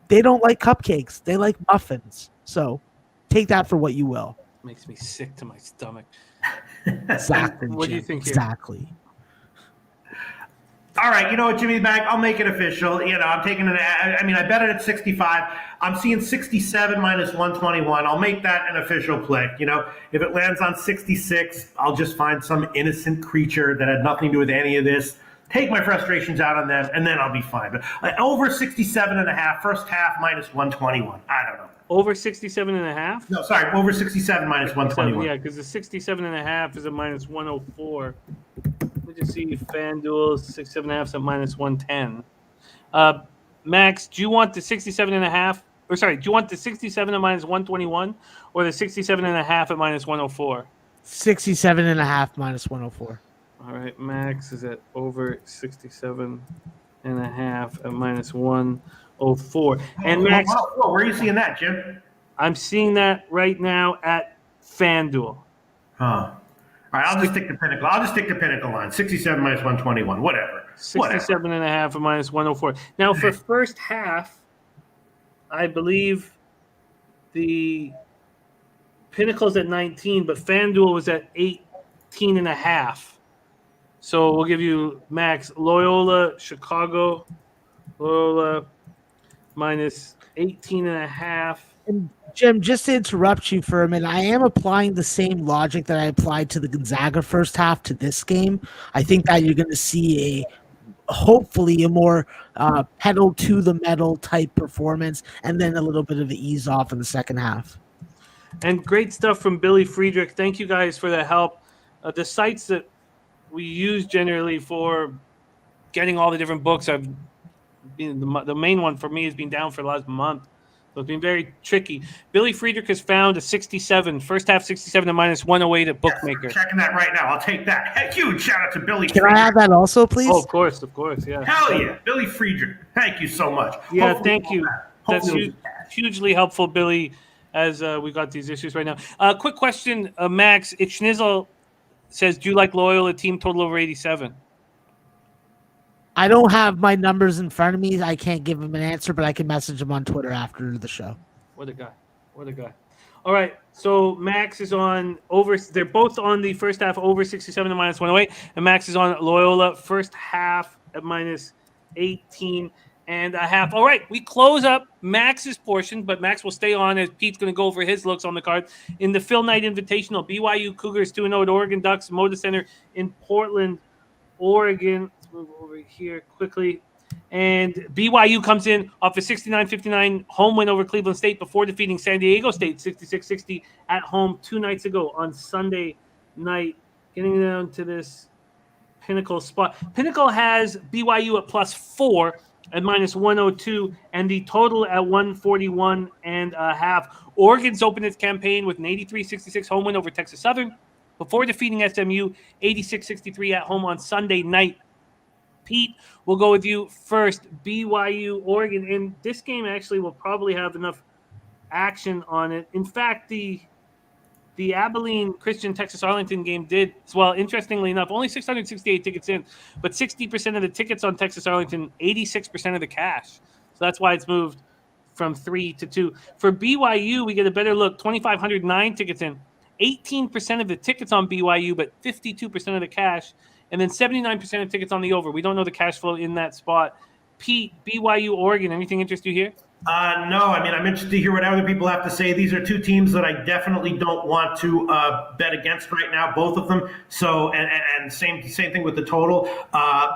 they don't like cupcakes. They like muffins. So take that for what you will. Makes me sick to my stomach. Exactly. What do you think here? Exactly. All right, you know what, Jimmy Bag, I'll make it official. I'm taking it. I bet it at 65. I'm seeing 67 minus 121. I'll make that an official play. If it lands on 66, I'll just find some innocent creature that had nothing to do with any of this, take my frustrations out on them, and then I'll be fine. But over 67.5, first half minus 121. I don't know. Over 67.5? No, sorry, over 67 minus 121. Yeah, because the 67.5 is a minus 104. Let me just see FanDuel 67.5 is at minus 110. Max, do you want the 67.5? Or sorry, do you want the 67 at minus 121 or the 67.5 at minus 104? 67.5 minus 104. All right, Max is at over 67.5 at minus 104. And Max, where are you seeing that, Jim? I'm seeing that right now at FanDuel. Huh. All right, I'll just stick to Pinnacle. Line. 67 minus 121, whatever. 67.5 at minus 104. Now, for first half, I believe the Pinnacle's at 19, but FanDuel was at 18.5. So we'll give you Max Loyola, Chicago, Loyola minus 18.5. And Jim, just to interrupt you for a minute, I am applying the same logic that I applied to the Gonzaga first half to this game. I think that you're going to see hopefully a more pedal to the metal type performance, and then a little bit of the ease off in the second half. And great stuff from Billy Friedrich. Thank you guys for the help. The sites that we use generally for getting all the different books, I've been the main one for me has been down for the last month. So it's been very tricky. Billy Friedrich has found a 67, first half 67 to minus 108 at Bookmaker. Yes, checking that right now. I'll take that. Heck, huge shout out to Billy Can Friedrich. I have that also, please? Oh, of course, yeah. Hell yeah, Billy Friedrich. Thank you so much. Yeah, Hopefully thank you. That's hugely helpful, Billy, as we got these issues right now. Quick question, Max. It's Schnizzle says, do you like Loyola team total over 87? I don't have my numbers in front of me. I can't give him an answer, but I can message him on Twitter after the show. What a guy. All right, so Max is on over. They're both on the first half over 67 to minus 108, and Max is on Loyola first half at minus 18.5. All right, we close up Max's portion, but Max will stay on as Pete's going to go over his looks on the card. In the Phil Knight Invitational, BYU Cougars 2-0 at Oregon Ducks, Moda Center in Portland, Oregon. Let's move over here quickly. And BYU comes in off a 69-59 home win over Cleveland State before defeating San Diego State 66-60 at home 2 nights ago on Sunday night. Getting down to this Pinnacle spot. Pinnacle has BYU at +4 at minus 102 and the total at 141.5. Oregon's opened its campaign with an 83-66 home win over Texas Southern before defeating SMU 86-63 at home on Sunday night. Pete, we'll go with you first. BYU, Oregon. And this game actually will probably have enough action on it. In fact, the Abilene Christian Texas Arlington game did, well, interestingly enough, only 668 tickets in, but 60% of the tickets on Texas Arlington, 86% of the cash. So that's why it's moved from 3 to 2. For BYU, we get a better look. 2,509 tickets in, 18% of the tickets on BYU, but 52% of the cash. And then 79% of tickets on the over. We don't know the cash flow in that spot. Pete, BYU, Oregon, anything interest you here? No, I mean, I'm interested to hear what other people have to say. These are two teams that I definitely don't want to bet against right now, both of them. So, and same thing with the total.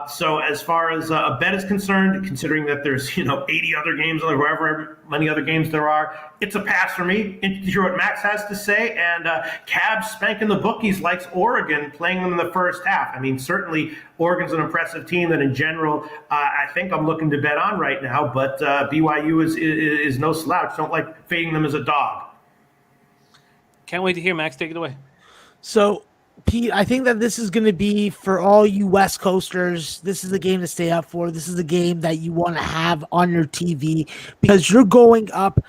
So as far as a bet is concerned, considering that there's, 80 other games or however many other games there are, it's a pass for me. Interested to hear what Max has to say. And Cab spanking the bookies likes Oregon, playing them in the first half. I mean, certainly Oregon's an impressive team that in general, I think I'm looking to bet on right now, but BYU is no slouch. Don't like fading them as a dog. Can't wait to hear, Max. Take it away. So, Pete, I think that this is going to be for all you West Coasters. This is the game to stay up for. This is the game that you want to have on your TV because you're going up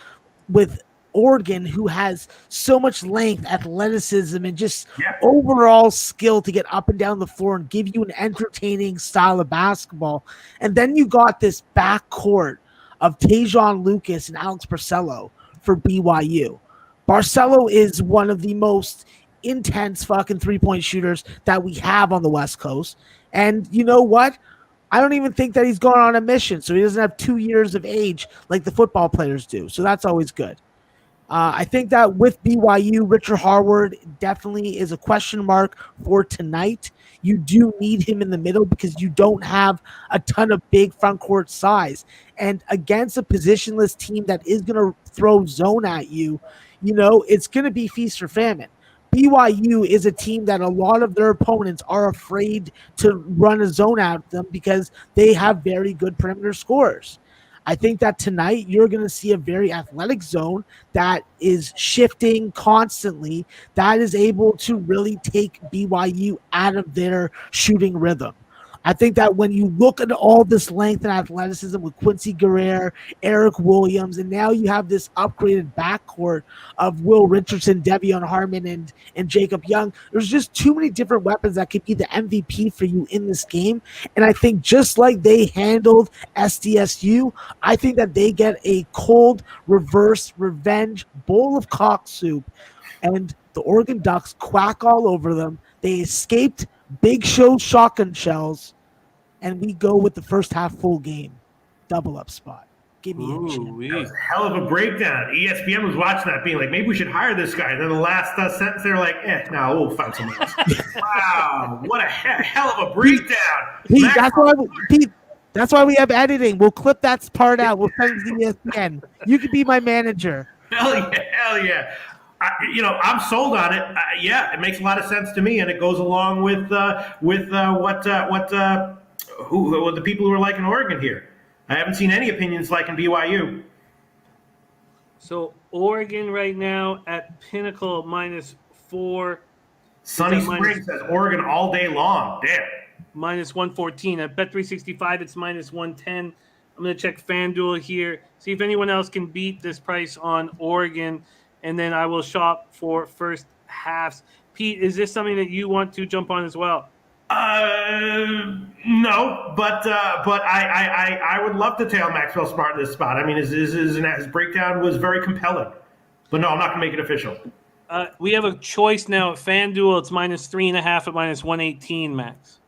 with Oregon, who has so much length, athleticism, and just overall skill to get up and down the floor and give you an entertaining style of basketball. And then you got this backcourt of Tajon Lucas and Alex Barcelo for BYU. Barcelo is one of the most intense fucking three-point shooters that we have on the West Coast. And you know what? I don't even think that he's going on a mission, so he doesn't have 2 years of age like the football players do. So that's always good. I think that with BYU, Richard Harward definitely is a question mark for tonight. You do need him in the middle because you don't have a ton of big front court size. And against a positionless team that is going to throw zone at you, it's going to be feast or famine. BYU is a team that a lot of their opponents are afraid to run a zone at them because they have very good perimeter scorers. I think that tonight you're going to see a very athletic zone that is shifting constantly, that is able to really take BYU out of their shooting rhythm. I think that when you look at all this length and athleticism with Quincy Guerrero, Eric Williams, and now you have this upgraded backcourt of Will Richardson, Devion Harmon, and Jacob Young, there's just too many different weapons that could be the MVP for you in this game. And I think just like they handled SDSU, I think that they get a cold reverse revenge bowl of cock soup and the Oregon Ducks quack all over them. They escaped Big Show shotgun shells, and we go with the first half full game. Double up spot. Give me a chance. That was a hell of a breakdown. ESPN was watching that, being like, maybe we should hire this guy. And then the last sentence, they were like, no, we'll find someone else. Wow, what a hell of a breakdown. Pete, that's why we have editing. We'll clip that part out. We'll send it to ESPN. You can be my manager. Hell yeah. I'm sold on it. Yeah, it makes a lot of sense to me, and it goes along with what the people who are liking Oregon here. I haven't seen any opinions liking BYU. So Oregon right now at Pinnacle -4. Sunny Spring says Oregon all day long. Damn. -114. At Bet365, it's -110. I'm going to check FanDuel here, see if anyone else can beat this price on Oregon, and then I will shop for first halves. Pete, is this something that you want to jump on as well? No, but I would love to tail Maxwell Smart in this spot. I mean, his breakdown was very compelling. But no, I'm not going to make it official. We have a choice now at FanDuel. It's -3.5 at -118, Max.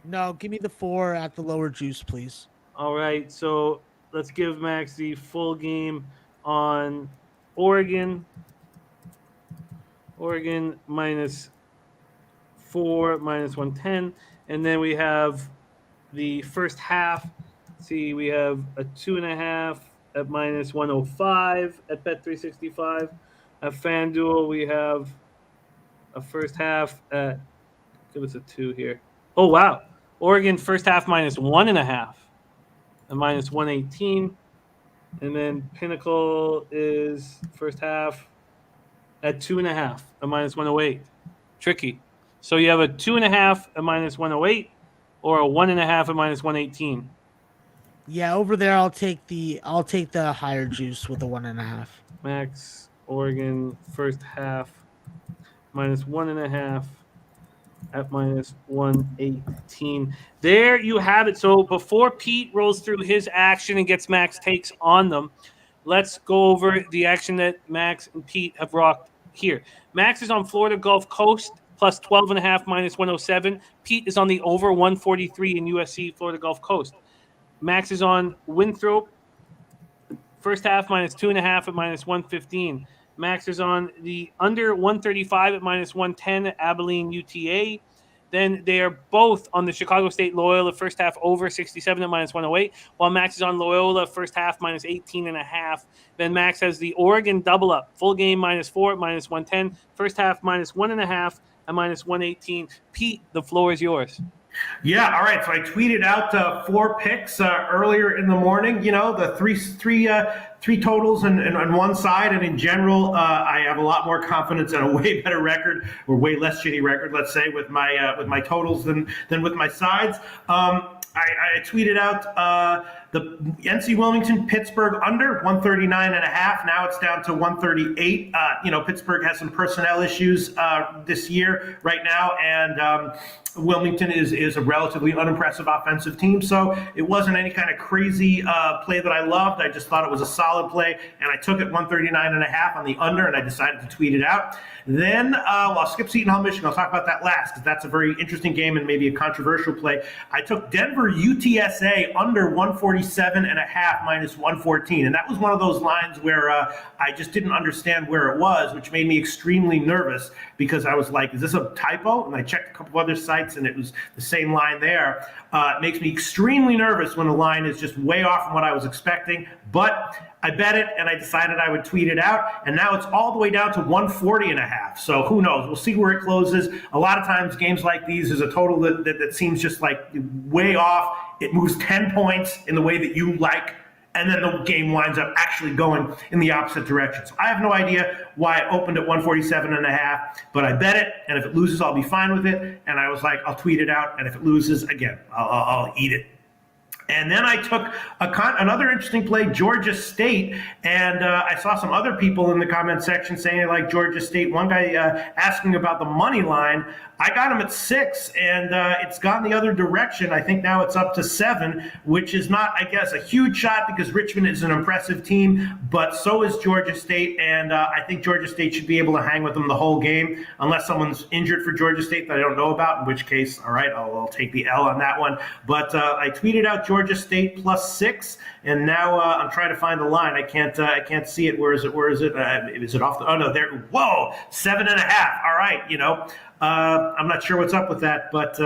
No, give me the 4 at the lower juice, please. All right, so let's give Max the full game on Oregon. Oregon -4, -110. And then we have the first half. See, we have a 2.5 at -105 at Bet365. At FanDuel, we have a first half at, give us a 2 here. Oh, wow. Oregon first half -1.5 at -118. And then Pinnacle is first half at 2.5 at -108. Tricky. So you have a 2.5 at -108 or a 1.5 at -118. Yeah, over there I'll take the higher juice with the 1.5. Max, Oregon first half -1.5 at -118. There you have it. So before Pete rolls through his action and gets Max takes on them, let's go over the action that Max and Pete have rocked here. Max is on Florida Gulf Coast +12.5 -107. Pete is on the over 143 in USC Florida Gulf Coast. Max is on Winthrop first half -2.5 at -115. Max is on the under 135 at -110 at Abilene UTA. Then they are both on the Chicago State Loyola first half over 67 at -108, while Max is on Loyola first half -18.5. Then Max has the Oregon double up, full game -4 at -110, first half -1.5 at -118. Pete, the floor is yours. Yeah, all right. So I tweeted out 4 picks earlier in the morning. You know, the three totals on one side, and in general, I have a lot more confidence and a way better record, or way less shitty record, let's say, with my totals than with my sides. I tweeted out the NC Wilmington Pittsburgh under 139.5. Now it's down to 138. Pittsburgh has some personnel issues this year right now, and Wilmington is a relatively unimpressive offensive team. So it wasn't any kind of crazy play that I loved. I just thought it was a solid play, and I took it 139.5 on the under, and I decided to tweet it out. Then I'll skip Seton Hall, Michigan. I'll talk about that last, because that's a very interesting game and maybe a controversial play. I took Denver UTSA under 147.5 -114, and that was one of those lines where I just didn't understand where it was, which made me extremely nervous, because I was like, is this a typo? And I checked a couple of other sites, and it was the same line there. It makes me extremely nervous when a line is just way off from what I was expecting, but I bet it, and I decided I would tweet it out, and now it's all the way down to 140.5. So who knows? We'll see where it closes. A lot of times games like these is a total that seems just like way off. It moves 10 points in the way that you like, and then the game winds up actually going in the opposite direction. So I have no idea why it opened at 147.5, but I bet it, and if it loses, I'll be fine with it. And I was like, I'll tweet it out, and if it loses, again, I'll eat it. And then I took another interesting play, Georgia State, and I saw some other people in the comment section saying they like Georgia State. One guy asking about the money line. I got him at 6, and it's gone the other direction. I think now it's up to 7, which is not, I guess, a huge shot because Richmond is an impressive team, but so is Georgia State, and I think Georgia State should be able to hang with them the whole game, unless someone's injured for Georgia State that I don't know about, in which case, all right, I'll take the L on that one. But I tweeted out Georgia State +6, and now I'm trying to find the line. I can't see it. Where is it? Is it off the? Oh no, there. Whoa, 7.5. All right, I'm not sure what's up with that, but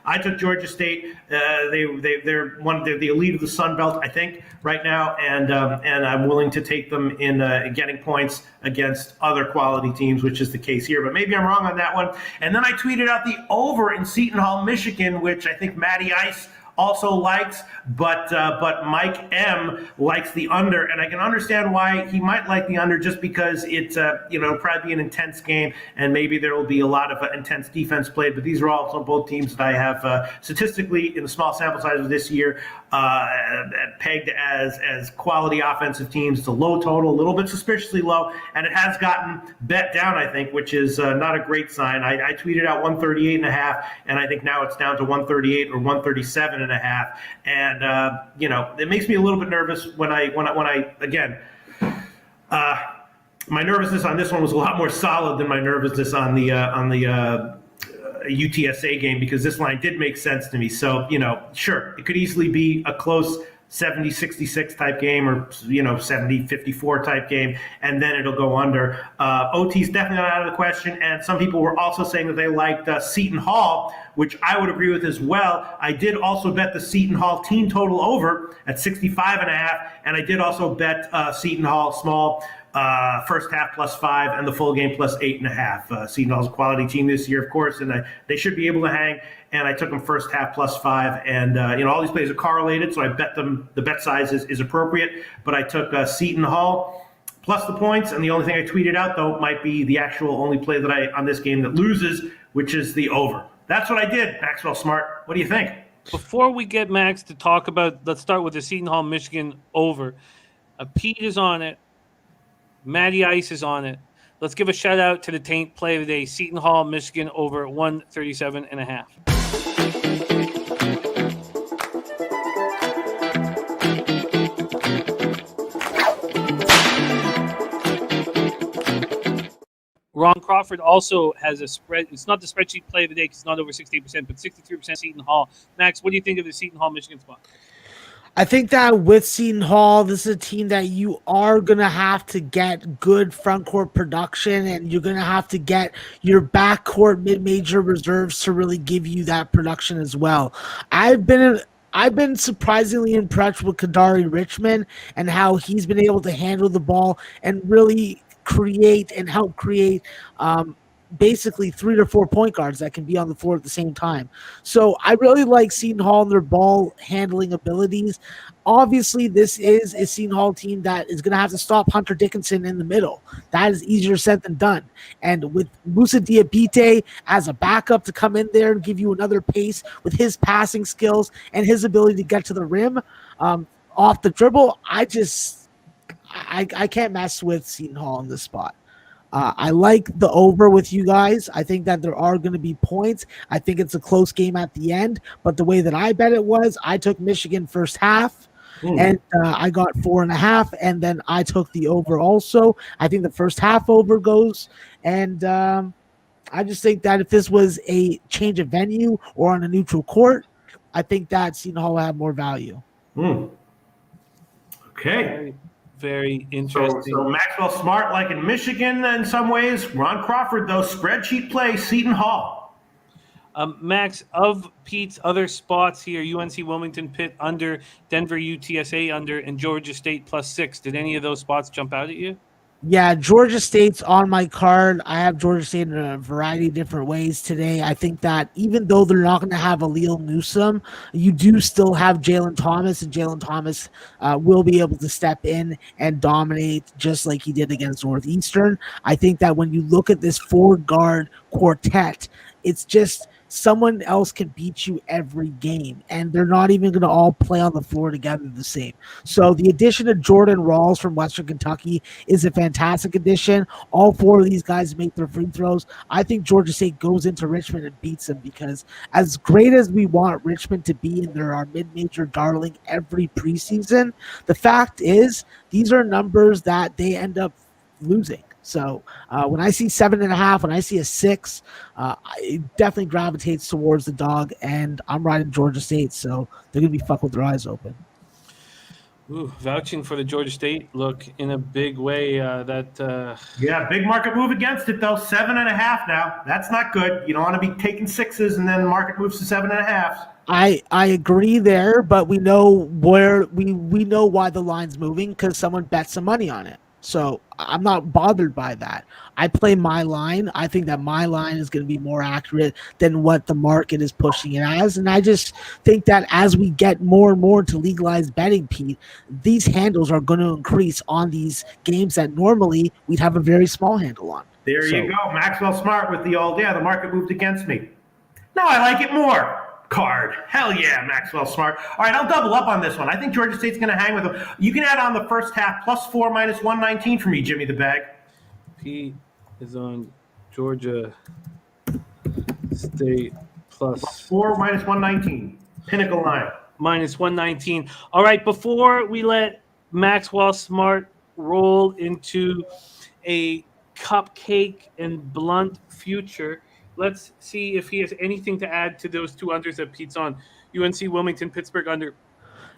I took Georgia State. They're the elite of the Sun Belt, I think, right now, and I'm willing to take them in getting points against other quality teams, which is the case here. But maybe I'm wrong on that one. And then I tweeted out the over in Seton Hall, Michigan, which I think Matty Ice also likes, but Mike M likes the under, and I can understand why he might like the under, just because it's it'll probably be an intense game, and maybe there will be a lot of intense defense played. But these are also both teams that I have statistically in the small sample size of this year pegged as quality offensive teams. It's a low total, a little bit suspiciously low, and it has gotten bet down, I think, which is not a great sign. I tweeted out 138.5, and I think now it's down to 138 or 137.5, and it makes me a little bit nervous when I again. My nervousness on this one was a lot more solid than my nervousness on the UTSA game, because this line did make sense to me. So, sure, it could easily be a close 70-66 type game, or 70-54 type game, and then it'll go under. OT is definitely not out of the question, and some people were also saying that they liked Seton Hall, which I would agree with as well. I did also bet the Seton Hall team total over at 65.5, and I did also bet Seton Hall small first half +5 and the full game +8.5. Seton Hall's a quality team this year, of course, and they should be able to hang. And I took them first half +5, and all these plays are correlated, so I bet them the bet size is appropriate. But I took Seton Hall plus the points, and the only thing I tweeted out though might be the actual only play that on this game that loses, which is the over. That's what I did. Maxwell Smart, what do you think? Before we get Max to talk about, let's start with the Seton Hall Michigan over. Pete is on it. Matty Ice is on it. Let's give a shout out to the Taint play of the day. Seton Hall, Michigan over 137.5. Ron Crawford also has a spread. It's not the spreadsheet play of the day because it's not over 68%, but 63% Seton Hall. Max, what do you think of the Seton Hall Michigan spot? I think that with Seton Hall, this is a team that you are going to have to get good front court production, and you're going to have to get your backcourt mid-major reserves to really give you that production as well. I've been surprisingly impressed with Kadari Richmond and how he's been able to handle the ball and really create and help create basically 3 to 4 point guards that can be on the floor at the same time. So I really like Seton Hall and their ball handling abilities. Obviously, this is a Seton Hall team that is going to have to stop Hunter Dickinson in the middle. That is easier said than done. And with Musa Diabite as a backup to come in there and give you another pace with his passing skills and his ability to get to the rim off the dribble, I can't mess with Seton Hall in this spot. I like the over with you guys. I think that there are going to be points. I think it's a close game at the end. But the way that I bet it was, I took Michigan first half, and I got 4.5, and then I took the over also. I think the first half over goes, and I just think that if this was a change of venue or on a neutral court, I think that Seton Hall will have more value. Okay. Very interesting. So Maxwell Smart, like in Michigan in some ways. Ron Crawford, though, spreadsheet play, Seton Hall. Max, of Pete's other spots here, UNC Wilmington Pitt under, Denver UTSA under, and Georgia State +6. Did any of those spots jump out at you? Yeah, Georgia State's on my card. I have Georgia State in a variety of different ways today. I think that even though they're not going to have Aaliyah Newsome, you do still have Jalen Thomas, and Jalen Thomas will be able to step in and dominate just like he did against Northeastern. I think that when you look at this 4-guard quartet, it's just someone else can beat you every game, and they're not even going to all play on the floor together the same. So the addition of Jordan Rawls from Western Kentucky is a fantastic addition. All 4 of these guys make their free throws. I think Georgia State goes into Richmond and beats them, because as great as we want Richmond to be, and they're our mid-major darling every preseason, the fact is these are numbers that they end up losing. So when I see 7.5, when I see a 6, it definitely gravitates towards the dog, and I'm riding Georgia State, so they're going to be fucked with their eyes open. Ooh, vouching for the Georgia State look in a big way. Yeah, big market move against it, though. 7.5 now. That's not good. You don't want to be taking 6s and then market moves to 7.5. I agree there, but we know where we know why the line's moving, because someone bet some money on it. So I'm not bothered by that. I play my line. I think that my line is going to be more accurate than what the market is pushing it as. And I just think that as we get more and more to legalized betting, Pete, these handles are going to increase on these games that normally we'd have a very small handle on. There you go. Maxwell Smart with the old, the market moved against me. Now I like it more. Card. Hell yeah, Maxwell Smart. All right, I'll double up on this one. I think Georgia State's going to hang with them. You can add on the first half, +4 -119 for me, Jimmy the Bag. Pete is on Georgia State +4 -119. Pinnacle line. -119. All right, before we let Maxwell Smart roll into a cupcake and blunt future, let's see if he has anything to add to those 2 unders that Pete's on. UNC Wilmington, Pittsburgh under.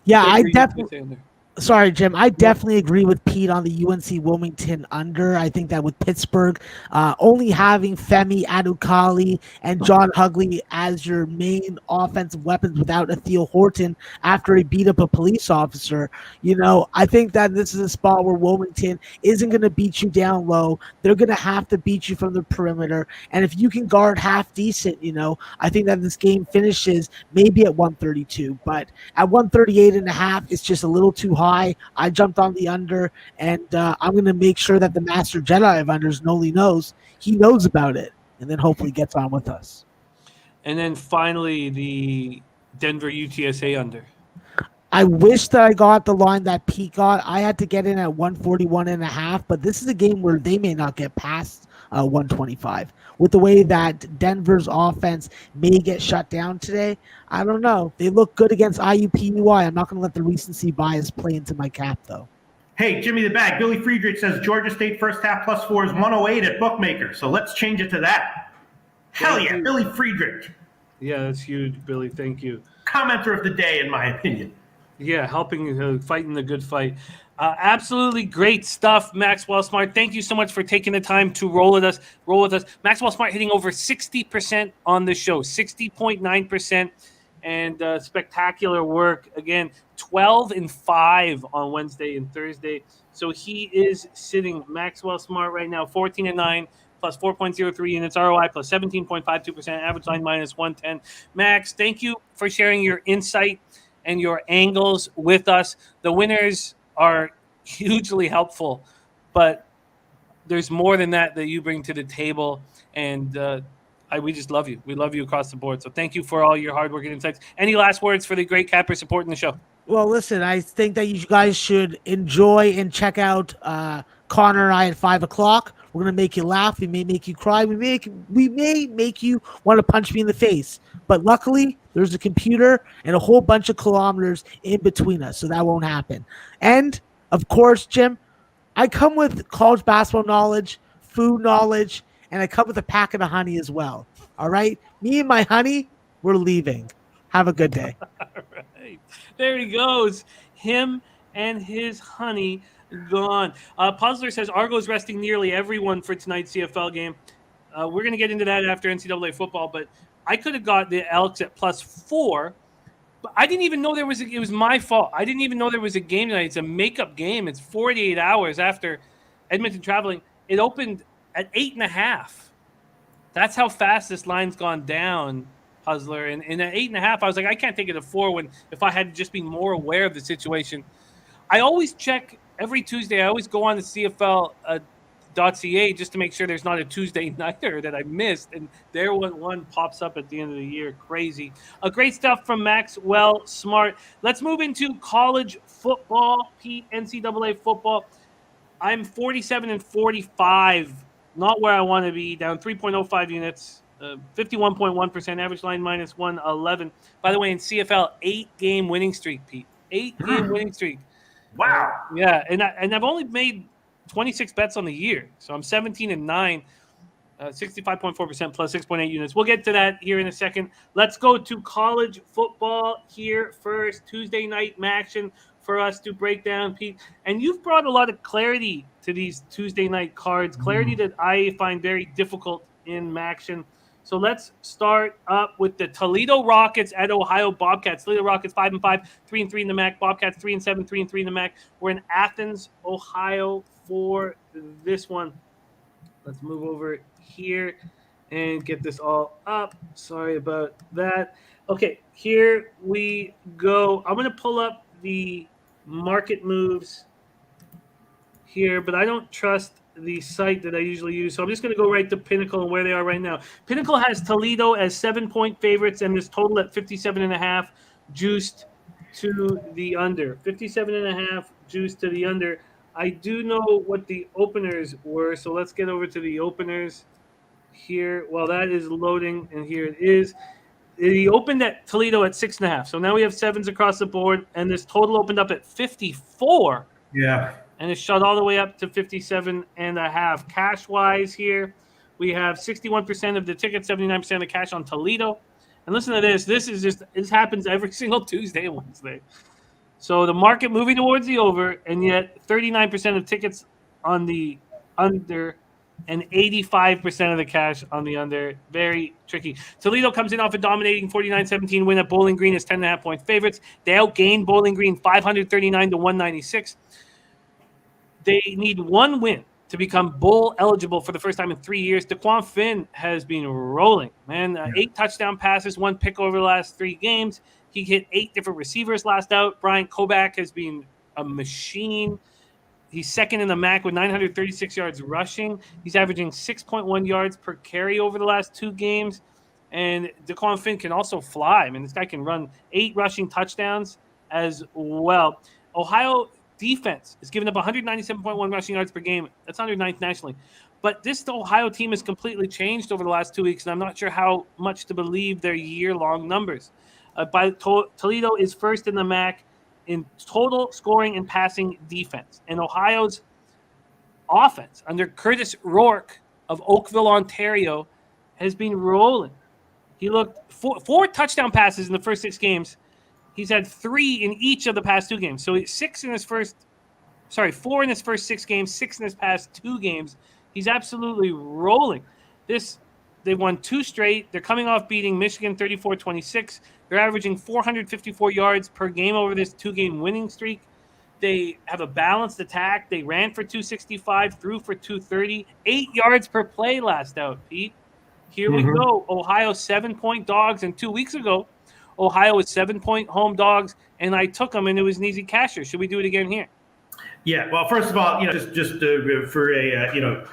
Yeah, I definitely. Sorry, Jim. I definitely agree with Pete on the UNC Wilmington under. I think that with Pittsburgh only having Femi Adukali and John Hugley as your main offensive weapons without Atheel Horton after he beat up a police officer, I think that this is a spot where Wilmington isn't going to beat you down low. They're going to have to beat you from the perimeter. And if you can guard half decent, I think that this game finishes maybe at 132. But at 138.5, it's just a little too high. I jumped on the under, and I'm going to make sure that the Master Jedi of unders, Noli knows, he knows about it, and then hopefully gets on with us. And then finally, the Denver UTSA under. I wish that I got the line that Pete got. I had to get in at 141.5, but this is a game where they may not get past 125. With the way that Denver's offense may get shut down today, I don't know. They look good against IUPUI. I'm not going to let the recency bias play into my cap, though. Hey, Jimmy the Bag. Billy Friedrich says Georgia State first half +4 is 108 at Bookmaker. So let's change it to that. Hell yeah, Billy Friedrich. Yeah, that's huge, Billy. Thank you. Commenter of the day, in my opinion. Yeah, helping, fighting the good fight. Absolutely great stuff, Maxwell Smart. Thank you so much for taking the time to roll with us. Maxwell Smart hitting over 60% on the show, 60.9%, and spectacular work. Again, 12-5 on Wednesday and Thursday. So he is sitting, Maxwell Smart, right now, 14-9. Plus 4.03 units ROI, plus 17.52%, average line -110. Max, thank you for sharing your insight and your angles with us. The winners are hugely helpful, but there's more than that you bring to the table, and we just love you. We love you across the board. So thank you for all your hard work and insights. Any last words for the great capper supporting the show? Well, listen, I think that you guys should enjoy and check out Connor and I at 5 o'clock. We're going to make you laugh. We may make you cry. We may make you want to punch me in the face. But luckily, there's a computer and a whole bunch of kilometers in between us, so that won't happen. And, of course, Jim, I come with college basketball knowledge, food knowledge, and I come with a packet of honey as well. All right? Me and my honey, we're leaving. Have a good day. All right. There he goes. Him and his honey gone. Puzzler says Argo's resting nearly everyone for tonight's CFL game. We're going to get into that after NCAA football, but I could have got the Elks at +4, but I didn't even know it was my fault. I didn't even know there was a game tonight. It's a makeup game. It's 48 hours after Edmonton traveling. It opened at 8.5. That's how fast this line's gone down, Puzzler. And at 8.5, I was like, I can't take it at 4 if I had just been more aware of the situation. I always check every Tuesday. I always go on the CFL .ca just to make sure there's not a Tuesday nighter that I missed. And there one pops up at the end of the year. Crazy. Great stuff from Maxwell Smart. Let's move into college football, Pete, NCAA football. I'm 47-45, not where I want to be, down 3.05 units, 51.1%, average line minus 111. By the way, in CFL, 8-game winning streak, Pete. 8-game winning streak. Wow. Yeah, and I've only made 26 bets on the year, so I'm 17-9, 65.4% plus 6.8 units. We'll get to that here in a second. Let's go to college football here first. Tuesday night MACtion for us to break down, Pete. And you've brought a lot of clarity to these Tuesday night cards, clarity that I find very difficult in MACtion. So let's start up with the Toledo Rockets at Ohio Bobcats. Toledo Rockets 5-5, 3-3 in the MAC. Bobcats 3-7, 3-3 in the MAC. We're in Athens, Ohio for this one. Let's move over here and get this all up. Sorry about that. Okay, here we go. I'm going to pull up the market moves here, but I don't trust the site that I usually use. So I'm just going to go right to Pinnacle and where they are right now. Pinnacle has Toledo as 7-point favorites and this total at 57.5 juiced to the under. 57.5 juiced to the under. I do know what the openers were, so let's get over to the openers here. While that is loading, and here it is. He opened at Toledo at 6.5. So now we have 7s across the board, and this total opened up at 54. Yeah. And it shot all the way up to 57.5. Cash-wise here, we have 61% of the tickets, 79% of the cash on Toledo. And listen to this. This happens every single Tuesday and Wednesday. So the market moving towards the over, and yet 39% of tickets on the under and 85% of the cash on the under. Very tricky. Toledo comes in off a dominating 49-17 win at Bowling Green as 10.5-point favorites. They outgained Bowling Green 539-196. They need one win to become bowl eligible for the first time in 3 years. DeQuan Finn has been rolling, man. 8 touchdown passes, 1 pick over the last 3 games. He hit 8 different receivers last out. Brian Kobach has been a machine. He's second in the MAC with 936 yards rushing. He's averaging 6.1 yards per carry over the last 2 games. And DeQuan Finn can also fly. I mean, this guy can run 8 rushing touchdowns as well. Ohio defense is giving up 197.1 rushing yards per game. That's 109th nationally. But this Ohio team has completely changed over the last 2 weeks, and I'm not sure how much to believe their year-long numbers. Toledo is first in the MAC in total scoring and passing defense. And Ohio's offense under Curtis Rourke of Oakville, Ontario, has been rolling. He looked 4 touchdown passes in the first 6 games. He's had 3 in each of the past 2 games. So 4 in his first 6 games, 6 in his past 2 games. He's absolutely rolling. They've won 2 straight. They're coming off beating Michigan 34-26. They're averaging 454 yards per game over this 2-game winning streak. They have a balanced attack. They ran for 265, threw for 230, 8 yards per play last out, Pete. Here we go. Ohio 7-point dogs. And 2 weeks ago, Ohio was 7-point home dogs, and I took them, and it was an easy casher. Should we do it again here? Yeah. Well, first of all, just for a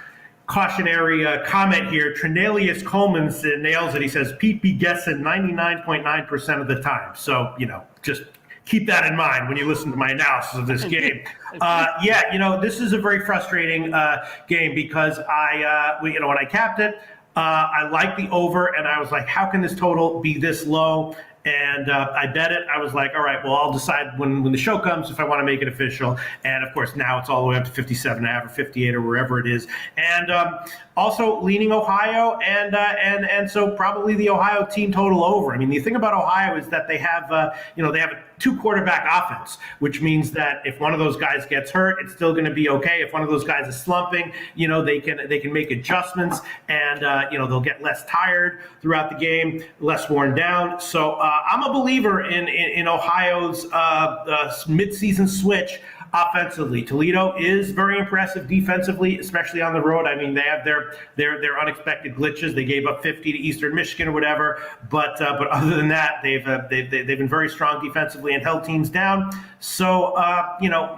cautionary comment here, Trinelius Coleman nails it. He says Pete be guessing 99.9% of the time. So just keep that in mind when you listen to my analysis of this game. This is a very frustrating game because when I capped it, I liked the over, and I was like, how can this total be this low? And I bet it. I was like, all right, well, I'll decide when the show comes if I want to make it official. And, of course, now it's all the way up to 57.5 or 58 or wherever it is. And also leaning Ohio, and so probably the Ohio team total over. I mean, the thing about Ohio is that they have a 2-quarterback offense, which means that if one of those guys gets hurt, it's still going to be okay. If one of those guys is slumping, they can make adjustments, and they'll get less tired throughout the game, less worn down. So I'm a believer in Ohio's midseason switch offensively. Toledo is very impressive defensively, especially on the road. I mean, they have their unexpected glitches. They gave up 50 to Eastern Michigan or whatever, but other than that, they've been very strong defensively and held teams down. So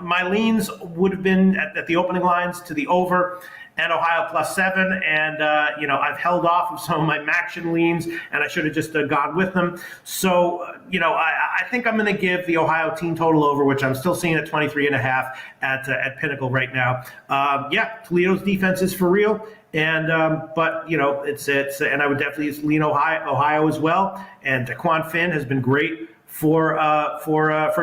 my leans would have been at the opening lines to the over. and Ohio +7. And, I've held off of some of my MACtion leans, and I should have just gone with them. So, I think I'm going to give the Ohio team total over, which I'm still seeing at 23.5 at Pinnacle right now. Toledo's defense is for real. And but it's and I would definitely lean Ohio as well. And Daquan Finn has been great for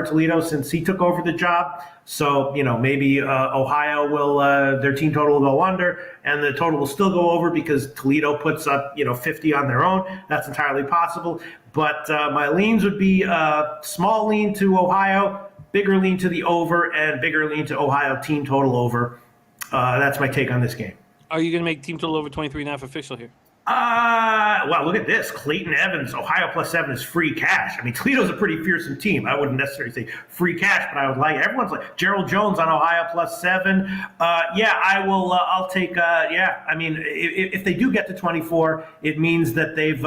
Toledo since he took over the job. So maybe Ohio will their team total will go under, and the total will still go over because Toledo puts up 50 on their own. That's entirely possible. But my leans would be small lean to Ohio, bigger lean to the over, and bigger lean to Ohio team total over. That's my take on this game. Are you going to make team total over 23.5 official here? Wow, look at this. Clayton Evans, Ohio +7 is free cash. I mean, Toledo's a pretty fearsome team. I wouldn't necessarily say free cash, but I would like everyone's like Gerald Jones on Ohio +7. I will. I'll take. I mean, if they do get to 24, it means that they've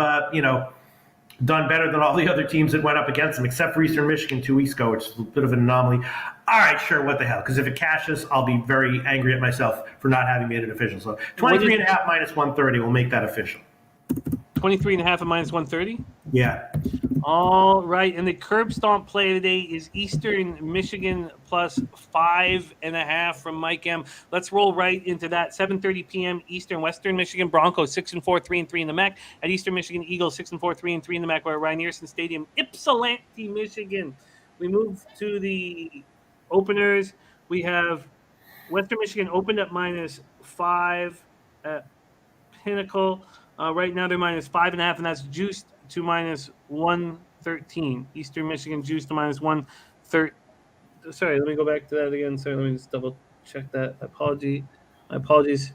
done better than all the other teams that went up against them, except for Eastern Michigan 2 weeks ago, which is a bit of an anomaly. All right, sure, what the hell? Because if it cashes, I'll be very angry at myself for not having made it official. So 23.5 minus 130 will make that official. 23.5 and minus 130? Yeah. All right, and the curb stomp play today is Eastern Michigan +5.5 from Mike M. Let's roll right into that. 7:30 p.m. Eastern. Western Michigan Broncos 6-4, 3-3 in the MAC. At Eastern Michigan Eagles 6-4, 3-3 in the MAC. We're at Rynearson Stadium, Ypsilanti, Michigan. We move to the openers. We have Western Michigan opened at -5 at Pinnacle. Right now they're -5.5, and that's juiced to -113. Eastern Michigan juiced to -113. Sorry, let me go back to that again. Sorry, let me just double check that. My apologies.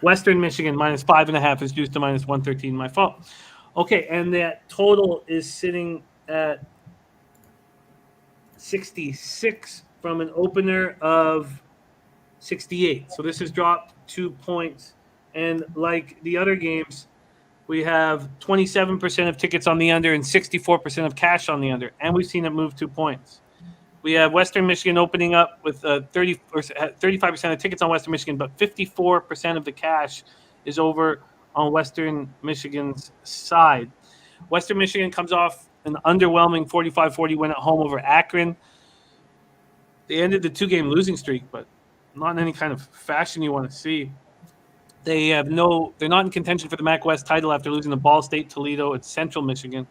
Western Michigan -5.5 is juiced to -113. My fault. Okay, and that total is sitting at 66 from an opener of 68. So this has dropped 2 points. And like the other games, we have 27% of tickets on the under and 64% of cash on the under. And we've seen it move 2 points. We have Western Michigan opening up with 35% of tickets on Western Michigan, but 54% of the cash is over on Western Michigan's side. Western Michigan comes off an underwhelming 45-40 win at home over Akron. They ended the 2-game losing streak, but not in any kind of fashion you want to see. They're not in contention for the MAC West title after losing to Ball State, Toledo, and Central Michigan.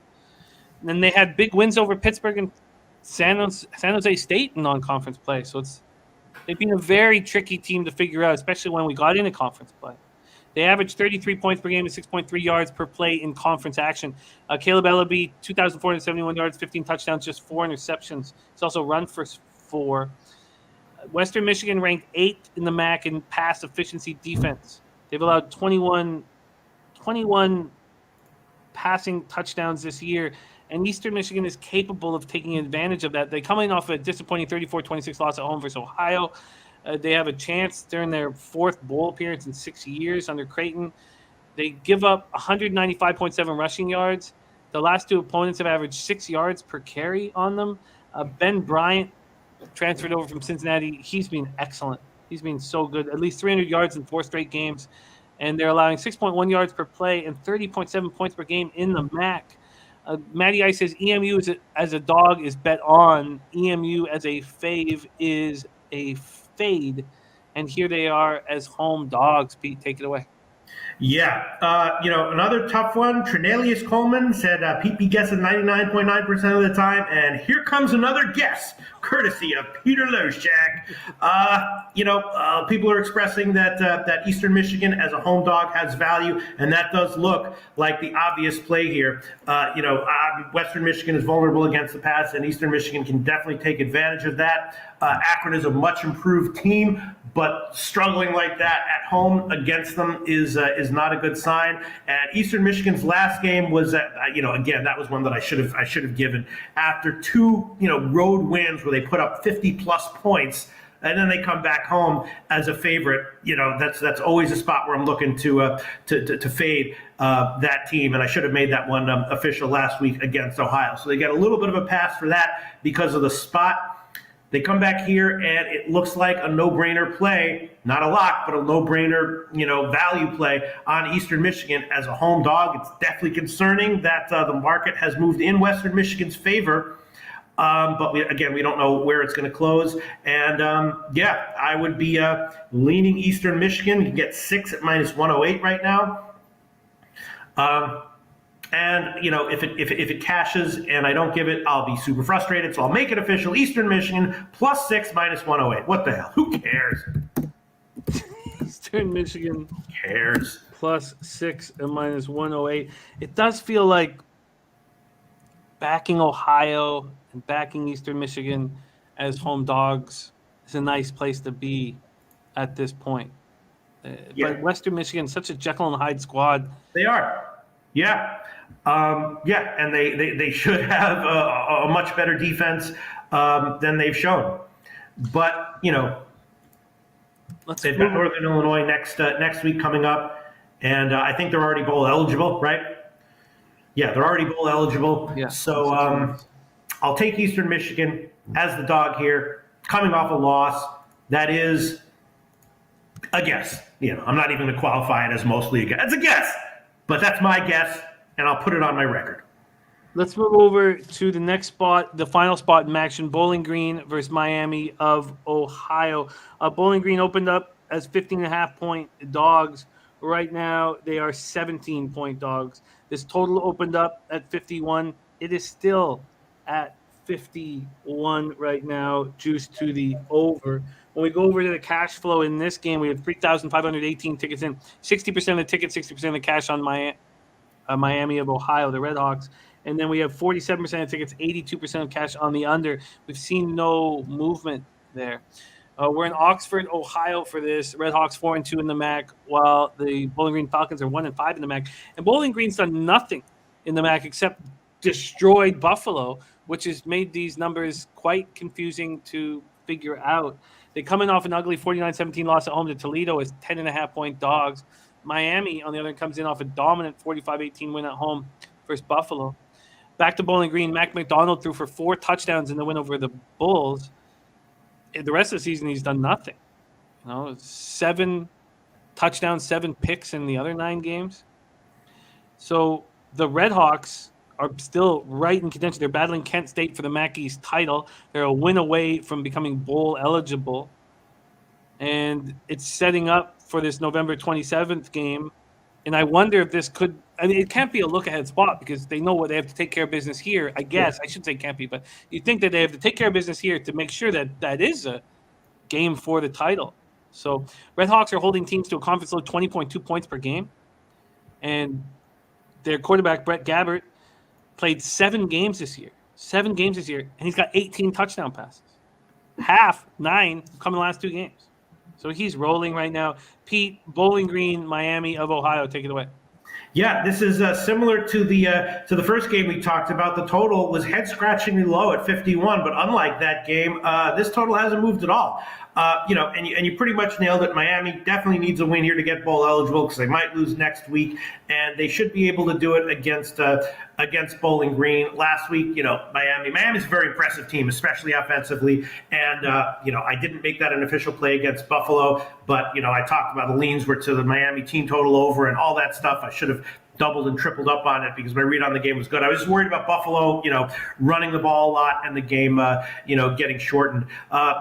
And then they had big wins over Pittsburgh and San Jose State in non-conference play. So they've been a very tricky team to figure out, especially when we got into conference play. They averaged 33 points per game and 6.3 yards per play in conference action. Caleb Ellaby, 2,471 yards, 15 touchdowns, just 4 interceptions. He's also run for 4. Western Michigan ranked 8th in the MAC in pass efficiency defense. They've allowed 21 passing touchdowns this year, and Eastern Michigan is capable of taking advantage of that. They come in off a disappointing 34-26 loss at home versus Ohio. They have a chance during their 4th bowl appearance in 6 years under Creighton. They give up 195.7 rushing yards. The last 2 opponents have averaged 6 yards per carry on them. Ben Bryant transferred over from Cincinnati. He's been excellent. He's been so good. At least 300 yards in 4 straight games. And they're allowing 6.1 yards per play and 30.7 points per game in the MAC. Matty Ice says EMU as a dog is bet on. EMU as a fave is a fade. And here they are as home dogs. Pete, take it away. Yeah. Another tough one. Trinelius Coleman said Pete be guessing 99.9% of the time. And here comes another guess, courtesy of Peter Loshak. People are expressing that Eastern Michigan as a home dog has value, and that does look like the obvious play here. Western Michigan is vulnerable against the pass, and Eastern Michigan can definitely take advantage of that. Akron is a much improved team, but struggling like that at home against them is not a good sign. And Eastern Michigan's last game was, again, that was one that I should have given after 2, road wins where they put up 50+ points, and then they come back home as a favorite. That's always a spot where I'm looking to fade that team, and I should have made that one official last week against Ohio. So they get a little bit of a pass for that because of the spot. They come back here, and it looks like a no-brainer play, not a lock, but a no-brainer, value play on Eastern Michigan as a home dog. It's definitely concerning that the market has moved in Western Michigan's favor. But we don't know where it's going to close. And I would be leaning Eastern Michigan. You can get 6 at -108 right now. If it cashes and I don't give it, I'll be super frustrated. So I'll make it official. Eastern Michigan +6 -108. What the hell? Who cares? Eastern Michigan Who cares? +6 at -108. It does feel like backing Ohio and backing Eastern Michigan as home dogs is a nice place to be at this point. But Western Michigan, such a Jekyll and Hyde squad. They are. Yeah. And they should have a much better defense than they've shown. But, they've got Northern Illinois next week coming up, and I think they're already bowl eligible, right? Yeah, they're already bowl eligible. Yeah. So I'll take Eastern Michigan as the dog here, coming off a loss. That is a guess. I'm not even going to qualify it as mostly a guess. It's a guess, but that's my guess, and I'll put it on my record. Let's move over to the next spot, the final spot in MACtion, Bowling Green versus Miami of Ohio. Bowling Green opened up as 15.5-point dogs. Right now, they are 17-point dogs. This total opened up at 51. It is still at 51 right now, juiced to the over. When we go over to the cash flow in this game, we have 3,518 tickets in. 60% of the tickets, 60% of the cash on Miami of Ohio, the Redhawks. And then we have 47% of tickets, 82% of cash on the under. We've seen no movement there. We're in Oxford, Ohio for this. Redhawks 4-2 in the MAC, while the Bowling Green Falcons are 1-5 in the MAC. And Bowling Green's done nothing in the MAC except destroyed Buffalo, which has made these numbers quite confusing to figure out. They come in off an ugly 49-17 loss at home to Toledo as 10.5-point dogs. Miami, on the other hand, comes in off a dominant 45-18 win at home versus Buffalo. Back to Bowling Green, Mac McDonald threw for 4 touchdowns in the win over the Bulls. The rest of the season, he's done nothing. 7 touchdowns, 7 picks in the other 9 games. So the Redhawks are still right in contention. They're battling Kent State for the MAC East title. They're a win away from becoming bowl eligible. And it's setting up for this November 27th game. And I wonder if this could – it can't be a look-ahead spot because they know what they have to take care of business here. I guess. I should say can't be, but you think that they have to take care of business here to make sure that that is a game for the title. So Redhawks are holding teams to a conference low 20.2 points per game. And their quarterback, Brett Gabbert, played 7 games this year. 7 games this year, and he's got 18 touchdown passes. 9 come in the last 2 games. So he's rolling right now. Pete, Bowling Green, Miami of Ohio, take it away. Yeah, this is similar to the first game we talked about. The total was head-scratchingly low at 51, but unlike that game, this total hasn't moved at all. And you pretty much nailed it. Miami definitely needs a win here to get bowl eligible because they might lose next week, and they should be able to do it against Bowling Green. Last week, Miami's a very impressive team, especially offensively, and I didn't make that an official play against Buffalo, but I talked about the leans were to the Miami team total over and all that stuff. I should have doubled and tripled up on it because my read on the game was good. I was just worried about Buffalo, running the ball a lot and the game, getting shortened.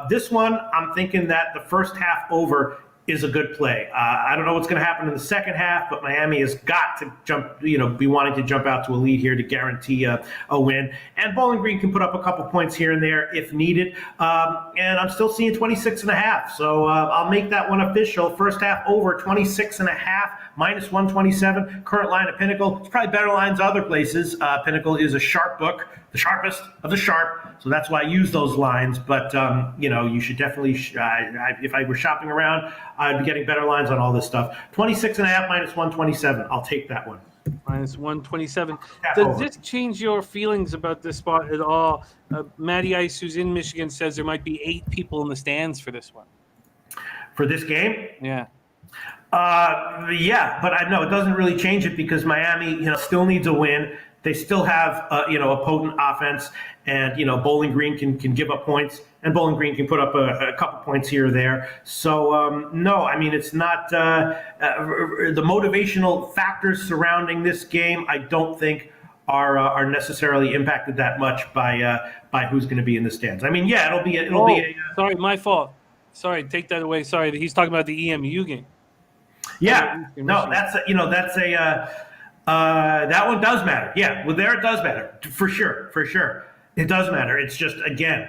This one, I'm thinking that the first half over is a good play. I don't know what's going to happen in the second half, but Miami has got to jump, be wanting to jump out to a lead here to guarantee a win. And Bowling Green can put up a couple points here and there if needed. And I'm still seeing 26.5. So I'll make that one official. First half over 26.5, -127. Current line at Pinnacle. It's probably better lines other places. Pinnacle is a sharp book, the sharpest of the sharp. So that's why I use those lines. But, you should definitely, if I were shopping around, I'd be getting better lines on all this stuff. 26.5 -127. I'll take that one. -127. Does this change your feelings about this spot at all? Matty Ice, who's in Michigan, says there might be 8 people in the stands for this one. For this game? Yeah. Yeah, but I know it doesn't really change it because Miami, still needs a win. They still have, a potent offense, and Bowling Green can give up points, and Bowling Green can put up a couple points here or there. So no, I mean it's not the motivational factors surrounding this game. I don't think are necessarily impacted that much by who's going to be in the stands. I mean, yeah, it'll be a sorry, my fault. Sorry, take that away. Sorry, he's talking about the EMU game. Yeah, no, that's that one does matter. Yeah, well, there it does matter for sure. It does matter. It's just again,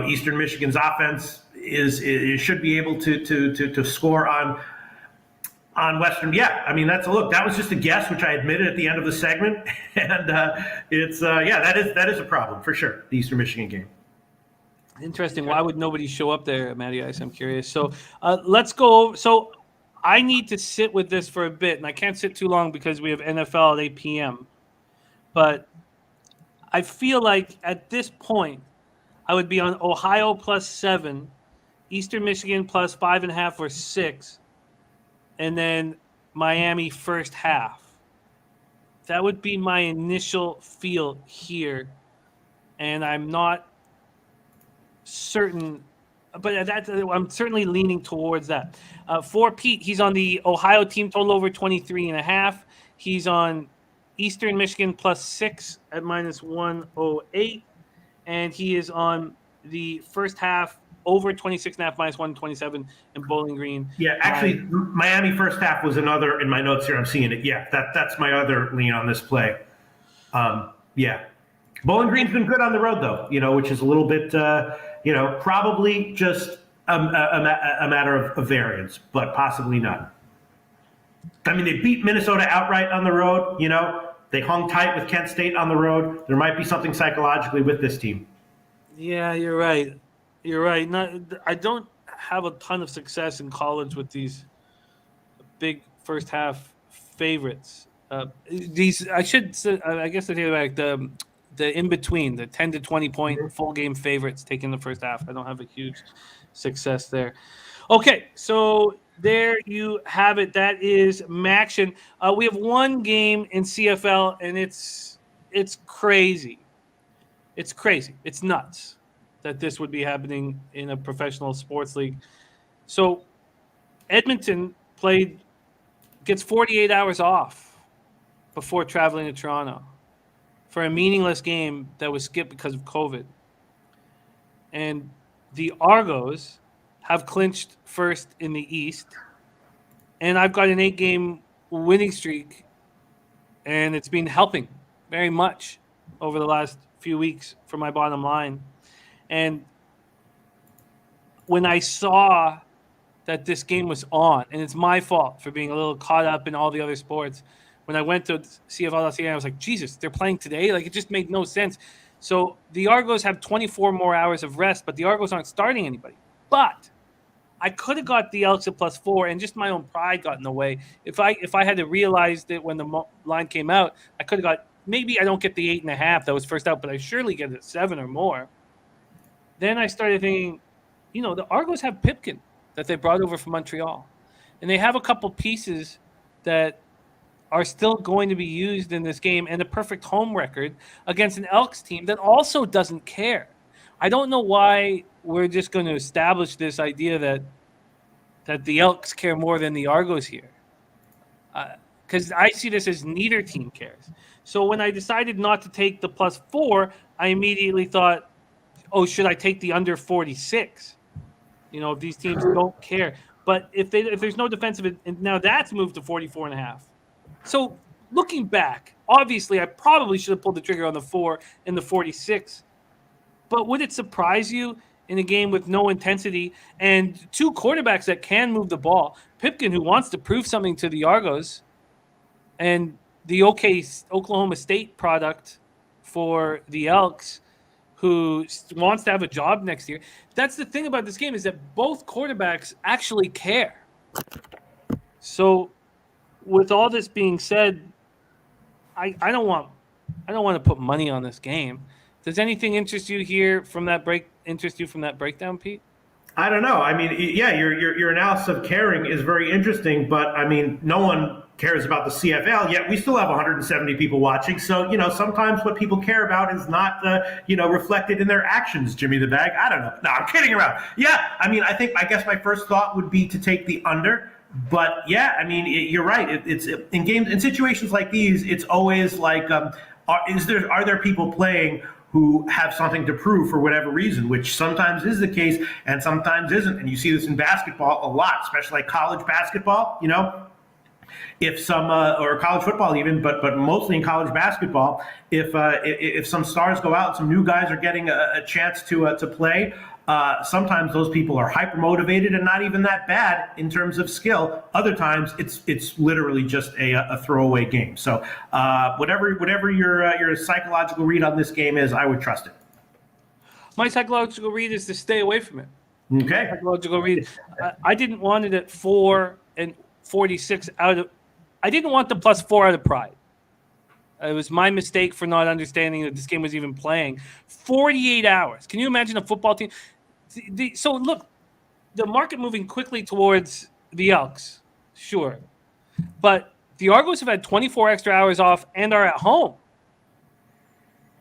Eastern Michigan's offense is should be able to score on Western. Yeah, I mean that was just a guess, which I admitted at the end of the segment, and it's that is a problem for sure. The Eastern Michigan game. Interesting. Why would nobody show up there, Matty Ice? I'm curious. So let's go over. So I need to sit with this for a bit, and I can't sit too long because we have NFL at 8 p.m. But I feel like at this point, I would be on Ohio +7, Eastern Michigan +5.5 or 6, and then Miami first half. That would be my initial feel here, and I'm not certain, but I'm certainly leaning towards that. For Pete, he's on the Ohio team total over 23.5. He's on Eastern Michigan +6 at -108, and he is on the first half over 26.5 -127 in Bowling Green. Yeah, actually, Miami first half was another in my notes here. I'm seeing it. Yeah, that's my other lean on this play. Yeah, Bowling Green's been good on the road though, which is a little bit, probably just a matter of variance, but possibly not. I mean, they beat Minnesota outright on the road. They hung tight with Kent State on the road. There might be something psychologically with this team. Yeah, you're right. You're right. I don't have a ton of success in college with these big first half favorites. I should say, I guess the in between, the 10 to 20 point full game favorites taking the first half. I don't have a huge success there. Okay, so there you have it. That is MACtion. We have one game in CFL, and it's crazy. It's crazy. It's nuts that this would be happening in a professional sports league. So Edmonton gets 48 hours off before traveling to Toronto for a meaningless game that was skipped because of COVID. And the Argos have clinched first in the East. And I've got an 8-game winning streak, and it's been helping very much over the last few weeks for my bottom line. And when I saw that this game was on, and it's my fault for being a little caught up in all the other sports, when I went to CFL.ca, I was like, Jesus, they're playing today? Like, it just made no sense. So the Argos have 24 more hours of rest, but the Argos aren't starting anybody. But I could have got the Elks at +4, and just my own pride got in the way. If I had to realize that when the line came out, I could have got, maybe I don't get the 8.5 that was first out, but I surely get it 7 or more. Then I started thinking, the Argos have Pipkin that they brought over from Montreal. And they have a couple pieces that are still going to be used in this game, and a perfect home record against an Elks team that also doesn't care. I don't know why we're just going to establish this idea that the Elks care more than the Argos here. Because I see this as neither team cares. So when I decided not to take the +4, I immediately thought, oh, should I take the under 46? If these teams don't care. But if there's no defensive, and now that's moved to 44.5. So looking back, obviously I probably should have pulled the trigger on the 4 and the 46. But would it surprise you in a game with no intensity and two quarterbacks that can move the ball? Pipkin, who wants to prove something to the Argos, and the Oklahoma State product for the Elks, who wants to have a job next year. That's the thing about this game, is that both quarterbacks actually care. So with all this being said, I don't want to put money on this game. Does anything interest you from that breakdown, Pete? I don't know. I mean, yeah, your analysis of caring is very interesting, but I mean, no one cares about the CFL, yet we still have 170 people watching. So, sometimes what people care about is not, reflected in their actions, Jimmy the Bag. I don't know. No, I'm kidding around. Yeah, I mean, I guess my first thought would be to take the under. But yeah, I mean, you're right. It's in games, in situations like these, it's always like, are there people playing who have something to prove for whatever reason, which sometimes is the case and sometimes isn't. And you see this in basketball a lot, especially like college basketball, if some or college football even, but mostly in college basketball, if some stars go out, some new guys are getting a chance to play. Sometimes those people are hyper motivated and not even that bad in terms of skill. Other times it's literally just a throwaway game. So whatever your psychological read on this game is, I would trust it. My psychological read is to stay away from it. Okay. Psychological read. I didn't want it at 4.46 I didn't want the +4 out of pride. It was my mistake for not understanding that this game was even playing. 48 hours. Can you imagine a football team? So look, the market moving quickly towards the Elks, sure. But the Argos have had 24 extra hours off and are at home.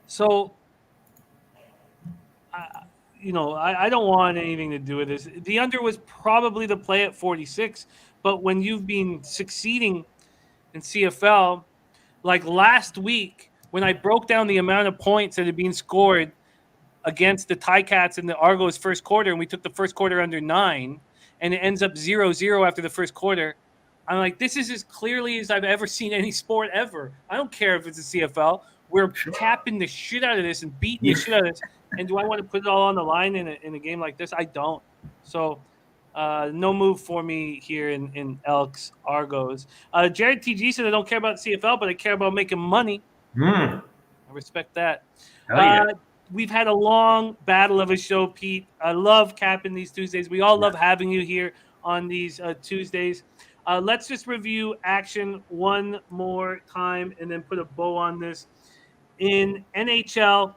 So, I don't want anything to do with this. The under was probably the play at 46, but when you've been succeeding in CFL, like last week when I broke down the amount of points that had been scored against the Ticats in the Argos first quarter, and we took the first quarter under 9, and it ends up 0-0 after the first quarter, I'm like, this is as clearly as I've ever seen any sport ever. I don't care if it's a CFL. We're capping the shit out of this and beating the shit out of this. And do I want to put it all on the line in a game like this? I don't. So no move for me here in Elks Argos. Jared TG said I don't care about CFL, but I care about making money. I respect that. Yeah. We've had a long battle of a show, Pete. I love capping these Tuesdays. We all love having you here on these Tuesdays. Let's just review action one more time and then put a bow on this. In NHL,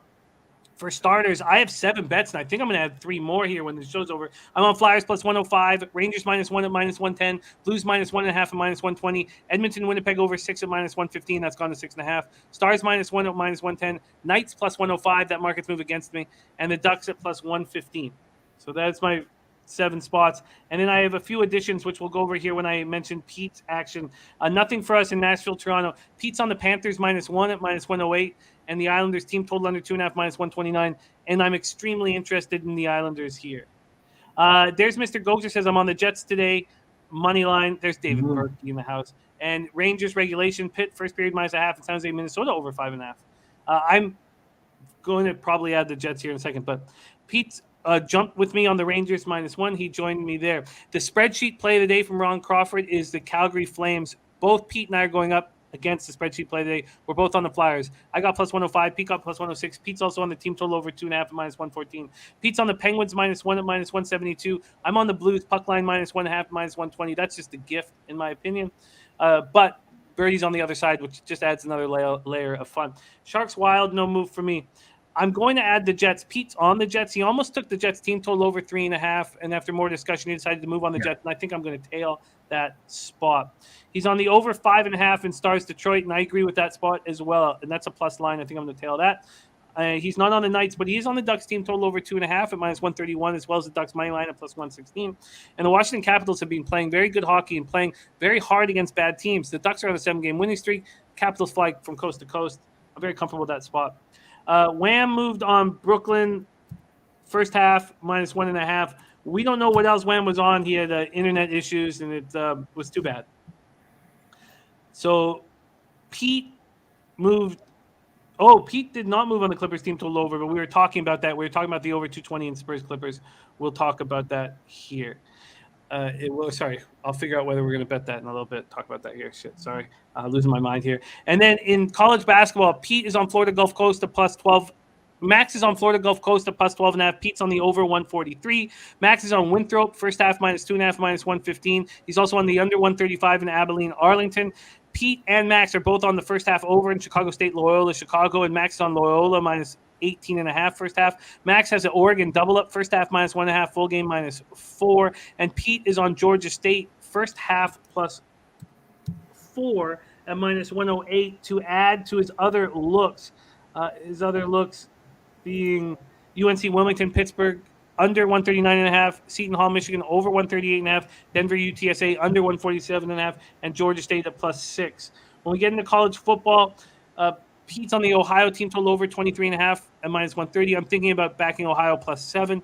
for starters, I have 7 bets, and I think I'm going to add 3 more here when the show's over. I'm on Flyers +105, Rangers -1 at -110, Blues -1.5 at -120, Edmonton, Winnipeg over 6 at -115. That's gone to 6.5. Stars -1 at -110, Knights +105. That market's moved against me, and the Ducks at +115. So that's my 7 spots. And then I have a few additions, which we'll go over here when I mention Pete's action. Nothing for us in Nashville, Toronto. Pete's on the Panthers -1 at -108, and the Islanders team total under 2.5 -129. And I'm extremely interested in the Islanders here. There's Mr. Gozer says I'm on the Jets today. Money line. There's David Burke in the house. And Rangers regulation, Pitt first period -0.5, and San Jose, Minnesota over 5.5. I'm going to probably add the Jets here in a second, but Pete's jumped with me on the Rangers -1. He joined me there. The spreadsheet play of the day from Ron Crawford is the Calgary Flames. Both Pete and I are going up against the spreadsheet play today. We're both on the Flyers. I got +105. Pete got +106. Pete's also on the team total over 2.5 at -114. Pete's on the Penguins -1 at -172. I'm on the Blues puck line -1.5 at -120. That's just a gift, in my opinion. But Birdie's on the other side, which just adds another layer of fun. Sharks Wild, no move for me. I'm going to add the Jets. Pete's on the Jets. He almost took the Jets team total over 3.5, and after more discussion, he decided to move on the Jets, and I think I'm going to tail that spot. He's on the over 5.5 in Stars Detroit, and I agree with that spot as well, and that's a plus line. I think I'm going to tail that. He's not on the Knights, but he is on the Ducks team total over 2.5 at -131, as well as the Ducks money line at +116. And the Washington Capitals have been playing very good hockey and playing very hard against bad teams. The Ducks are on a 7-game winning streak. Capitals fly from coast to coast. I'm very comfortable with that spot. Wham moved on Brooklyn first half -1.5. We don't know what else Wham was on. He had internet issues, and it was too bad. So Pete moved. Oh, Pete did not move on the Clippers team total over, but we were talking about that. We were talking about the over 220 in Spurs Clippers. We'll talk about that here. Sorry, I'll figure out whether we're going to bet that in a little bit. Talk about that here. Shit, sorry. Losing my mind here. And then in college basketball, Pete is on Florida Gulf Coast at +12. Max is on Florida Gulf Coast at +12.5. Pete's on the over 143. Max is on Winthrop, first half -2.5, -115. He's also on the under 135 in Abilene, Arlington. Pete and Max are both on the first half over in Chicago State, Loyola, Chicago, and Max is on Loyola 18.5 first half. Max has an Oregon double up first half -1.5, full game -4. And Pete is on Georgia State first half +4 at -108 to add to his other looks. His other looks being UNC Wilmington, Pittsburgh, under 139.5, Seton Hall, Michigan, over 138.5, Denver UTSA, under 147.5, and Georgia State at +6. When we get into college football, Pete's on the Ohio team total over 23.5 at -130. I'm thinking about backing Ohio +7.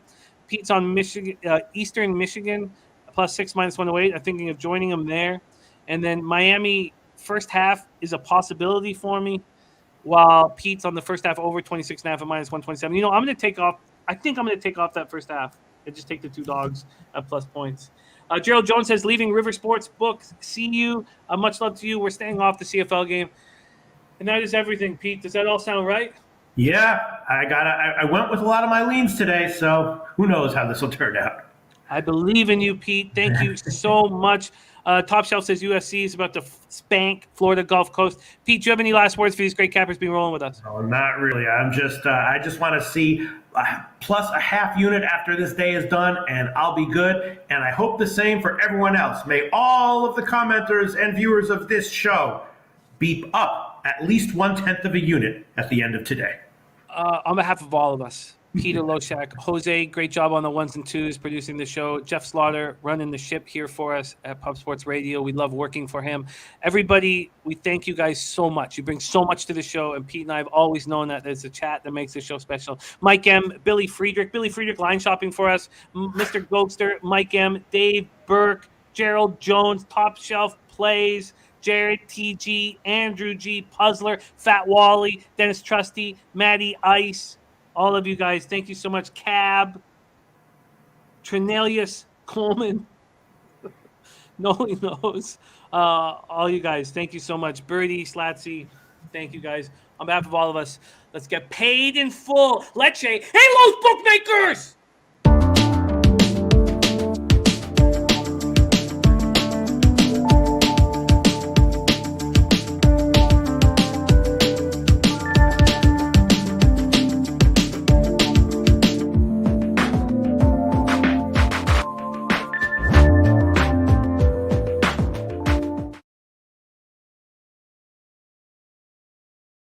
Pete's on Michigan, Eastern Michigan, +6, -108. I'm thinking of joining him there. And then Miami first half is a possibility for me, while Pete's on the first half over 26.5 at -127. I'm going to take off. I think I'm going to take off that first half and just take the two dogs at plus points. Gerald Jones says, leaving River Sports Books. See you. Much love to you. We're staying off the CFL game. And that is everything, Pete. Does that all sound right? Yeah, I went with a lot of my leans today, so who knows how this will turn out. I believe in you, Pete. Thank you so much. Top Shelf says USC is about to spank Florida Gulf Coast. Pete, do you have any last words for these great cappers being rolling with us? No, not really. I just want to see plus a half unit after this day is done, and I'll be good. And I hope the same for everyone else. May all of the commenters and viewers of this show beep up at least 1/10 of a unit at the end of today. On behalf of all of us, Peter Loshak, Jose, great job on the ones and twos producing the show. Jeff Slaughter running the ship here for us at Pub Sports Radio. We love working for him. Everybody, we thank you guys so much. You bring so much to the show, and Pete and I have always known that there's a chat that makes the show special. Mike M, Billy Friedrich line shopping for us, Mr. Gokster, Mike M, Dave Burke, Gerald Jones, Top Shelf Plays, Jared TG, Andrew G, Puzzler, Fat Wally, Dennis Trusty, Maddie Ice, all of you guys, thank you so much. Cab, Trinelius, Coleman, Noli knows. All you guys, thank you so much. Birdie, Slatsy, thank you guys. On behalf of all of us, let's get paid in full. Leche, hey, Los Bookmakers!